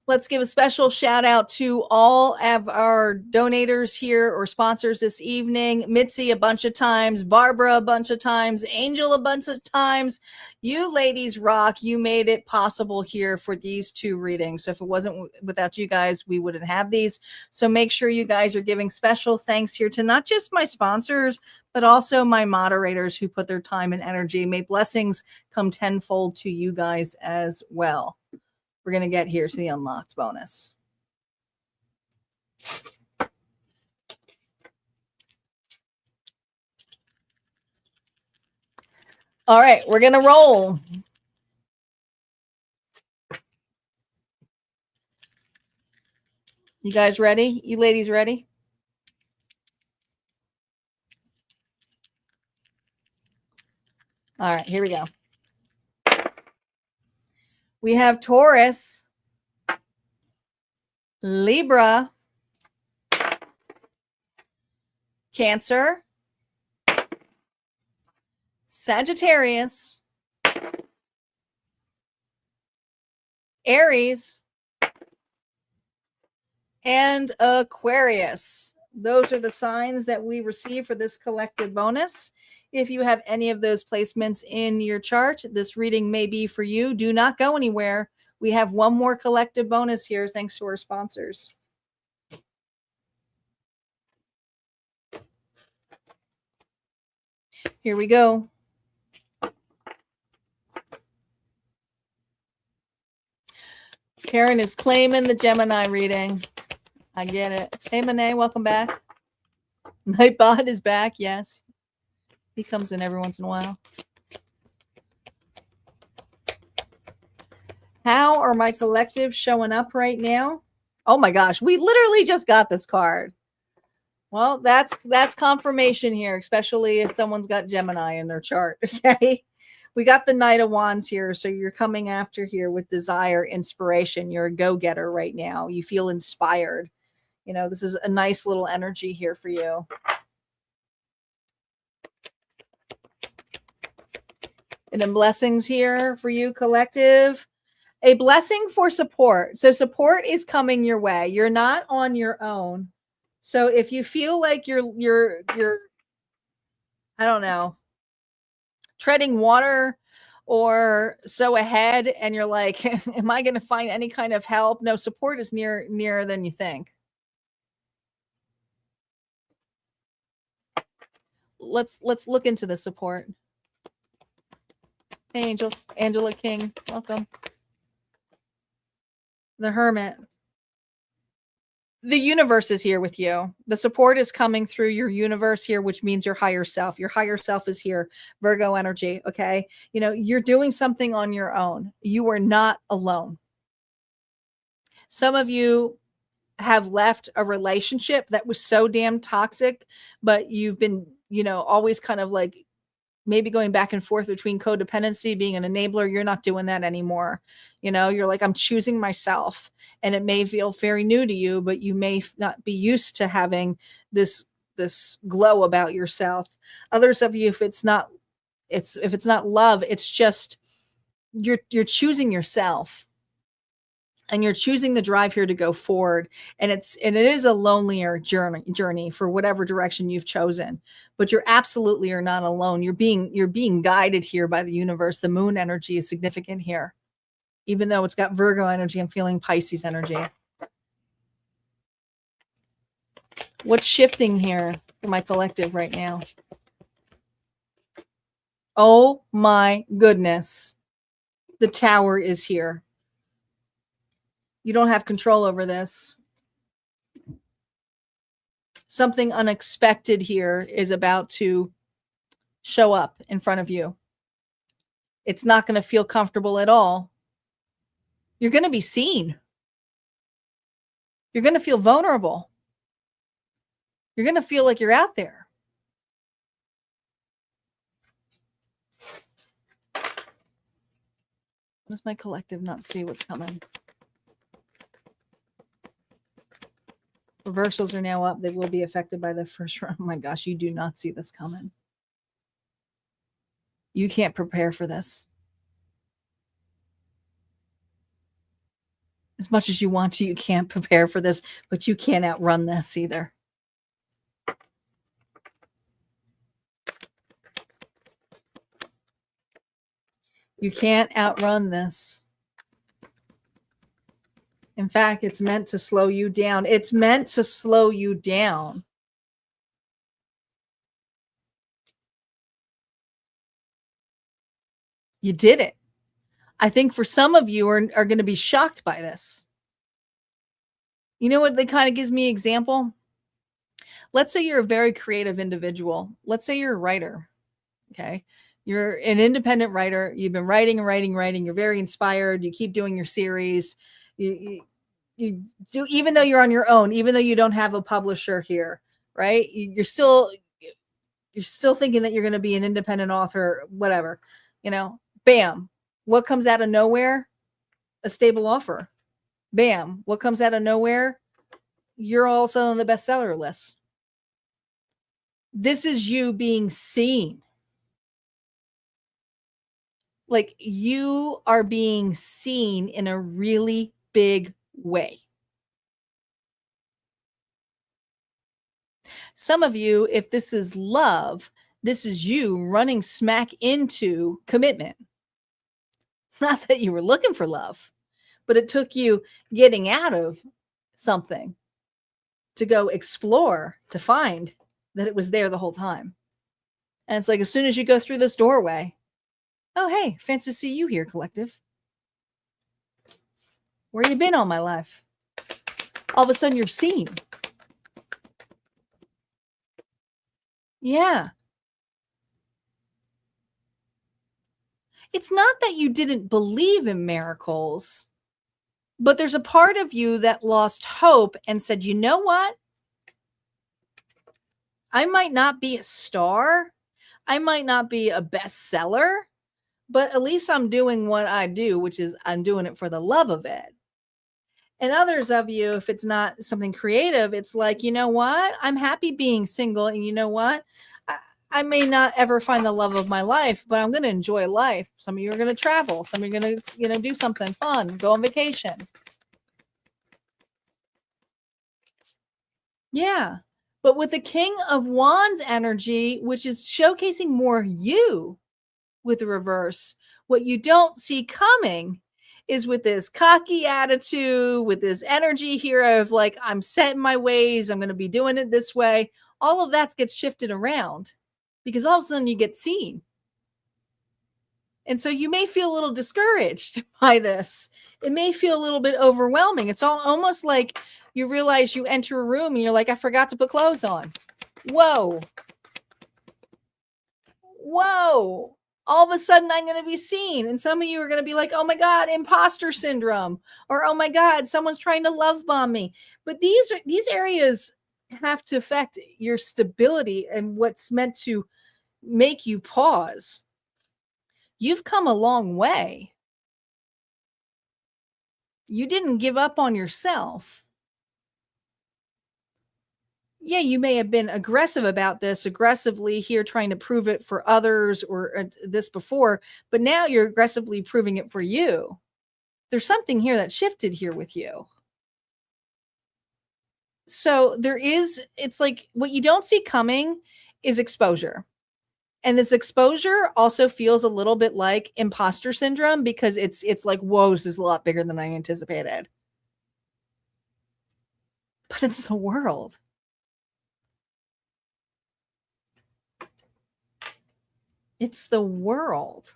Let's give a special shout out to all of our donators here or sponsors this evening. Mitzi a bunch of times, Barbara a bunch of times, Angel a bunch of times. You ladies rock. You made it possible here for these 2 readings. So if it wasn't without you guys, we wouldn't have these. So make sure you guys are giving special thanks here to not just my sponsors, but also my moderators who put their time and energy. May blessings come tenfold to you guys as well. We're going to get here to the unlocked bonus. All right, we're going to roll. You guys ready? You ladies ready? All right, here we go. We have Taurus, Libra, Cancer, Sagittarius, Aries, and Aquarius. Those are the signs that we receive for this collective bonus. If you have any of those placements in your chart, this reading may be for you. Do not go anywhere. We have one more collective bonus here, thanks to our sponsors. Here we go. Karen is claiming the Gemini reading. I get it. Hey, Monet, welcome back. Nightbot is back, yes. He comes in every once in a while. How are my collectives showing up right now? Oh my gosh, we literally just got this card. Well, that's confirmation here, especially if someone's got Gemini in their chart, okay? We got the Knight of Wands here, so you're coming after here with desire, inspiration. You're a go-getter right now. You feel inspired. You know, this is a nice little energy here for you. And then blessings here for you, collective. A blessing for support. So support is coming your way. You're not on your own. So if you feel like you're I don't know, treading water or so ahead and you're like, am I going to find any kind of help? No, support is nearer than you think. Let's look into the support. Hey, Angela King, welcome. The Hermit. The universe is here with you. The support is coming through your universe here, which means your higher self. Your higher self is here. Virgo energy. Okay. You know, you're doing something on your own. You are not alone. Some of you have left a relationship that was so damn toxic, but you've been, always kind of like maybe going back and forth between codependency, being an enabler. You're not doing that anymore. You're like, I'm choosing myself, and it may feel very new to you, but you may not be used to having this glow about yourself. Others of you, if it's not love, it's just you're choosing yourself. And you're choosing the drive here to go forward. And it is a lonelier journey for whatever direction you've chosen, but you're absolutely are not alone. You're being guided here by the universe. The moon energy is significant here. Even though it's got Virgo energy, I'm feeling Pisces energy. What's shifting here for my collective right now? Oh my goodness. The Tower is here. You don't have control over this. Something unexpected here is about to show up in front of you. It's not going to feel comfortable at all. You're going to be seen. You're going to feel vulnerable. You're going to feel like you're out there. Does my collective not see what's coming? Reversals are now up. They will be affected by the first round. Oh my gosh, you do not see this coming. You can't prepare for this. As much as you want to, you can't prepare for this, but you can't outrun this either. You can't outrun this. In fact, it's meant to slow you down. It's meant to slow you down. You did it. I think for some of you are going to be shocked by this. You know what? That kind of gives me an example. Let's say you're a very creative individual. Let's say you're a writer. Okay. You're an independent writer. You've been writing. You're very inspired. You keep doing your series. You do, even though you're on your own, even though you don't have a publisher here, right? You're still thinking that you're going to be an independent author, whatever, bam. What comes out of nowhere? A stable offer. Bam. What comes out of nowhere? You're also on the bestseller list. This is you being seen. Like you are being seen in a really big way. Some of you, if this is love, this is you running smack into commitment. Not that you were looking for love, but it took you getting out of something to go explore, to find that it was there the whole time. And it's like, as soon as you go through this doorway, oh, hey, fancy to see you here, collective. Where you been all my life? All of a sudden you're seen. Yeah. It's not that you didn't believe in miracles, but there's a part of you that lost hope and said, you know what? I might not be a star. I might not be a bestseller, but at least I'm doing what I do, which is I'm doing it for the love of it. And others of you, if it's not something creative, it's like, you know what? I'm happy being single. And you know what? I may not ever find the love of my life, but I'm going to enjoy life. Some of you are going to travel. Some of you are going to, do something fun, go on vacation. Yeah. But with the King of Wands energy, which is showcasing more you with the reverse, what you don't see coming is with this cocky attitude, with this energy here of like, I'm set in my ways, I'm going to be doing it this way. All of that gets shifted around because all of a sudden you get seen. And so you may feel a little discouraged by this. It may feel a little bit overwhelming. It's almost like you realize you enter a room and you're like, I forgot to put clothes on. Whoa. Whoa. All of a sudden I'm going to be seen. And some of you are going to be like, oh my God, imposter syndrome. Or, oh my God, someone's trying to love bomb me. But these areas have to affect your stability and what's meant to make you pause. You've come a long way. You didn't give up on yourself. Yeah, you may have been aggressive about this, aggressively here trying to prove it for others or this before, but now you're aggressively proving it for you. There's something here that shifted here with you. So it's like what you don't see coming is exposure. And this exposure also feels a little bit like imposter syndrome because it's like, whoa, this is a lot bigger than I anticipated. But it's the world. It's the world.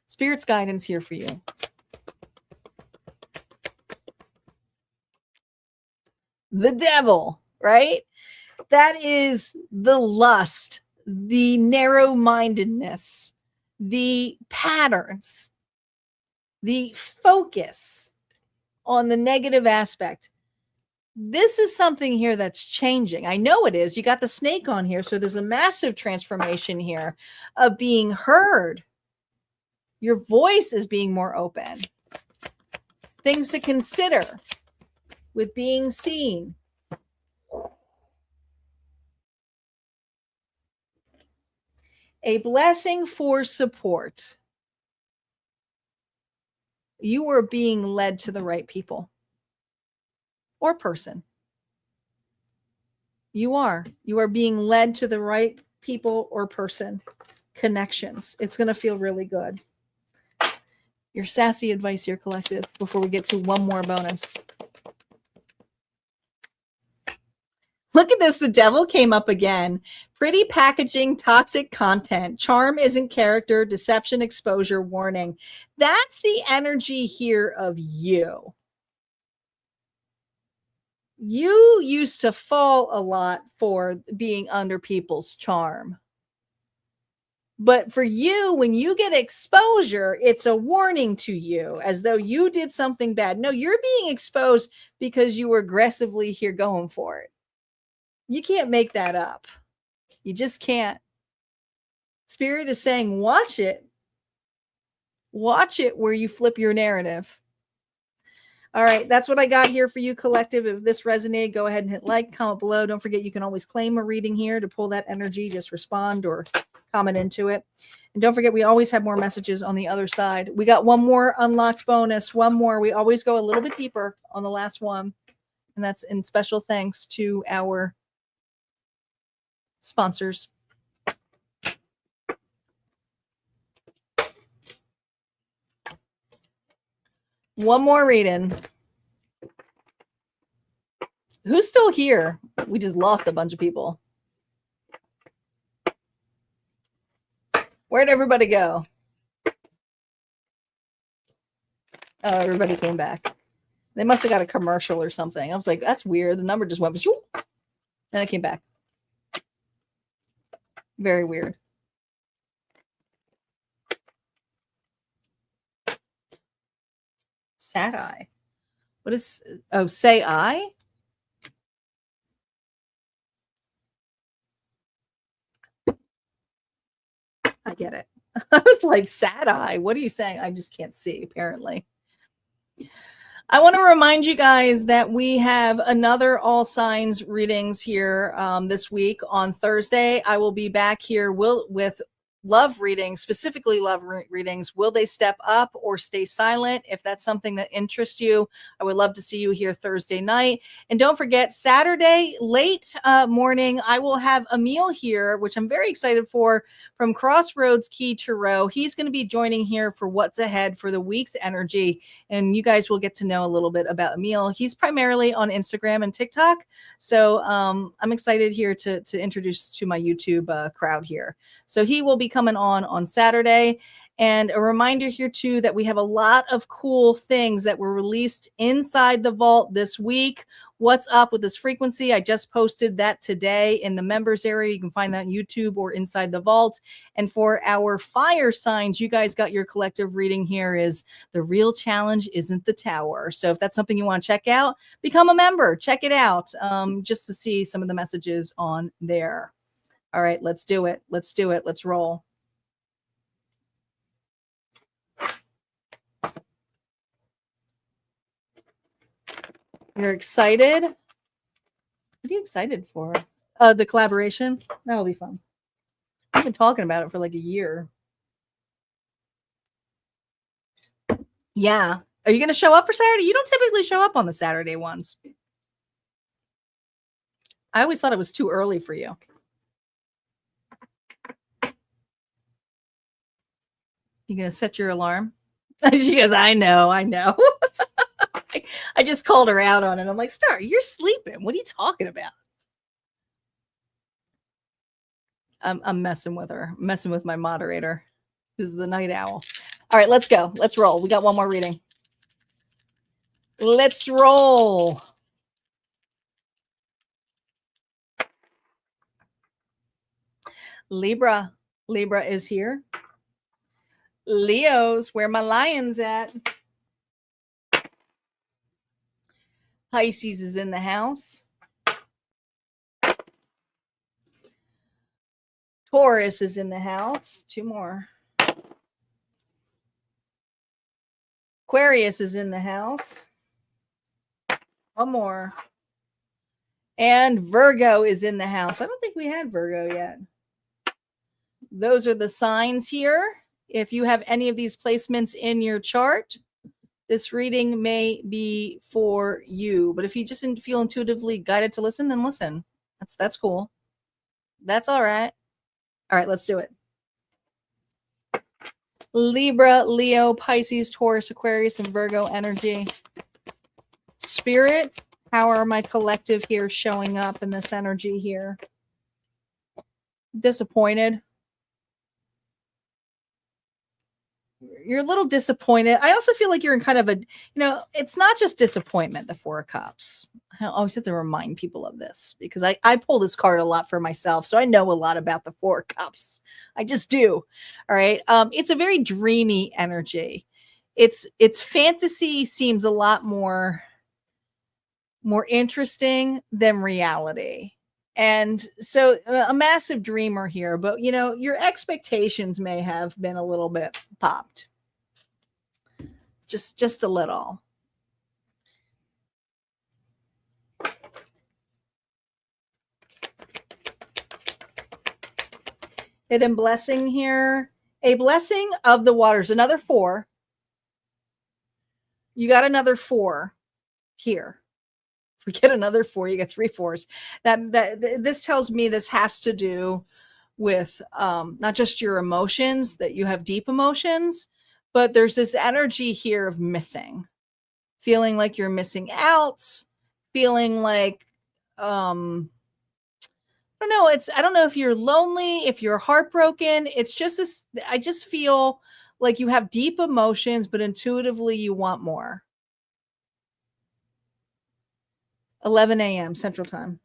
Spirit's guidance here for you. The devil, right? That is the lust, the narrow-mindedness, the patterns, the focus on the negative aspect. This is something here that's changing. I know it is. You got the snake on here, so there's a massive transformation here of being heard. Your voice is being more open. Things to consider with being seen. A blessing for support. You are being led to the right people or person. You are being led to the right people or person. Connections. It's going to feel really good. Your sassy advice here, collective, before we get to one more bonus. Look at this. The devil came up again. Pretty packaging, toxic content. Charm isn't character. Deception, exposure, warning. That's the energy here of you. You used to fall a lot for being under people's charm. But for you, when you get exposure, it's a warning to you as though you did something bad. No, you're being exposed because you were aggressively here going for it. You can't make that up. You just can't. Spirit is saying, watch it. Watch it where you flip your narrative. All right, that's what I got here for you, collective. If this resonated, go ahead and hit like, comment below. Don't forget, you can always claim a reading here to pull that energy. Just respond or comment into it. And don't forget, we always have more messages on the other side. We got one more unlocked bonus, one more. We always go a little bit deeper on the last one. And that's in special thanks to our sponsors. One more reading. Who's still here? We just lost a bunch of people. Where'd everybody go? Oh, everybody came back. They must have got a commercial or something. I was like, that's weird. The number just went, then it came back. Very weird. Sad eye. What is, oh, say I? I get it. I was like, sad eye. What are you saying? I just can't see, apparently. I want to remind you guys that we have another all signs readings here this week on Thursday. I will be back here with love readings, specifically love readings, will they step up or stay silent? If that's something that interests you, I would love to see you here Thursday night. And don't forget, Saturday, late morning, I will have Emil here, which I'm very excited for, from Crossroads Key Tarot. He's going to be joining here for what's ahead for the week's energy. And you guys will get to know a little bit about Emil. He's primarily on Instagram and TikTok. So I'm excited here to introduce to my YouTube crowd here. So he will be coming on Saturday. And a reminder here too that we have a lot of cool things that were released inside the vault this week. What's up with this frequency? I just posted that today in the members area. You can find that on YouTube or inside the vault. And for our fire signs, you guys got your collective reading here is the real challenge isn't the tower. So if that's something you want to check out, become a member, check it out, just to see some of the messages on there. All right, let's do it. Let's do it. Let's roll. You're excited? What are you excited for? The collaboration? That'll be fun. I've been talking about it for like a year. Yeah. Are you going to show up for Saturday? You don't typically show up on the Saturday ones. I always thought it was too early for you. You going to set your alarm? She goes, I know. I just called her out on it. I'm like, Star, you're sleeping. What are you talking about? I'm messing with her. I'm messing with my moderator, who's the night owl. All right, let's go. Let's roll. We got one more reading. Let's roll. Libra. Libra is here. Leos, where my lion's at. Pisces is in the house. Taurus is in the house. Two more. Aquarius is in the house. One more. And Virgo is in the house. I don't think we had Virgo yet. Those are the signs here. If you have any of these placements in your chart, this reading may be for you. But if you just didn't feel intuitively guided to listen, then listen. That's cool. That's all right. All right, let's do it. Libra, Leo, Pisces, Taurus, Aquarius, and Virgo energy. Spirit, how are my collective here showing up in this energy here? Disappointed. You're a little disappointed. I also feel like you're in kind of a, it's not just disappointment, the Four of Cups. I always have to remind people of this because I pull this card a lot for myself. So I know a lot about the Four of Cups. I just do. All right. It's a very dreamy energy. Its fantasy seems a lot more interesting than reality. And so a massive dreamer here, but your expectations may have been a little bit popped. Just a little. Hidden blessing here. A blessing of the waters. Another 4. You got another 4 here. Forget another 4. You got 3 4s. That this tells me this has to do with not just your emotions, that you have deep emotions, but there's this energy here of missing, feeling like you're missing out, feeling like I don't know. I don't know if you're lonely, if you're heartbroken. It's just this. I just feel like you have deep emotions, but intuitively you want more. 11 a.m. Central Time.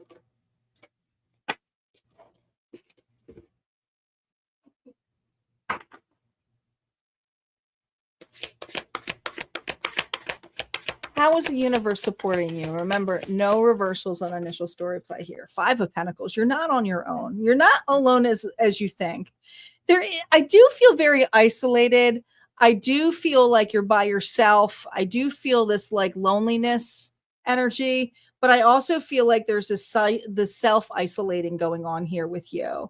How is the universe supporting you? Remember, no reversals on initial story play here. 5 of Pentacles. You're not on your own. You're not alone as you think. I do feel very isolated. I do feel like you're by yourself. I do feel this like loneliness energy, but I also feel like there's this self-isolating going on here with you.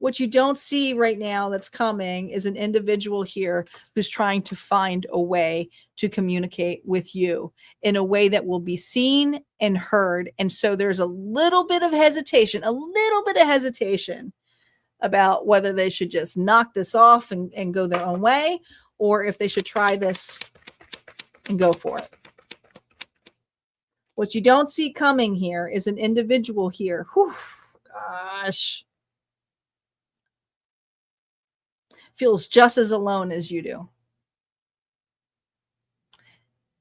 What you don't see right now that's coming is an individual here who's trying to find a way to communicate with you in a way that will be seen and heard. And so there's a little bit of hesitation, about whether they should just knock this off and go their own way, or if they should try this and go for it. What you don't see coming here is an individual here. Whew, gosh. Feels just as alone as you do.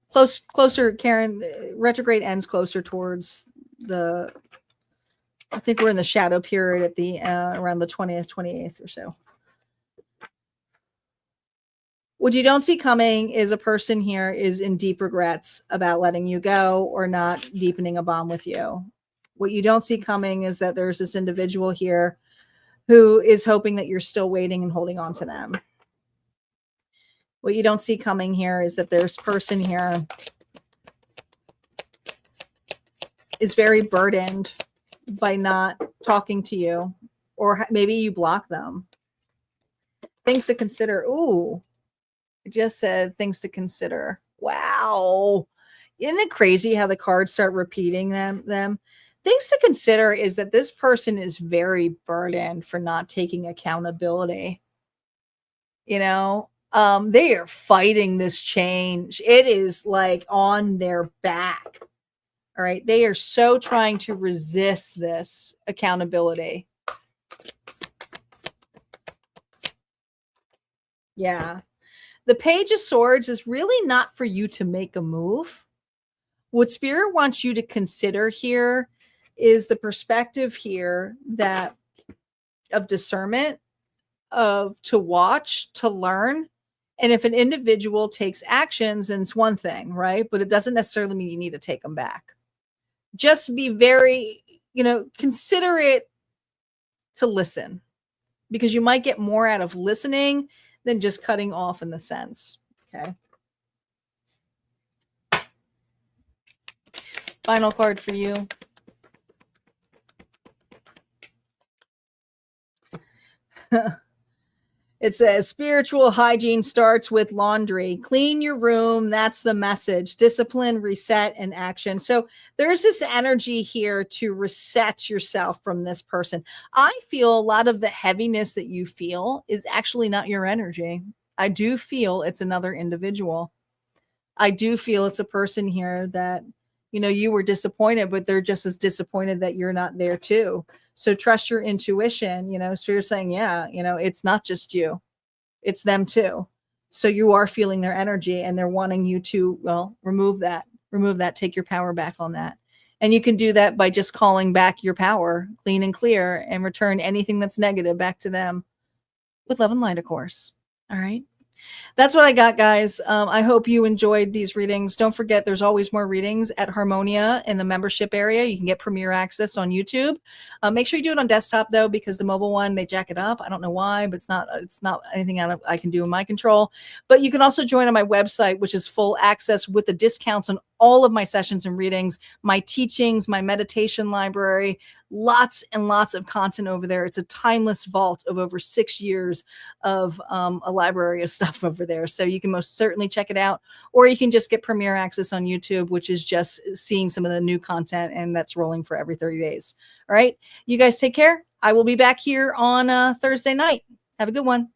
Closer, Karen, retrograde ends closer towards the, I think we're in the shadow period at the around the 20th, 28th or so. What you don't see coming is a person here is in deep regrets about letting you go or not deepening a bond with you. What you don't see coming is that there's this individual here who is hoping that you're still waiting and holding on to them. What you don't see coming here is that there's person here is very burdened by not talking to you, or maybe you block them. Things to consider. Ooh, I just said things to consider. Wow. Isn't it crazy how the cards start repeating them? Things to consider is that this person is very burdened for not taking accountability. You know, they are fighting this change. It is like on their back. All right. They are so trying to resist this accountability. Yeah. The Page of Swords is really not for you to make a move. What Spirit wants you to consider here is the perspective here that of discernment, of to watch, to learn. And if an individual takes actions, then it's one thing, right? But it doesn't necessarily mean you need to take them back. Just be very, considerate to listen, because you might get more out of listening than just cutting off in the sense. Okay. Final card for you. It says spiritual hygiene starts with laundry. Clean your room. That's the message. Discipline, reset, and action. So there's this energy here to reset yourself from this person. I feel a lot of the heaviness that you feel is actually not your energy. I do feel it's another individual. I do feel it's a person here that, you were disappointed, but they're just as disappointed that you're not there too. So trust your intuition. Spirit's saying, yeah, it's not just you, it's them too. So you are feeling their energy and they're wanting you to, remove that, take your power back on that. And you can do that by just calling back your power clean and clear and return anything that's negative back to them with love and light, of course. All right. That's what I got, guys. I hope you enjoyed these readings. Don't forget, there's always more readings at Harmonia in the membership area. You can get premiere access on YouTube. Make sure you do it on desktop, though, because the mobile one, they jack it up. I don't know why, but it's not anything I can do in my control. But you can also join on my website, which is full access with the discounts on all of my sessions and readings, my teachings, my meditation library, lots and lots of content over there. It's a timeless vault of over 6 years of a library of stuff over there. So you can most certainly check it out, or you can just get premiere access on YouTube, which is just seeing some of the new content, and that's rolling for every 30 days. All right. You guys take care. I will be back here on Thursday night. Have a good one.